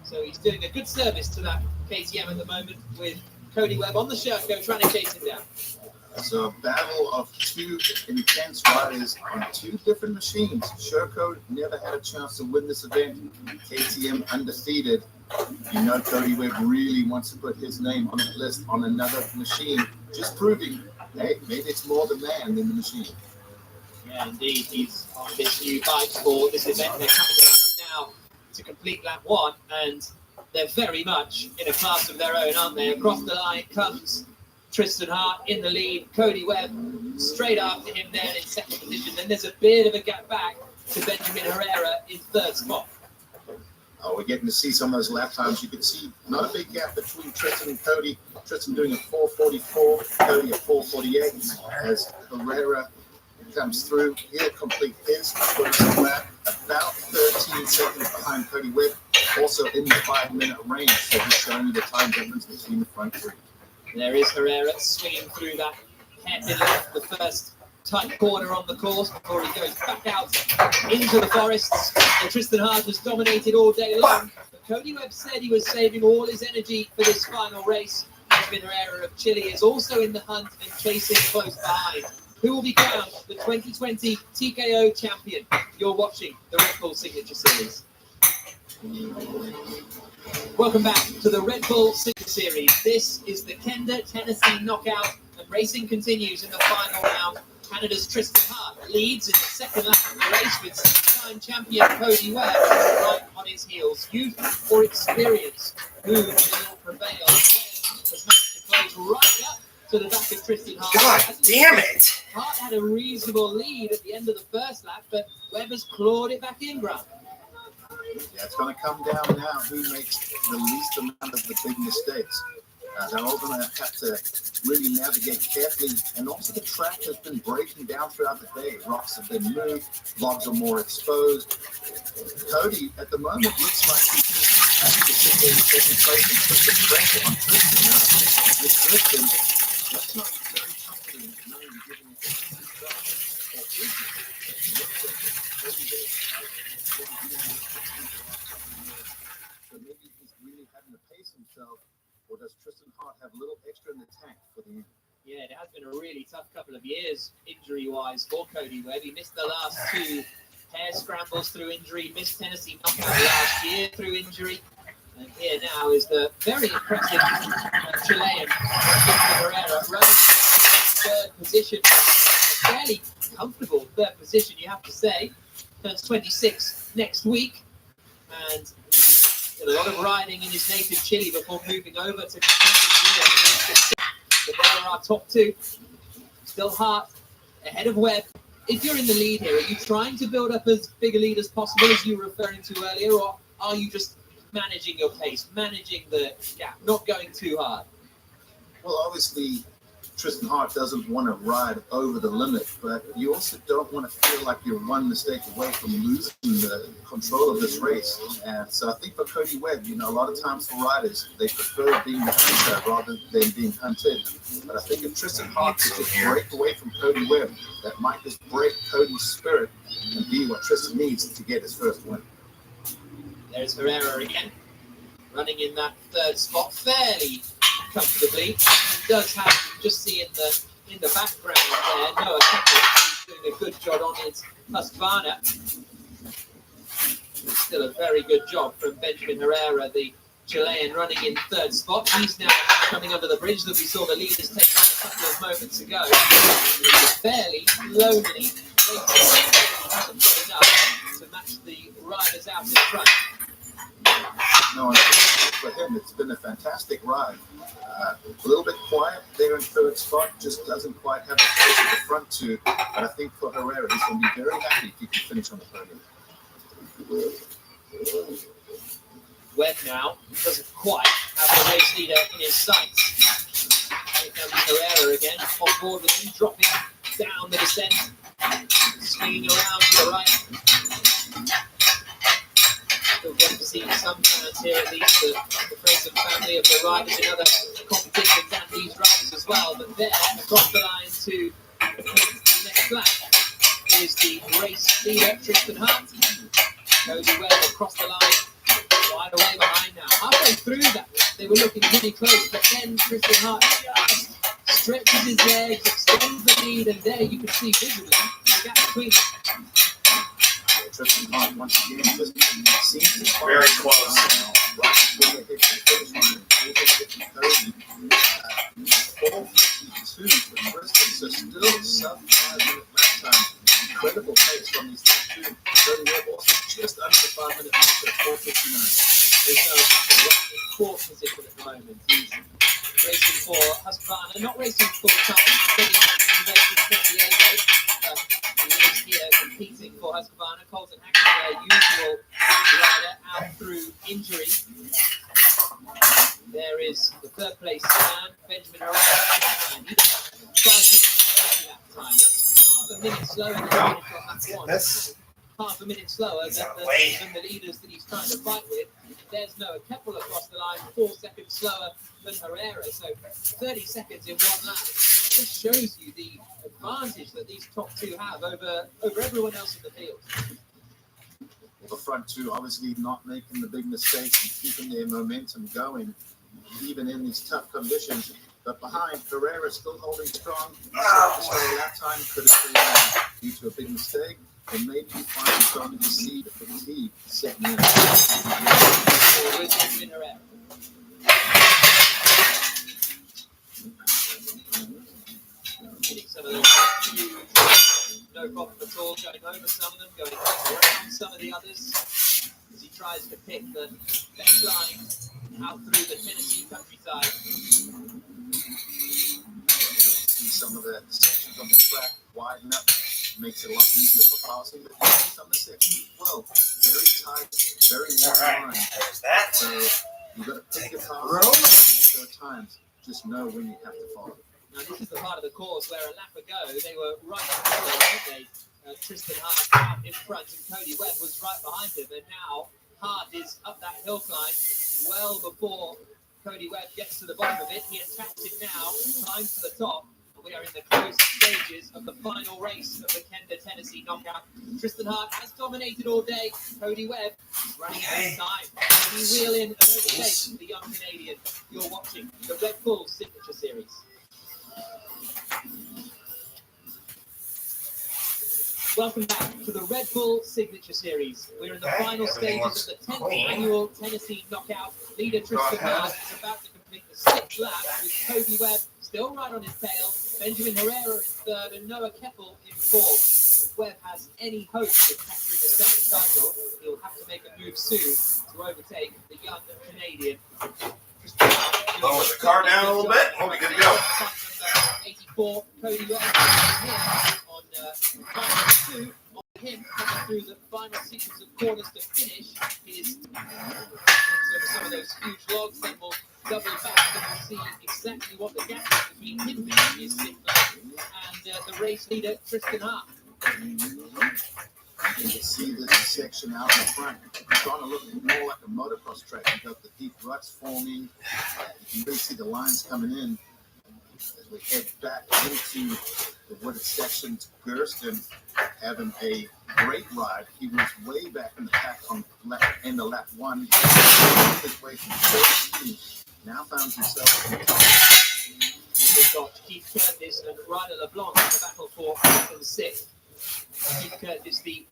So he's doing a good service to that KTM at the moment with Cody Webb on the Sherco trying to chase him down. So a battle of two intense riders on two different machines. Sherco never had a chance to win this event. KTM undefeated. You know Cody Webb really wants to put his name on that list on another machine, just proving, hey, maybe it's more the man than the machine. Yeah, indeed. He's on this new bike for this event. They're coming around now to complete lap one, and they're very much in a class of their own, aren't they? Across the line comes Tristan Hart in the lead, Cody Webb straight after him there in second position. Then there's a bit of a gap back to Benjamin Herrera in third spot. Oh, we're getting to see some of those lap times. You can see not a big gap between Tristan and Cody. Tristan doing a 4:44, Cody a 4:48 as Herrera comes through. He'll complete his first lap about 13 seconds behind Cody Webb, also in the 5-minute range. So just showing you the time difference between the front three. There is Herrera swinging through that hairpin left, the first tight corner on the course before he goes back out into the forests. And Tristan Hart has dominated all day long. But Cody Webb said he was saving all his energy for this final race. Benjamin Herrera of Chile is also in the hunt and chasing close behind. Who will be crowned the 2020 TKO champion? You're watching the Red Bull Signature Series. Welcome back to the Red Bull Signature Series. This is the Kenda Tennessee Knockout, and racing continues in the final round. Canada's Tristan Hart leads in the second lap of the race with six-time champion Cody Webb right on his heels. Youth or experience, who will prevail? Webb has managed to close right up to the back of Tristan Hart. God damn it! Hart had a reasonable lead at the end of the first lap, but Webb has clawed it back in, Grant. Yeah, it's going to come down now who makes the least amount of the big mistakes. They're all going to have to really navigate carefully. And also the track has been breaking down throughout the day. Rocks have been moved. Logs are more exposed. Cody, at the moment, looks like he's just having to sit there in second place and put the pressure on Tristan. Now, with Tristan, that's not very confident knowing you're giving him or is so maybe he's really having to pace himself. Or does Tristan Hart have a little extra in the tank for the end? Yeah, it has been a really tough couple of years injury-wise for Cody Webb. He missed the last two hare scrambles through injury, missed Tennessee Knockout last year through injury. And here now is the very impressive Chilean, Herrera, running in third position. A fairly comfortable third position, you have to say. Turns 26 next week. And a lot of riding in his native Chile before moving over to compete. But there are our top two. Still Hart ahead of Webb. If you're in the lead here, are you trying to build up as big a lead as possible, as you were referring to earlier, or are you just managing your pace, managing the gap, not going too hard? Well, obviously, Tristan Hart doesn't want to ride over the limit, but you also don't want to feel like you're one mistake away from losing the control of this race. And so I think for Cody Webb, you know, a lot of times for riders, they prefer being the hunter rather than being hunted. But I think if Tristan Hart could just break away from Cody Webb, that might just break Cody's spirit and be what Tristan needs to get his first win. There's Herrera again, running in that third spot fairly comfortably. He does have, just see in the background there, Noah Kepler doing a good job on his Husqvarna. Still a very good job from Benjamin Herrera, the Chilean, running in third spot. He's now coming under the bridge that we saw the leaders take on a couple of moments ago. Fairly lonely. Hasn't got enough to match the riders out in front. No, for him, it's been a fantastic ride. A little bit quiet there in third spot, just doesn't quite have the pace at the front two. But I think for Herrera, he's going to be very happy if he can finish on the podium. Webb now doesn't quite have the race leader in his sights. Here comes Herrera again, on board with him, dropping down the descent. swinging around to the right. Still get to see some fans here, at least the friends and family of the riders in other competitions and these riders as well. But there, across the line to the next lap, is the race leader, Tristan Hart. Cody Webb across the line, wide away behind now. Halfway through that, they were looking really close, but then Tristan Hart just stretches his legs, extends the lead, and there you can see visibly the gap between them. Tristan Hart once again just seems to Very close. Right before they hit the finish line, they hit 30. 4:52 for Tristan, so still sub 5 minute lap time. Incredible pace from these top two. Cody Webb also just under the 5 minute mark at 4:59. There's no right in fourth position at the moment. He's racing for Husqvarna, not racing full time, but he is here competing for Husqvarna. Colton Hackett, their usual rider, out through injury. There is the third place man, Benjamin Herrera, and he's 5 minutes that time. That's half a minute slower than the one. Half a minute slower than the leaders that he's trying to fight with. There's Noah Keppel across the line, 4 seconds slower than Herrera. So 30 seconds in one lap. Just shows you the advantage that these top two have over everyone else in the field. The front two obviously not making the big mistakes and keeping their momentum going, even in these tough conditions. But behind, Herrera still holding strong. So lap time could have been due to a big mistake, and maybe finally starting to see the fatigue setting in. Hitting some of those huge, no problem at all, going over some of them, going around some of the others as he tries to pick the left line out through the Tennessee countryside. See some of the sections of the track widen up, makes it a lot easier for passing, but some of the sections as well, very tight, very narrow line. So you've got to pick your pass, and at times, just know when you have to follow. Now this is the part of the course where a lap ago they were right behind him, weren't they? Tristan Hart out in front and Cody Webb was right behind him, and now Hart is up that hill climb well before Cody Webb gets to the bottom of it. He attacks it now, climbs to the top, and we are in the close stages of the final race of the Kenda Tennessee Knockout. Tristan Hart has dominated all day. Cody Webb is running out of time. He wheel in and overtake the young Canadian. You're watching the Red Bull Signature Series. Welcome back to the Red Bull Signature Series. We're in the final stages of the 10th annual Tennessee Knockout. Leader Tristan Hart is about to complete the 6th lap with Cody Webb still right on his tail. Benjamin Herrera in third and Noah Keppel in fourth. If Webb has any hope of capturing the second title, he'll have to make a move soon to overtake the young Canadian. Lower the car down a little bit. We'll be good to go. 84, Cody Webb on time 2. On him coming through the final sequence of corners to finish is some of those huge logs. Then we'll double back and we'll see exactly what the gap is between him and his and the race leader Tristan Hart. You can see this section out in front. It's starting to look more like a motocross track. You've got the deep ruts forming. You can really see the lines coming in. As we head back into the wooded sections, Gersten having a great ride. He was way back in the pack on the lap 1. His way from 13. Now found himself in the top. We've got Keith Curtis and Ryder LeBlanc in the battle for 5th and 6th. Keith Curtis, the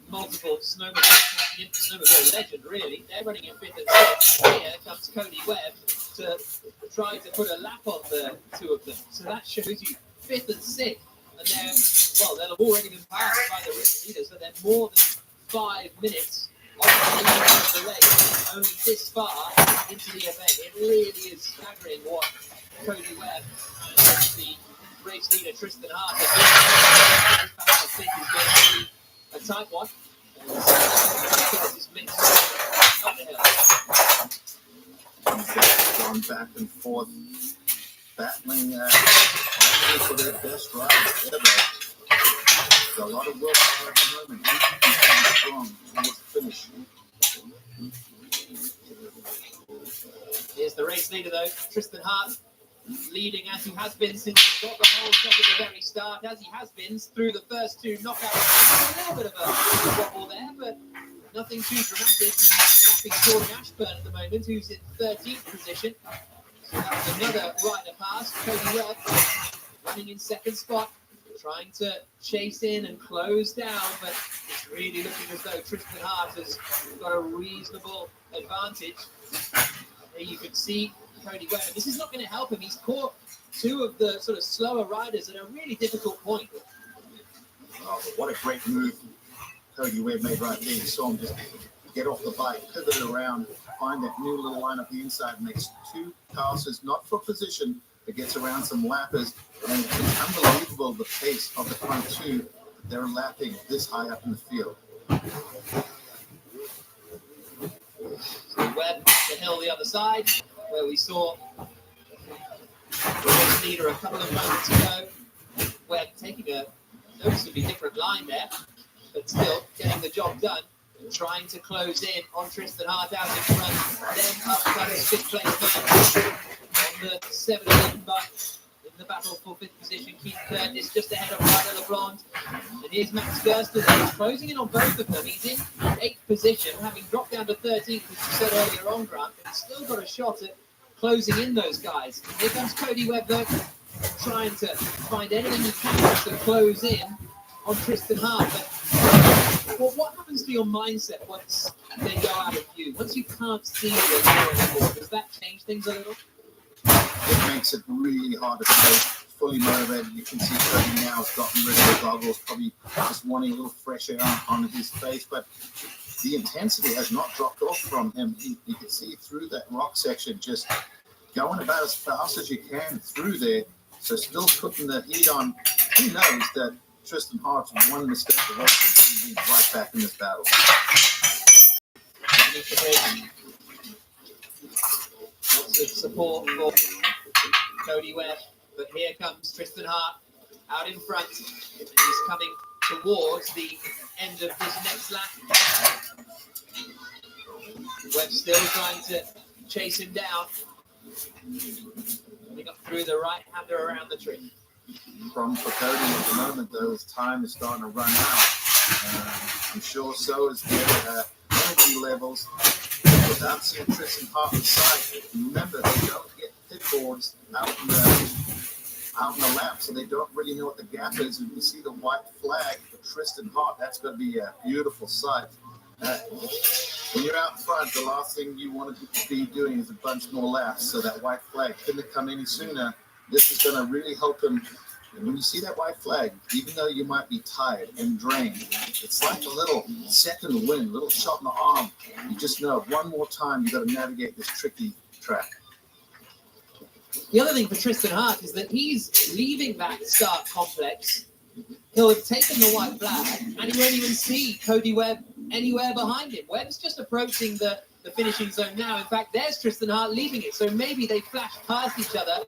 multiple snowmobile legend, really. They're running in 5th and 6th. Here comes Cody Webb to try to put a lap on the two of them. So that shows you 5th and 6th. And they'll have already been passed by the race leaders, so they're more than 5 minutes off the race, only this far into the event. It really is staggering what Cody Webb and the race leader Tristan Hart have done. I think is going to be a tight one. This mix up the hill. Gone back and forth, battling for their best ride ever. So a lot of willpower at the moment. He's strong towards the finish. Here's the race leader though, Tristan Hart, leading as he has been since he got the whole shot at the very start, as he has been through the first two knockouts. A little bit of a wobble there, but nothing too dramatic. He's lapping Jordan Ashburn at the moment, who's in 13th position. So that's another rider past. Cody Webb running in second spot, trying to chase in and close down, but it's really looking as though Tristan Hart has got a reasonable advantage. There you can see Cody Webb. This is not going to help him. He's caught two of the sort of slower riders at a really difficult point. Oh, but what a great move Cody Webb made right there. You saw him just get off the bike, pivot it around, find that new little line up the inside, makes two passes, not for position, but gets around some lappers. And it's unbelievable the pace of the front two. They're lapping this high up in the field. So Webb the hill the other side, where we saw the race leader a couple of moments ago. Webb taking a noticeably different line there, but still getting the job done, trying to close in on Tristan Hart out in front, then up to his fifth place man on the 7-11 buck. The battle for fifth position, Keith Curtis just ahead of Ryder LeBlanc. And here's Max Gersten, he's closing in on both of them. He's in 8th position, having dropped down to 13th, as you said earlier on, Grant, but he's still got a shot at closing in those guys. Here comes Cody Webb, though, trying to find anything he can to close in on Tristan Hart. But well, what happens to your mindset once they go out of view? Once you can't see what's going on, does that change things a little? It makes it really hard to stay fully motivated. You can see Cody now has gotten rid of the goggles, probably just wanting a little fresh air on his face, but the intensity has not dropped off from him. You can see through that rock section, just going about as fast as you can through there. So still putting the heat on. Who knows that Tristan Hart's one mistake away from being right back in this battle. Lots of support for Cody Webb, but here comes Tristan Hart out in front, and he's coming towards the end of this next lap. Webb still trying to chase him down. Coming up through the right-hander around the tree. Problem for Cody at the moment, though, his time is starting to run out. I'm sure so is their energy levels. Without seeing Tristan Hart in sight, remember they don't get pit boards out in the lap, so they don't really know what the gap is. And you see the white flag for Tristan Hart. That's going to be a beautiful sight. When you're out front, the last thing you want to be doing is a bunch more laps. So that white flag couldn't have come any sooner. This is going to really help him. And when you see that white flag, even though you might be tired and drained, it's like a little second wind, a little shot in the arm. You just know one more time you've got to navigate this tricky track. The other thing for Tristan Hart is that he's leaving that start complex. He'll have taken the white flag, and he won't even see Cody Webb anywhere behind him. Webb's just approaching the finishing zone now. In fact, there's Tristan Hart leaving it, so maybe they flash past each other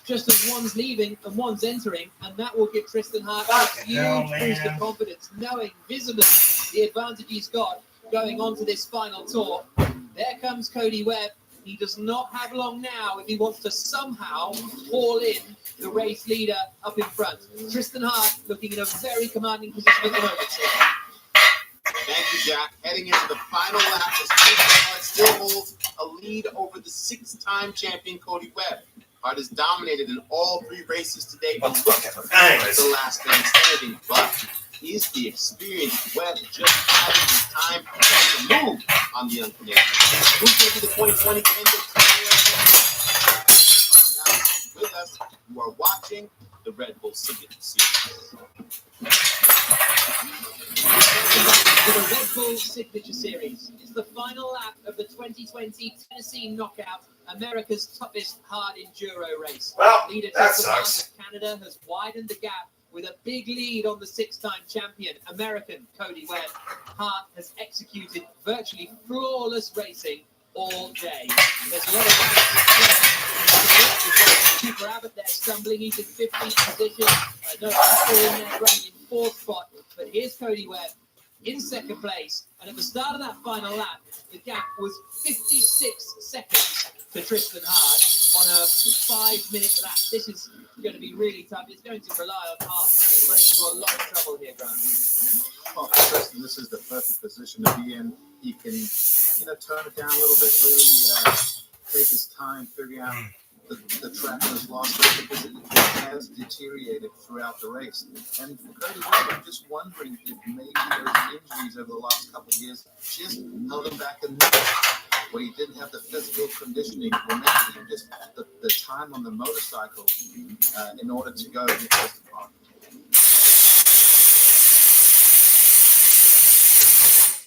just as one's leaving and one's entering, and that will give Tristan Hart a huge boost of confidence, knowing visibly the advantage he's got going on to this final tour. There comes Cody Webb. He does not have long now if he wants to somehow haul in the race leader up in front. Tristan Hart looking in a very commanding position at the moment. Thank you, Jack. Heading into the final lap, as Tristan Hart still holds a lead over the 6-time champion Cody Webb. Hart has dominated in all 3 races today, but look at the last man standing. But is the experienced Webb just having his time to move on the unconditional? Who's going to be the 2020 end of with us? You are watching the Red Bull Signature Series. For the Red Bull Signature Series, it's the final lap of the 2020 Tennessee Knockout, America's toughest hard enduro race. Well, Leader that Tristan Hart sucks. of Canada has widened the gap with a big lead on the 6-time champion, American Cody Webb. Hart has executed virtually flawless racing all day. There's a lot of Cooper Abbott there stumbling. He's in 15th position. No, Apple in there running in 4th spot. here's Cody Webb in second place. And at the start of that final lap, the gap was 56 seconds to Tristan Hart on a 5-minute lap. This is going to be really tough. It's going to rely on Hart running into a lot of trouble here, Grant. Well, for Tristan, this is the perfect position to be in. He can, turn it down a little bit, really take his time figuring out the track on his last race because it has deteriorated throughout the race. And for Cody Webb, I'm just wondering if maybe those injuries over the last couple of years just held him back in where he didn't have the physical conditioning or maybe even just the time on the motorcycle in order to go with Tristan Hart.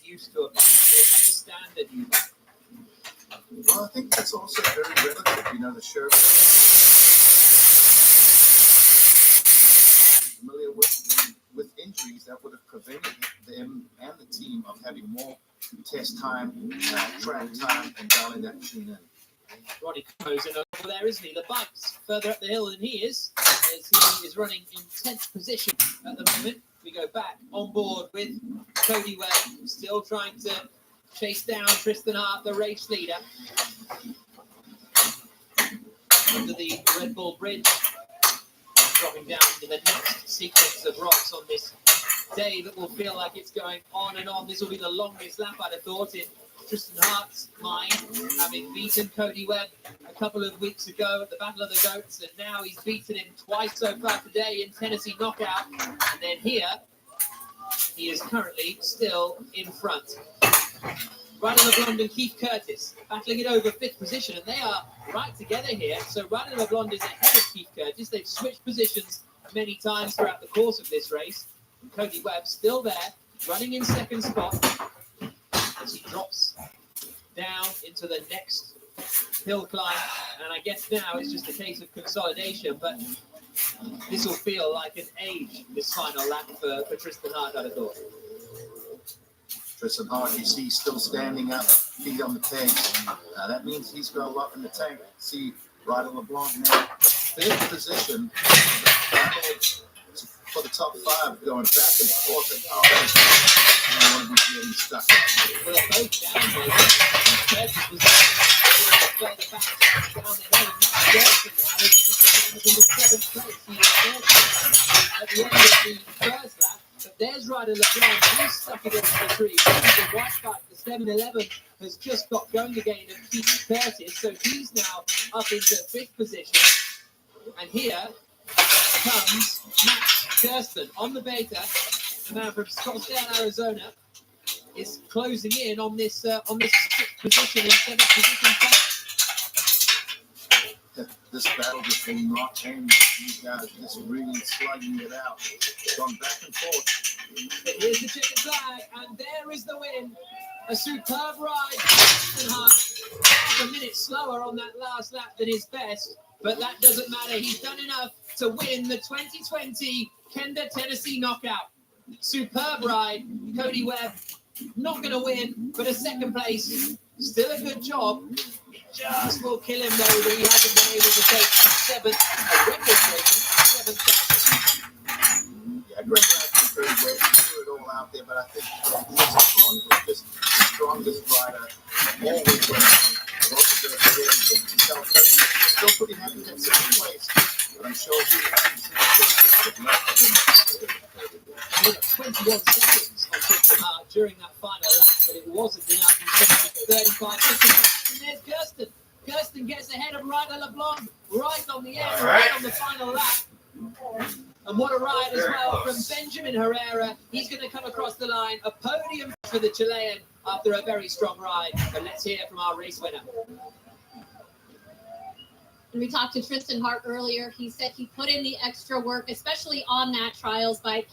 Used to it, they understand the new bike. Well, I think that's also very relative. The shirt. Familiar with injuries that would have prevented them and the team of having more test time, track time, and dialing that machine in. Ronnie goes in over there, isn't he? The bike's further up the hill than he is, as he is running in 10th position at the moment. We go back on board with Cody Webb, still trying to chase down Tristan Hart, the race leader. Under the Red Bull Bridge, dropping down into the next sequence of rocks on this day that will feel like it's going on and on. This will be the longest lap, I'd have thought, in Tristan Hart's mind, having beaten Cody Webb a couple of weeks ago at the Battle of the Goats, and now he's beaten him twice so far today in Tennessee Knockout. And then here, he is currently still in front. Ryder LeBlond and Keith Curtis battling it over 5th position, and they are right together here. So Ryder LeBlond is ahead of Keith Curtis. They've switched positions many times throughout the course of this race. And Cody Webb still there, running in second spot as he drops down into the next hill climb. And I guess now it's just a case of consolidation, but this will feel like an age, this final lap for Tristan Hart, I'd have thought. Tristan Hart, you see, still standing up, feet on the pegs. That means he's got a lot in the tank. See Ryder LeBlanc now, 5th position for the top 5, going back and forth. And I don't want to be getting stuck up. Well, both down there. Curtis was further back down the hill. Now is in the 7th place. He was at the end of the first lap. But there's Ryder LeBlanc. He's stuck against the tree. The white bike, the 711, has just got going again and Keith Curtis. So he's now up into 5th position. And here comes Max Kirsten on the beta. The man from Scottsdale, Arizona, is closing in on this 6th position and 7th position. This battle just will not end. These guys just really slugging it out. Going back and forth. But here's the chicken flag, and there is the win. A superb ride. Half a minute slower on that last lap than his best, but that doesn't matter. He's done enough to win the 2020 Kenda Tennessee Knockout. Superb ride. Cody Webb not going to win, but a 2nd place. Still a good job. It just will kill him though that he hasn't been able to take a record-breaking 7th place. Yeah, great ride from Cody Webb. He threw it all out there, but I think Tristan was just the strongest rider all week long. Both of them did. Still pretty happy with that 2nd place, but I'm sure he's 21 seconds on Tristan Hart during that final lap, but it wasn't enough. He finished 35 seconds. And there's Kirsten. Kirsten gets ahead of Ryder LeBlanc right on the end, right on the final lap. And what a ride as well from Benjamin Herrera. He's going to come across the line. A podium for the Chilean after a very strong ride. But let's hear from our race winner. When we talked to Tristan Hart earlier, he said he put in the extra work, especially on that trials bike.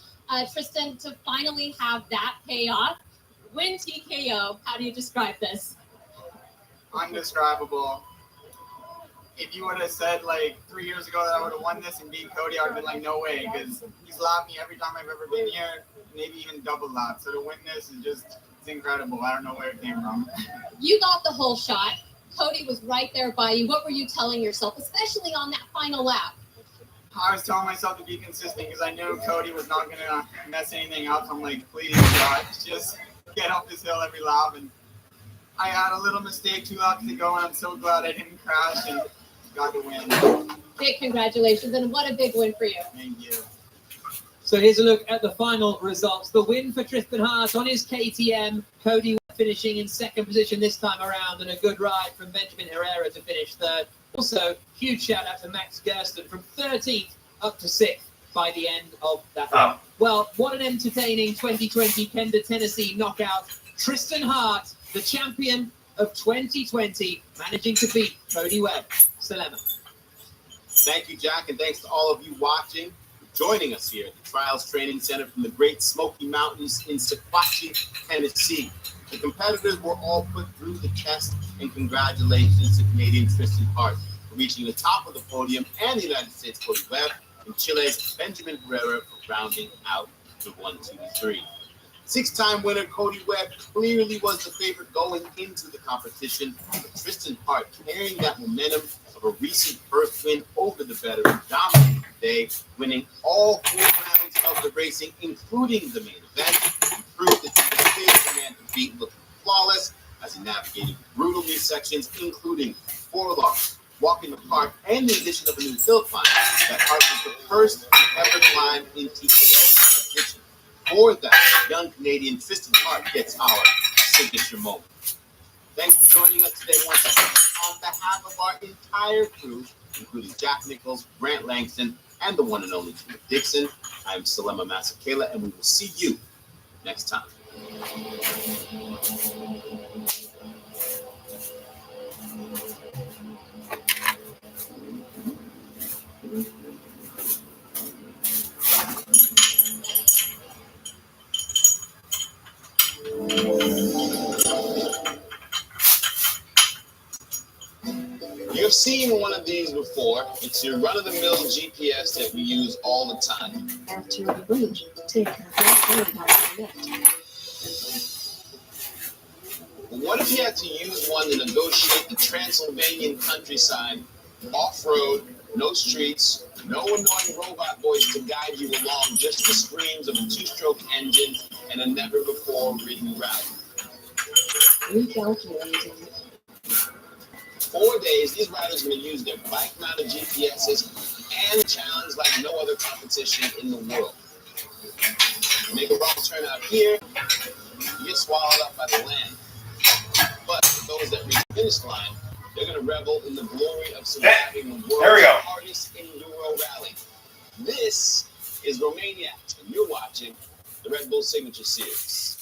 Tristan, to finally have that payoff, win TKO, how do you describe this? Undescribable. If you would have said like 3 years ago that I would have won this and beat Cody, I would have been like, no way, because he's lapped me every time I've ever been here, maybe even double lap. So to win this is just, it's incredible. I don't know where it came from. You got the whole shot. Cody was right there by you. What were you telling yourself, especially on that final lap? I was telling myself to be consistent because I knew Cody was not gonna mess anything up. I'm like, please, God, just get up this hill every lap. And I had a little mistake 2 laps to go, and I'm so glad I didn't crash and got the win. Big congratulations, and what a big win for you. Thank you. So here's a look at the final results. The win for Tristan Hart on his KTM. Cody finishing in second position this time around, and a good ride from Benjamin Herrera to finish third. Also, huge shout out to Max Gersten from 13th up to 6th by the end of that run. Well, what an entertaining 2020 Pender, Tennessee knockout. Tristan Hart, the champion of 2020, managing to beat Cody Webb. Salema. Thank you, Jack, and thanks to all of you watching for joining us here at the Trials Training Center from the Great Smoky Mountains in Sequatchie, Tennessee. The competitors were all put through the test, and congratulations to Canadian Tristan Hart for reaching the top of the podium, and the United States Cody Webb and Chile's Benjamin Herrera for rounding out the 1, 2, 3. 6-time winner Cody Webb clearly was the favorite going into the competition, but Tristan Hart carrying that momentum of a recent first win over the veteran dominated the day, winning all 4 rounds of the racing, including the main event. He proved that he was the man to beat, looking flawless as he navigated brutal new sections, including 4 locks, walking the park, and the addition of a new hill climb. That Hart was the first ever climb in TKO competition. For that, young Canadian Tristan Hart gets our signature moment. Thanks for joining us today once again. On behalf of our entire crew, including Jack Nichols, Grant Langston, and the one and only Tina Dixon, I'm Salema Masakela, and we will see you next time. You've seen one of these before. It's your run-of-the-mill GPS that we use all the time. After the bridge, take a left on the left. What if you had to use one to negotiate the Transylvanian countryside, off-road, no streets, no annoying robot voice to guide you along, just the screams of a 2-stroke engine and a never-before-ridden route? Recalculating. 4 days, these riders are going to use their bike-mounted GPSs and challenge like no other competition in the world. You make a wrong turn out here, you get swallowed up by the land. But for those that reach the finish line, they're going to revel in the glory of surviving the world's hardest enduro rally. This is Romania, and you're watching the Red Bull Signature Series.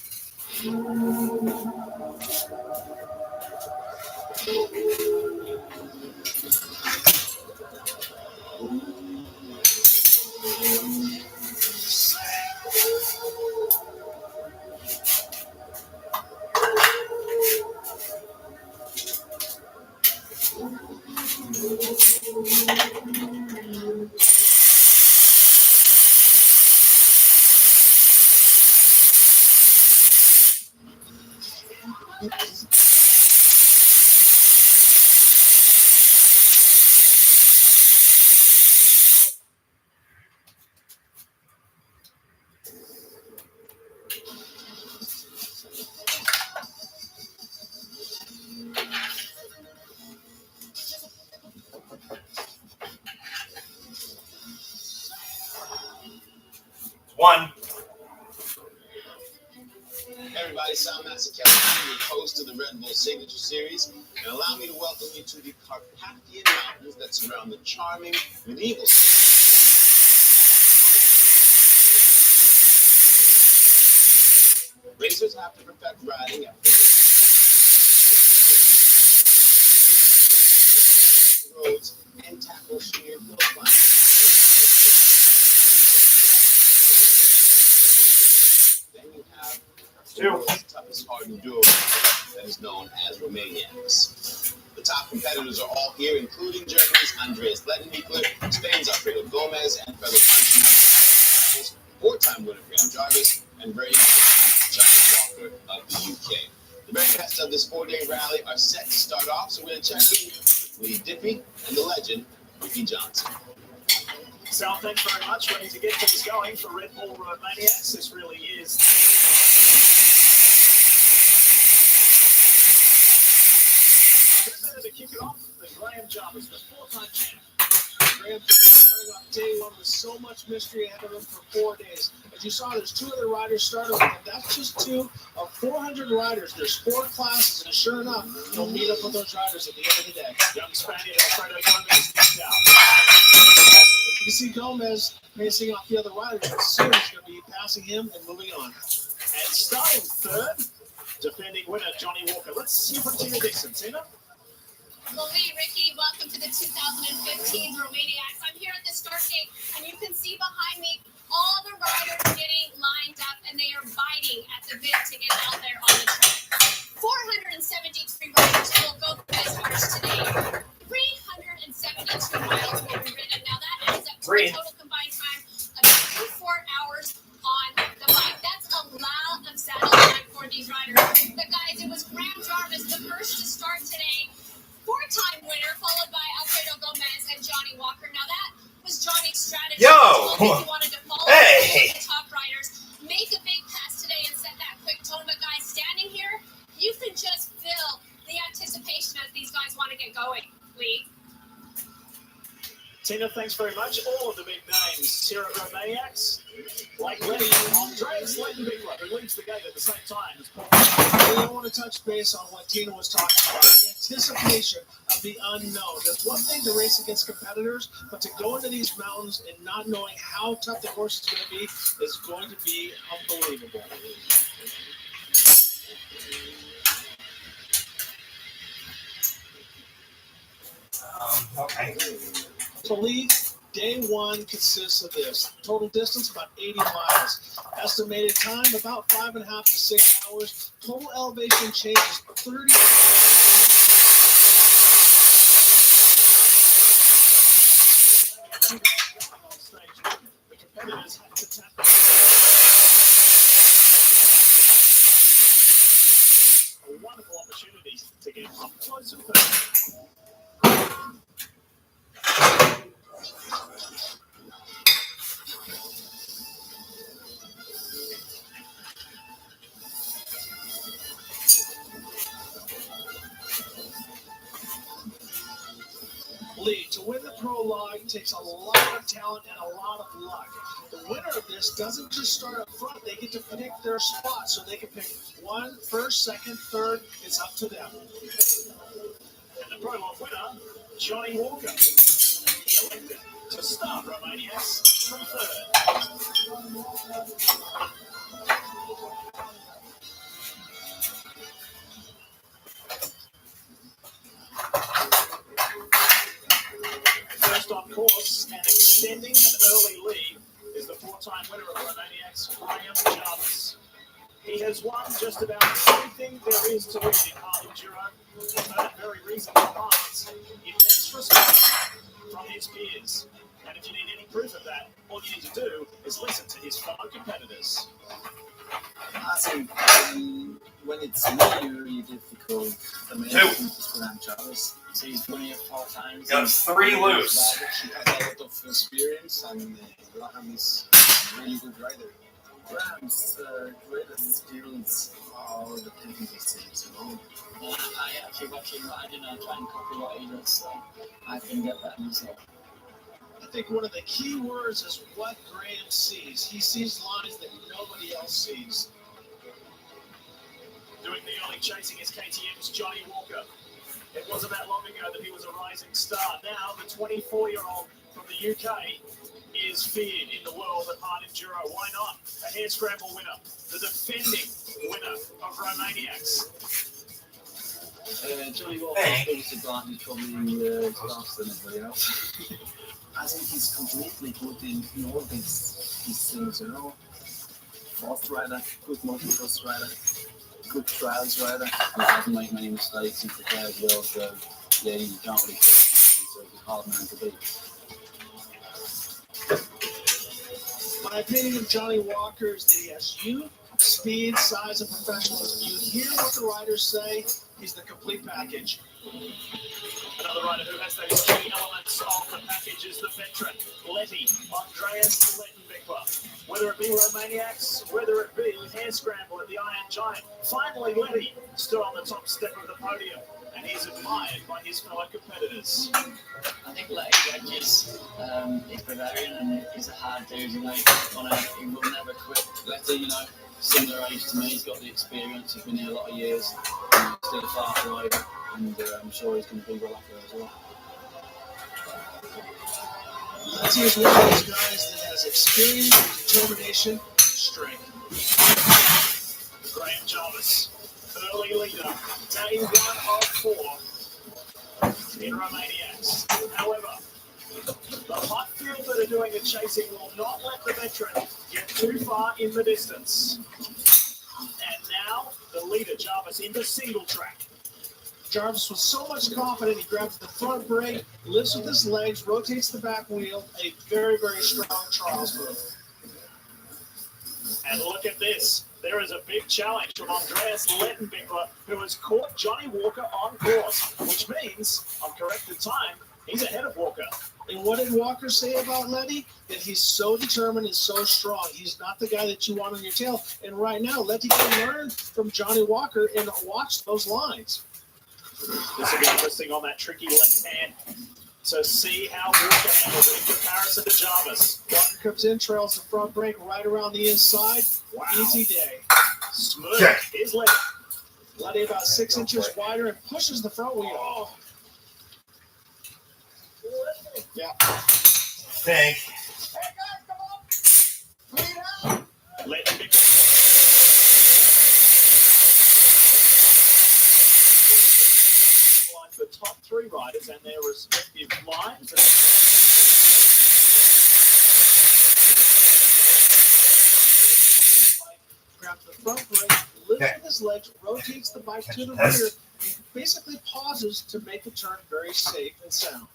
One. Hey everybody, Sal Masakela, the host of the Red Bull Signature Series, and allow me to welcome you to the Carpathian Mountains that surround the charming medieval city. Racers have to perfect riding at roads and tackle sheer hill climbs. Then you have the world's toughest hard enduro that is known as Romaniacs. The top competitors are all here, including Germany's Andreas Lettenbichler, Spain's Alfredo Gomez, and fellow countrymen, 4-time winner Graham Jarvis, and very important Johnny Walker of the UK. The very best of this 4-day rally are set to start off, so we're going to check in with Lee Dippy and the legend, Ricky Johnson. Sal, thanks very much. Ready to get things going for Red Bull Maniacs. This really is to kick it off. The Graham Jarvis, the 4-time champ. Graham Jarvis starting off day one with so much mystery ahead of him for 4 days. As you saw, there's 2 other riders starting with him. That's just 2 of 400 riders. There's 4 classes, and sure enough, you'll meet up with those riders at the end of the day. Young Spaniard Alfredo Gomez kicked out. You can see Gomez pacing off the other riders, but soon he's going to be passing him and moving on. And starting third, defending winner Johnny Walker. Let's see from Tina Dixon. Tina? Well, hey, Ricky, welcome to the 2015 Romaniacs. I'm here at the start gate, and you can see behind me all the riders getting lined up, and they are fighting at the bit to get out there on the track. 473 riders will go through this course today. 372 miles will be ridden. Now, that adds up to a total combined time of 24 hours on the bike. That's a lot of saddle time for these riders. But, guys, it was Graham Jarvis, the first to start today. 4-time winner, followed by Alfredo Gomez and Johnny Walker. Now that was Johnny's strategy. Yo! He wanted to follow Hey! the top riders, make a big pass today and set that quick tone. But guys, standing here, you can just feel the anticipation as these guys want to get going. Lee. Tina, thanks very much. All of the big names here at Romaniacs. Like Lenny, Andreas Leighton-Bigler, who leads the gate at the same time. I really want to touch base on what Tina was talking about, the anticipation of the unknown. There's one thing to race against competitors, but to go into these mountains and not knowing how tough the course is going to be is going to be unbelievable. Okay. To lead, day one consists of this. Total distance, about 80 miles. Estimated time, about 5.5 to 6 hours. Total elevation changes 30. The competitors have to tap a wonderful opportunity to get up close and personal. To win the prologue takes a lot of talent and a lot of luck. The winner of this doesn't just start up front, they get to pick their spot, so they can pick one, first, second, third. It's up to them. And the prologue winner, Johnny Walker. He elected to start Romaniacs from third. First on course and extending an early lead is the 4-time winner of Romaniacs, Graham Jarvis. He has won just about everything there is to win in hard enduro. For that very reason, he finds immense respect from his peers. And if you need any proof of that, all you need to do is listen to his fellow competitors. I think when it's really difficult, the main thing is Graham Jarvis. So he's won it 4 times. Got 3 loose. He has a lot of experience, and Graham is a really good rider. Graham's greatest skills are the technical things, you know. I actually watch him riding and try and copy what he does, so I can get that myself. I think one of the key words is what Graham sees. He sees lines that nobody else sees. Doing the early chasing is KTM's Johnny Walker. It wasn't that long ago that he was a rising star. Now, the 24-year-old from the UK is feared in the world of hard enduro. Why not? A hair scramble winner, the defending winner of Romaniacs. Johnny Walker's biggest advantage probably faster than everybody else. I think he's completely good in all these things, you know. Fast rider, good motocross rider, good trials rider. He doesn't make many mistakes and prepares well, so yeah, you can't really feel he's a hard man to beat. My opinion of Johnny Walker is that he has youth, Speed, size, and professionalism. You hear what the riders say. He's the complete package. Another rider who has those key elements of the package is the veteran, Letty, Andreas Lettenbichler. Whether it be Romaniacs, whether it be Hair Scramble at the Iron Giant, finally Letty stood on the top step of the podium, and he's admired by his fellow competitors. I think Letty Wedges is Bavarian and he's a hard dude, you know, he will never quit. Letty, you know, similar age to me, he's got the experience, he's been here a lot of years, and he's still a fast rider, and I'm sure he's going to be well up there as well. Letty is one of those guys that has experience, determination, and strength. Graham Jarvis, early leader, day 1 of 4 in Romaniacs. However, the hot field that are doing the chasing will not let the veteran get too far in the distance. And now, the leader, Jarvis, into single track. Jarvis was so much confident, he grabs the front brake, lifts with his legs, rotates the back wheel. A very, very strong trials move. And look at this. There is a big challenge from Andreas Lettenbichler, who has caught Johnny Walker on course, which means, on corrected time, he's ahead of Walker. And what did Walker say about Letty? That he's so determined and so strong. He's not the guy that you want on your tail. And right now, Letty can learn from Johnny Walker and watch those lines. This will be interesting on that tricky left hand. So see how Walker handles it in comparison to Jarvis. Walker comes in, trails the front brake right around the inside. Wow. Easy day. Smooth. Okay. Here's Letty. Letty about 6 inches wider and pushes the front wheel. Oh. Yeah. Think. Lettenbichler. The top 3 riders and their respective lines. Grabs the front brake, lifts with his legs, rotates the bike to the rear, and basically pauses to make the turn very safe and sound.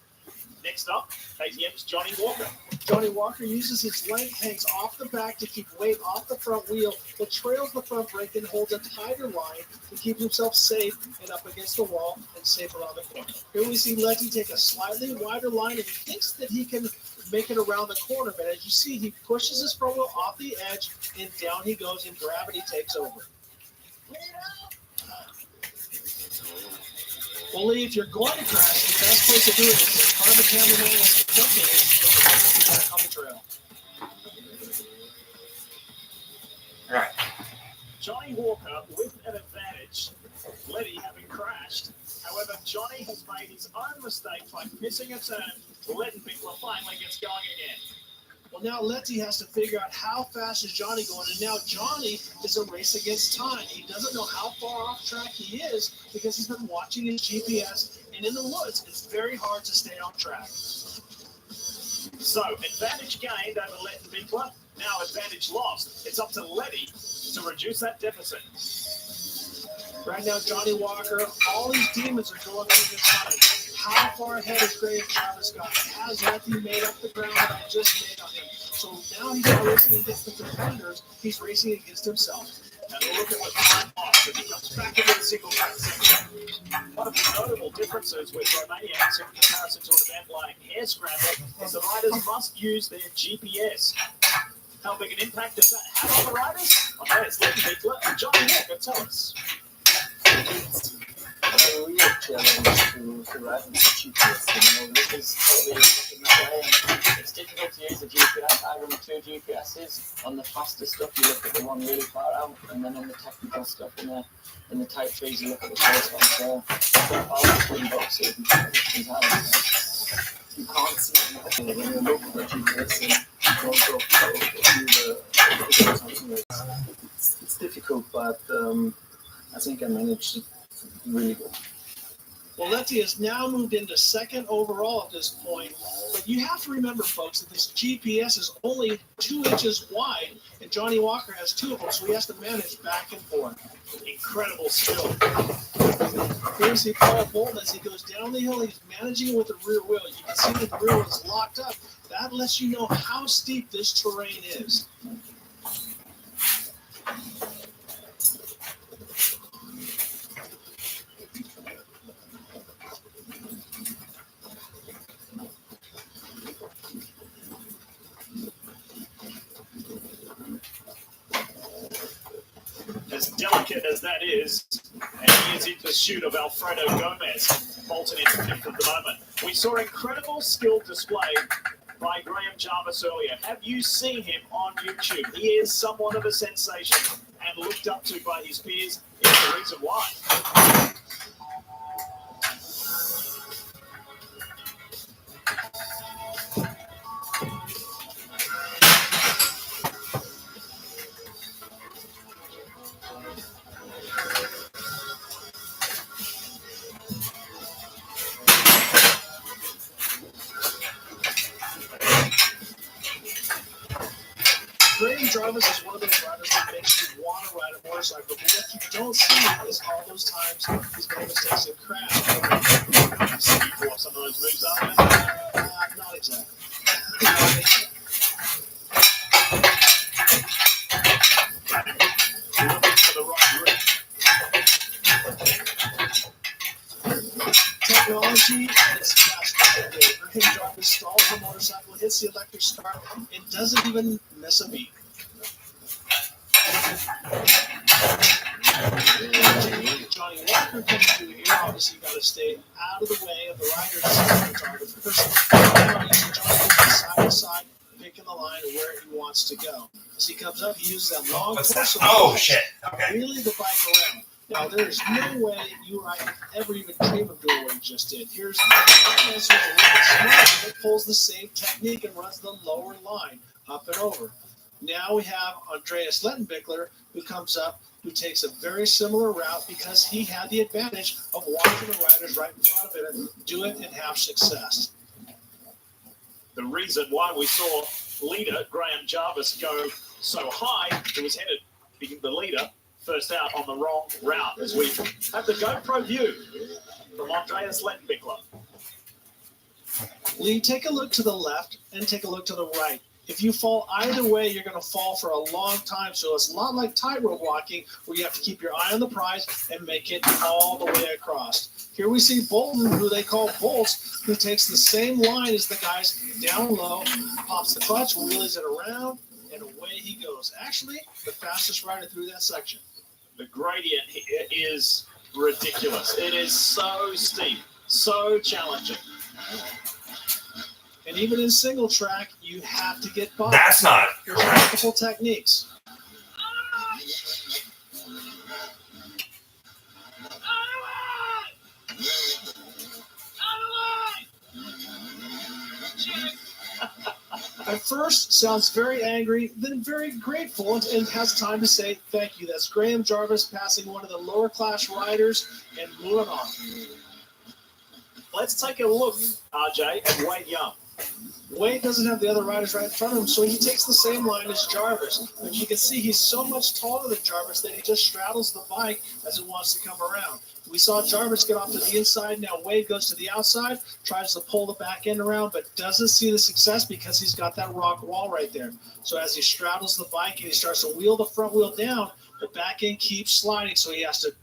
Next up, KTM's Johnny Walker. Johnny Walker uses his length, hangs off the back to keep weight off the front wheel, but trails the front brake and holds a tighter line to keep himself safe and up against the wall and safe around the corner. Here we see Letty take a slightly wider line and he thinks that he can make it around the corner, but as you see, he pushes his front wheel off the edge and down he goes and gravity takes over. Only if you're going to crash, the best place to do it is in front of the cameraman and back on the trail. All right. Johnny Walker with an advantage. Letty having crashed. However, Johnny has made his own mistake by missing a turn. Lettenbichler finally gets going again. Well, now Letty has to figure out how fast is Johnny going, and now Johnny is a race against time. He doesn't know how far off track he is because he's been watching his GPS, and in the woods, it's very hard to stay on track. So, advantage gained over Lettenbichler. Now advantage lost. It's up to Letty to reduce that deficit. Right now, Johnny Walker, all these demons are going through this time. How far ahead is Graham Jarvis got? Has Letty made up the ground that I just made on him? So now he's not racing against the competitors, he's racing against himself. And look at the time loss as he comes back into the single track section. One of the notable differences with Romaniacs in comparison to an event like Hair Scramble is the riders must use their GPS. How big an impact does that have on the riders? Andreas Lettenbichler and Johnny Walker tell us. A real challenge to ride with the GPS, you know, this is totally different way. It's difficult to use the GPS. I run 2 GPSs. On the faster stuff, you look at the one really far out, and then on the technical stuff in the tight trees, you look at the close one. So all the 3 boxes and you can't see anything when you look at the GPS and you don't go it's difficult, but I think I managed it really good. Well, Letty has now moved into second overall at this point, but you have to remember, folks, that this GPS is only 2 inches wide, and Johnny Walker has 2 of them, so he has to manage back and forth. Incredible skill. Here we see Paul Bolton as he goes down the hill, he's managing with the rear wheel. You can see that the rear wheel is locked up. That lets you know how steep this terrain is. delicate as that is, and he is in pursuit of Alfredo Gomez, bolted into fifth at the moment. We saw incredible skill display by Graham Jarvis earlier. Have you seen him on YouTube? He is somewhat of a sensation and looked up to by his peers. Is the reason why. Graham Jarvis is one of those riders that makes you want to ride a motorcycle, but what you don't see is all those times he's made mistakes and crash. See you pull off some of those moves up. Not exactly. For the right grip. Technology at its best. Graham Jarvis stalls the motorcycle, hits the electric start, and doesn't even miss a beat. Johnny Walker comes through here. Obviously, you got to stay out of the way of the riders. First, Johnny goes side to side, picking the line of where he wants to go. As he comes up, he uses that long torso. Oh, shit. Okay. Wheelie the bike around. Now, there is no way you or I could ever even dream of doing what he just did. Here's a little bit smarter that pulls the same technique and runs the lower line up and over. Now we have Andreas Lettenbichler, who comes up, who takes a very similar route because he had the advantage of watching the riders right in front of him do it and have success. The reason why we saw leader Graham Jarvis go so high, it was headed being the leader first out on the wrong route, as we have the GoPro view from Andreas Lettenbichler. Lee, take a look to the left and take a look to the right. If you fall either way, you're going to fall for a long time. So it's a lot like tightrope walking, where you have to keep your eye on the prize and make it all the way across. Here we see Bolton, who they call Bolts, who takes the same line as the guys down low, pops the clutch, wheelies it around, and away he goes. Actually, the fastest rider through that section. The gradient here is ridiculous. It is so steep, so challenging. And even in single track, you have to get by. That's not There's multiple techniques. At first, sounds very angry, then very grateful, and has time to say thank you. That's Graham Jarvis passing one of the lower class riders and moving on. Let's take a look, RJ, at Wade Young. Wade doesn't have the other riders right in front of him, so he takes the same line as Jarvis. But you can see he's so much taller than Jarvis that he just straddles the bike as it wants to come around. We saw Jarvis get off to the inside. Now Wade goes to the outside, tries to pull the back end around, but doesn't see the success because he's got that rock wall right there. So as he straddles the bike and he starts to wheel the front wheel down, the back end keeps sliding, so he has to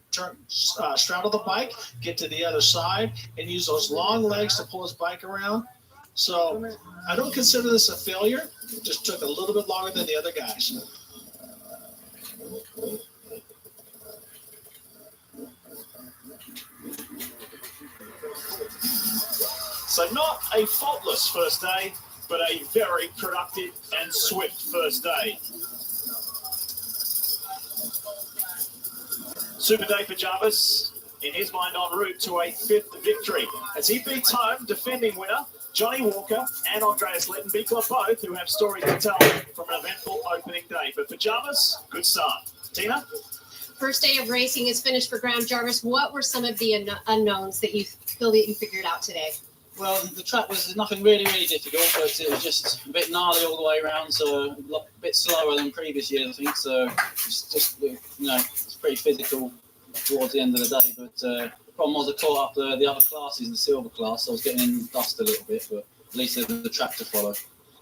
straddle the bike, get to the other side, and use those long legs to pull his bike around. So I don't consider this a failure. It just took a little bit longer than the other guys. So not a faultless first day, but a very productive and swift first day. Super day for Jarvis, in his mind en route to a fifth victory, as he beats home defending winner Johnny Walker and Andreas Lettenbichler, both who have stories to tell from an eventful opening day. But for Jarvis, good start. Tina? First day of racing is finished for Graham Jarvis. What were some of the unknowns that you feel that you figured out today? Well, the track was nothing really difficult, but it was just a bit gnarly all the way around, so a bit slower than previous years, I think. So it's just, it's pretty physical towards the end of the day. But the problem was I caught up the other classes, the silver class, so I was getting in dust a little bit, but at least there's the track to follow.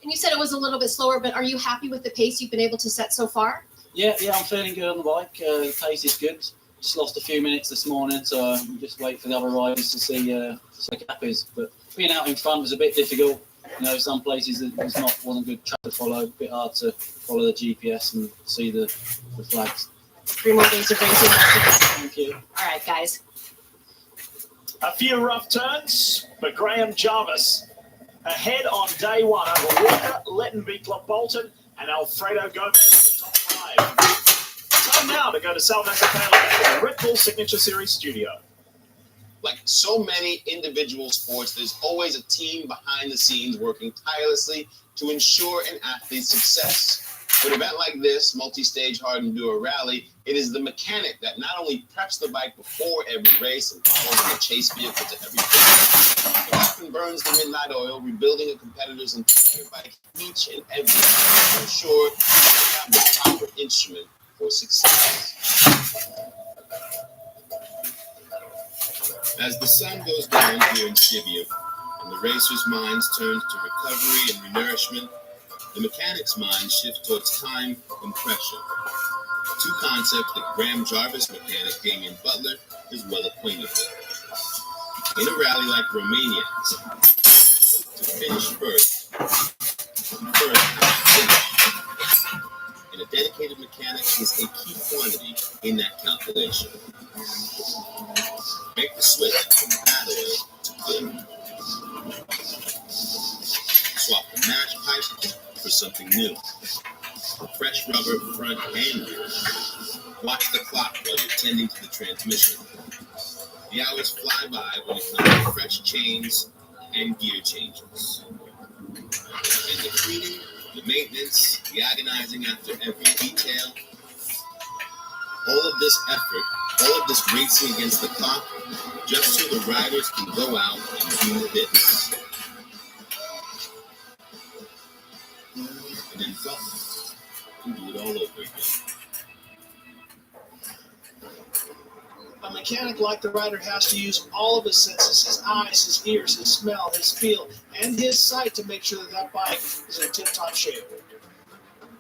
And you said it was a little bit slower, but are you happy with the pace you've been able to set so far? Yeah, I'm feeling good on the bike. The pace is good. Just lost a few minutes this morning, so just wait for the other riders to see the gap is. But being out in front was a bit difficult. Some places it wasn't good track to follow. A bit hard to follow the GPS and see the flags. 3 more days of racing. Thank you. All right, guys. A few rough turns, but Graham Jarvis ahead on day one over Walker, Lettenbeekler, Bolton, and Alfredo Gomez, the top 5. Time now to go to Sal Mazzarella at the Red Bull Signature Series studio. Like so many individual sports, there's always a team behind the scenes working tirelessly to ensure an athlete's success. For an event like this, multi-stage hard enduro rally, it is the mechanic that not only preps the bike before every race and follows in the chase vehicle to every race, but often burns the midnight oil, rebuilding a competitor's entire bike each and every time to ensure they have the proper instrument for success. As the sun goes down here in Sibiu, and the racers' minds turn to recovery and renourishment, the mechanic's mind shifts towards time and pressure. 2 concepts that Graham Jarvis mechanic Damien Butler is well acquainted with. In a rally like Romania's, to finish first and finish. And a dedicated mechanic is a key quantity in that calculation. Make the switch from bad oil to good. Swap the match pipe for something new. Fresh rubber front and rear. Watch the clock while you're tending to the transmission. The hours fly by when it comes to fresh chains and gear changes. And the cleaning, the maintenance, the agonizing after every detail. All of this effort, all of this racing against the clock, just so the riders can go out and do this. And then Butler can do it all over again. A mechanic like the rider has to use all of his senses, his eyes, his ears, his smell, his feel, and his sight to make sure that that bike is in tip-top shape.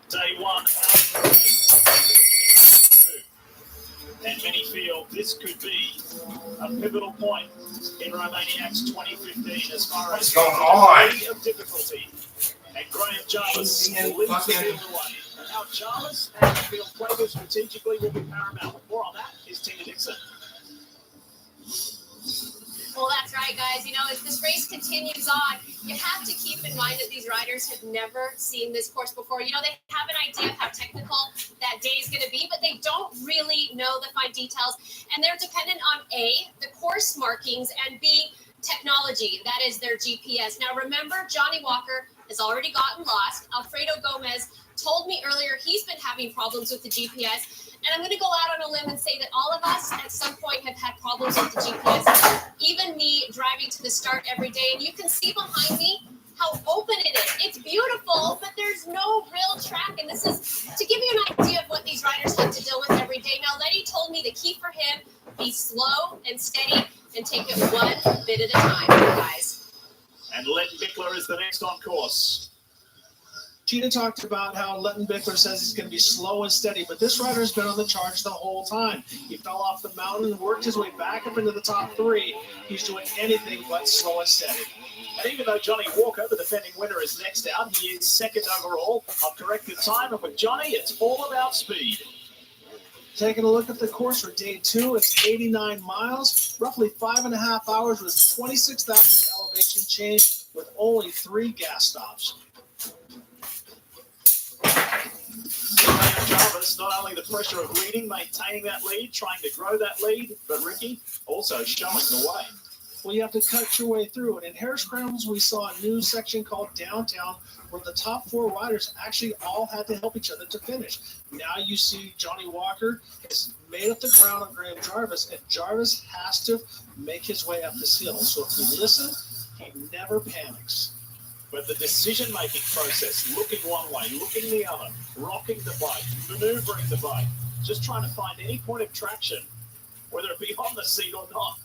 Day 1 and many feel this could be a pivotal point in Romaniac's 2015 as far as What's going on? degree of difficulty. And Graham Jarvis leads the field away. And now Jarvis and the field playing strategically will be paramount. More on that is Tina Dixon. Well, that's right, guys. You know, as this race continues on, you have to keep in mind that these riders have never seen this course before. You know, they have an idea of how technical that day is going to be, but they don't really know the fine details. And they're dependent on A, the course markings, and B, technology. That is their GPS. Now, remember, Johnny Walker has already gotten lost. Alfredo Gomez told me earlier he's been having problems with the GPS. And I'm going to go out on a limb and say that all of us at some point have had problems with the GPS. Even me driving to the start every day. And you can see behind me how open it is. It's beautiful, but there's no real track. And this is to give you an idea of what these riders have to deal with every day. Now, Letty told me the key for him, be slow and steady and take it one bit at a time, guys. And Lettenbeekler is the next on course. Gina talked about how Lettenbeekler says he's going to be slow and steady, but this rider's been on the charge the whole time. He fell off the mountain and worked his way back up into the top 3. He's doing anything but slow and steady. And even though Johnny Walker, the defending winner, is next out, he is second overall of corrected time. And with Johnny, it's all about speed. Taking a look at the course for day 2, it's 89 miles, roughly 5.5 hours with 26,000 elevation change with only 3 gas stops. Jarvis, not only the pressure of leading, maintaining that lead, trying to grow that lead, but Ricky also showing the way. Well, you have to cut your way through. And in Hare Scrambles, we saw a new section called Downtown, where the top 4 riders actually all had to help each other to finish. Now you see Johnny Walker has made up the ground on Graham Jarvis, and Jarvis has to make his way up this hill. So if you listen, he never panics. But the decision-making process, looking one way, looking the other, rocking the bike, maneuvering the bike, just trying to find any point of traction, whether it be on the seat or not.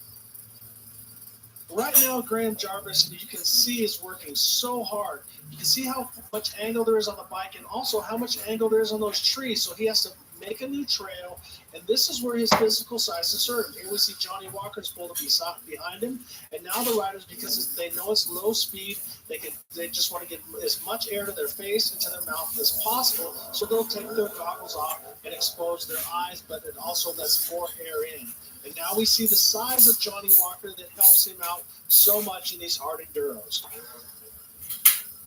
Right now, Graham Jarvis, you can see, is working so hard. You can see how much angle there is on the bike and also how much angle there is on those trees. So he has to make a new trail, and this is where his physical size is served. Here we see Johnny Walker's pulled up behind him, and now the riders, because they know it's low speed, they just want to get as much air to their face and to their mouth as possible, so they'll take their goggles off and expose their eyes, but it also lets more air in. And now we see the size of Johnny Walker that helps him out so much in these hard enduros.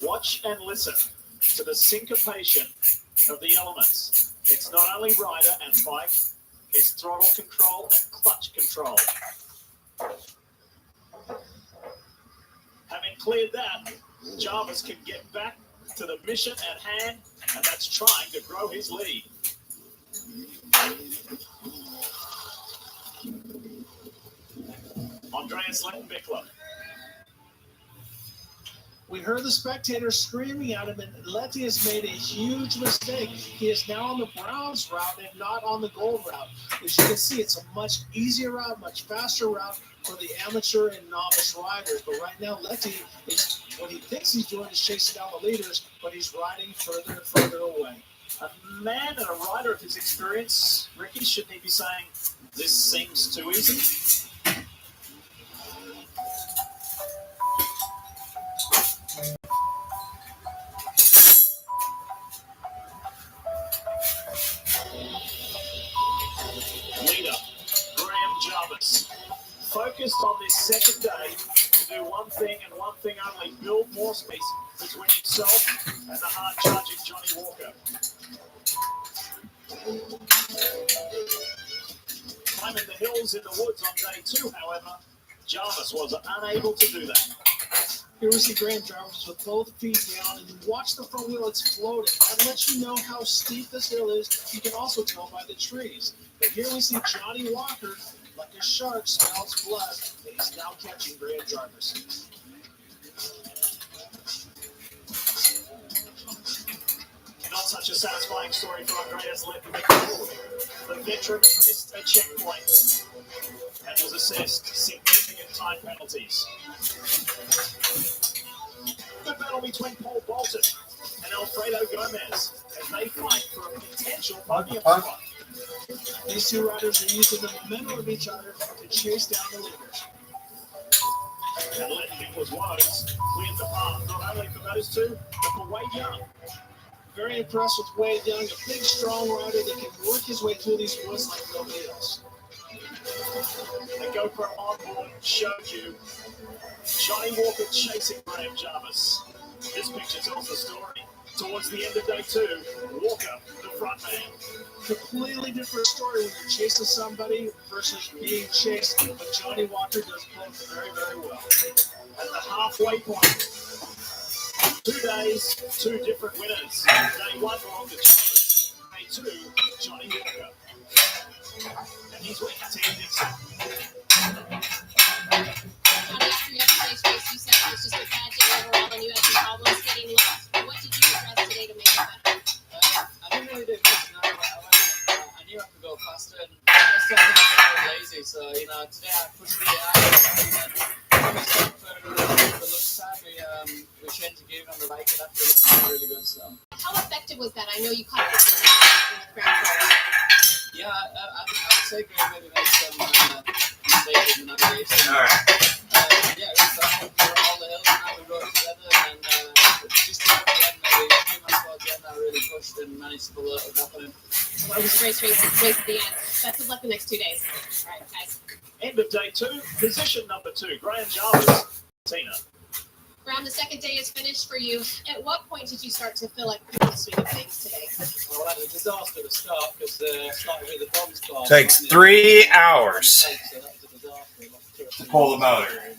Watch and listen to the syncopation of the elements. It's not only rider and bike, it's throttle control and clutch control. Having cleared that, Jarvis can get back to the mission at hand, and that's trying to grow his lead. Andreas Lettenbichler. We heard the spectators screaming at him, and Letty has made a huge mistake. He is now on the bronze route and not on the gold route. As you can see, it's a much easier route, much faster route for the amateur and novice riders. But right now, Letty is what he thinks he's doing is chasing down the leaders, but he's riding further and further away. A man and a rider of his experience, Ricky, shouldn't he be saying, this seems too easy? Leader, Graham Jarvis, focused on this second day to do one thing and one thing only, build more space between himself and the hard-charging Johnny Walker. Climbing the hills in the woods on day 2, however, Jarvis was unable to do that. Here we see Graham Jarvis with both feet down, and watch the front wheel, it's floating. That lets you know how steep this hill is. You can also tell by the trees. But here we see Johnny Walker, like a shark, smells blood, and he's now catching Graham Jarvis. Not such a satisfying story for Andreas Lettenbichler. The veteran missed a checkpoint and was assessed significant time penalties. Good battle between Paul Bolton and Alfredo Gomez as they fight for a potential podium spot. These two riders are using the momentum of each other to chase down the leaders. And Lettenbichler's woes cleared the path not only for those two, but for Wade Young. Very impressed with Wade Young, a big, strong rider that can work his way through these woods like nobody else. The GoPro onboard showed you Johnny Walker chasing Graham Jarvis. This picture tells the story. Towards the end of day 2, Walker, the front man. Completely different story when you're chasing somebody versus being chased, but Johnny Walker does both very, very well. At the halfway point, 2 days, 2 different winners. Day 1 belonged to Jarvis. Day 2, Johnny Walker. And he's winning Team Dixon. Johnny, after yesterday's race, you said it was just a bad day overall and you had some problems getting lost. What did you address today to make it better? I didn't really do much. I knew I could go faster, and yesterday I think I was lazy. So today I pushed it out. We changed the gear on the bike, and that was really good. So. How effective was that? I know you caught it in the ground course. Yeah, I would say Graham maybe made some mistakes in the navigation. All right. Yeah, we started for all the hills, and now we rode together, and just at the end, maybe 2 months towards the end, I really pushed and managed to pull it up on him. Well, it was a race at the end. Best of luck the next 2 days. All right, guys. End of day 2, position number 2, Graham Jarvis, Tina. Graham, the second day is finished for you. At what point did you start to feel like you're in the swing of things today? Well, I had a disaster to start because starting with the bronze class. Takes 3 hours to pull the motor.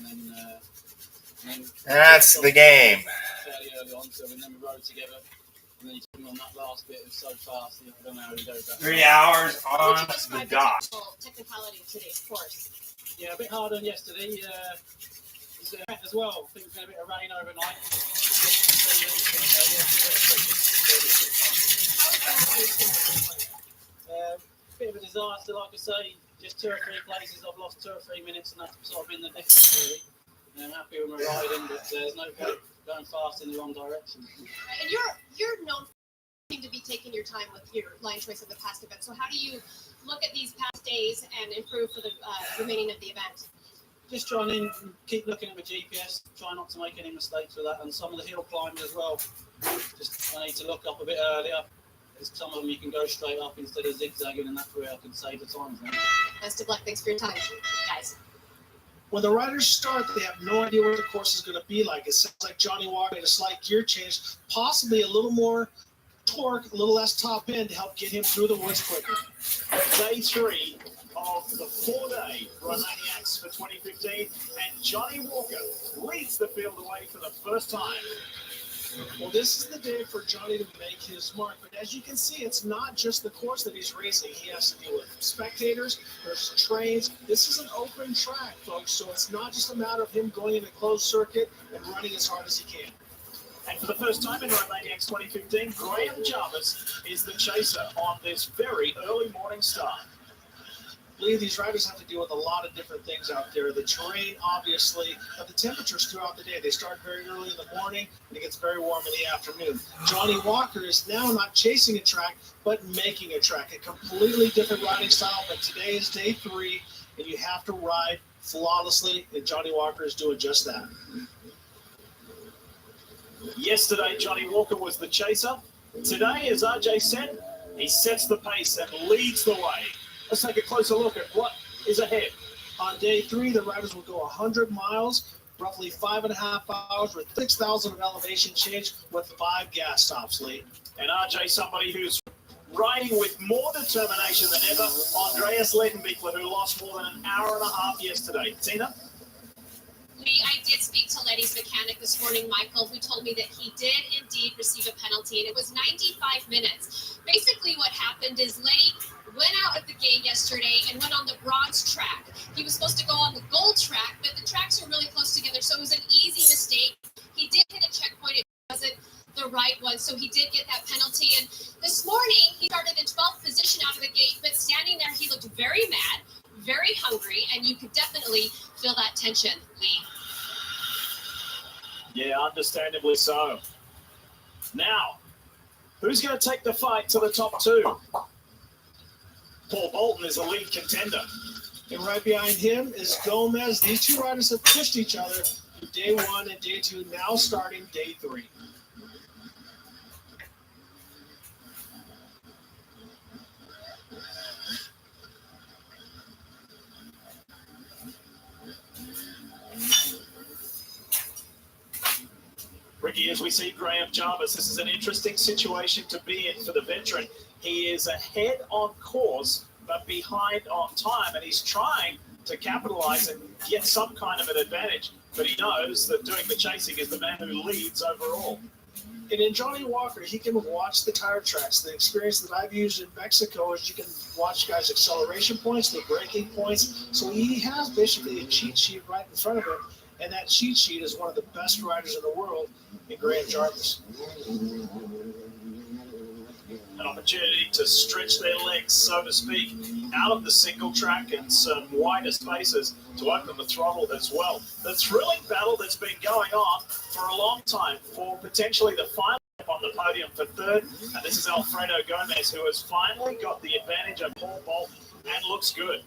That's the game. Fairly early on, so then we rode together. And then you took him on that last bit, it was so fast, I don't know how he goes back. 3 hours on the dot. Technicality of today's course. Yeah, a bit harder than yesterday. As well, I think there's been a bit of rain overnight. Bit of a disaster, like I say. Just 2 or 3 places I've lost 2 or 3 minutes, and that's sort of been the difference, really. I'm happy with my riding, but there's no point going fast in the wrong direction. And you're known for to be taken your time with your line choice of the past event. So how do you look at these past days and improve for the remaining of the event? Just trying to keep looking at the GPS, try not to make any mistakes with that, and some of the hill climbing as well. Just I need to look up a bit earlier, because some of them you can go straight up instead of zigzagging, and that's where I can save the time. Best of luck. Thanks for your time, guys. When the riders start, they have no idea what the course is going to be like. It sounds like Johnny Walker made a slight gear change, possibly a little more torque, a little less top end to help get him through the woods quicker. Day 3 of the 4-day Romaniacs for 2015, and Johnny Walker leads the field away for the first time. Well, this is the day for Johnny to make his mark. But as you can see, it's not just the course that he's racing. He has to deal with spectators, there's trains. This is an open track, folks, so it's not just a matter of him going in a closed circuit and running as hard as he can. And for the first time in Romaniacs 2015, Graham Jarvis is the chaser on this very early morning start. I believe these riders have to deal with a lot of different things out there. The terrain, obviously, but the temperatures throughout the day. They start very early in the morning, and it gets very warm in the afternoon. Johnny Walker is now not chasing a track, but making a track. A completely different riding style, but today is day 3, and you have to ride flawlessly, and Johnny Walker is doing just that. Yesterday, Johnny Walker was the chaser. Today, as RJ said, he sets the pace and leads the way. Let's take a closer look at what is ahead. On day 3, the riders will go 100 miles, roughly 5.5 hours with 6,000 of elevation change with 5 gas stops, Lee. And RJ, somebody who's riding with more determination than ever, Andreas Ledenbichler, who lost more than an hour and a half yesterday. Tina? Lee, I did speak to Letty's mechanic this morning, Michael, who told me that he did indeed receive a penalty, and it was 95 minutes. Basically what happened is Letty went out of the gate yesterday and went on the bronze track. He was supposed to go on the gold track, but the tracks are really close together, so it was an easy mistake. He did hit a checkpoint. It wasn't the right one, so he did get that penalty. And this morning, he started in 12th position out of the gate, but standing there, he looked very mad, very hungry, and you could definitely feel that tension, Lee. Yeah, understandably so. Now, who's going to take the fight to the top 2? Paul Bolton is a lead contender. And right behind him is Gomez. These 2 riders have pushed each other through day 1 and day 2, now starting day 3. Ricky, as we see Graham Jarvis, this is an interesting situation to be in for the veteran. He is ahead on course, but behind on time, and he's trying to capitalize and get some kind of an advantage. But he knows that doing the chasing is the man who leads overall. And in Johnny Walker, he can watch the tire tracks. The experience that I've used in Mexico is you can watch guys' acceleration points, the braking points. So he has basically a cheat sheet right in front of him. And that cheat sheet is one of the best riders in the world in Graham Jarvis. An opportunity to stretch their legs, so to speak, out of the single track and some wider spaces to open the throttle as well. The thrilling battle that's been going on for a long time for potentially the final on the podium for 3rd. And this is Alfredo Gomez, who has finally got the advantage of Paul Bolton and looks good.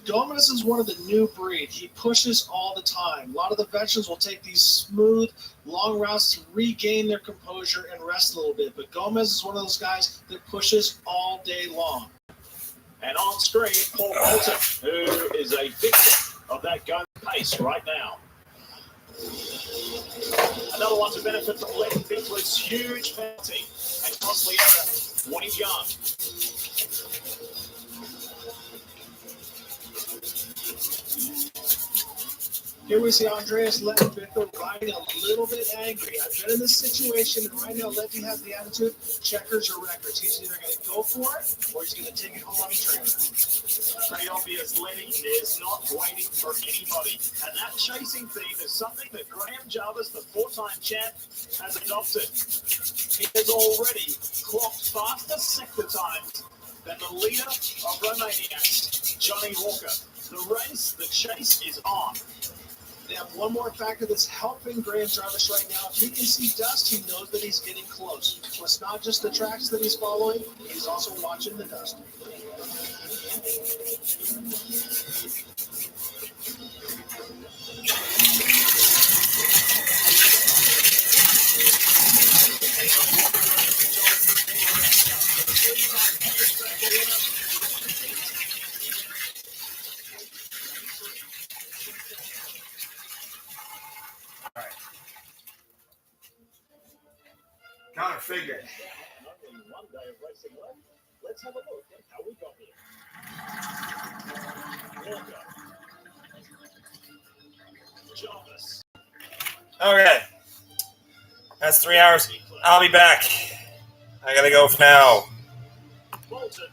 Gomez is one of the new breed. He pushes all the time. A lot of the veterans will take these smooth, long routes to regain their composure and rest a little bit. But Gomez is one of those guys that pushes all day long. And on screen, Paul Bolton, who is a victim of that gun pace right now. Another one to benefit from Ledenbichler's huge penalty and costly error, Wayne Young. Here we see Andreas Ledenbichler riding a little bit angry. I've been in this situation, and right now Letty has the attitude, checkers or records. He's either going to go for it, or he's going to take it home on a trailer. Pretty obvious, Letty is not waiting for anybody. And that chasing theme is something that Graham Jarvis, the 4-time champ, has adopted. He has already clocked faster sector times than the leader of Romaniacs, Johnny Walker. The race, the chase is on. They have one more factor that's helping Grant Jarvis right now. If he can see dust, he knows that he's getting close. So it's not just the tracks that he's following, he's also watching the dust. Connor figured. One day of racing left. Let's have a look at how we got here. Walker. Jarvis. Okay. That's 3 hours. I'll be back. I gotta go for now. Bolton.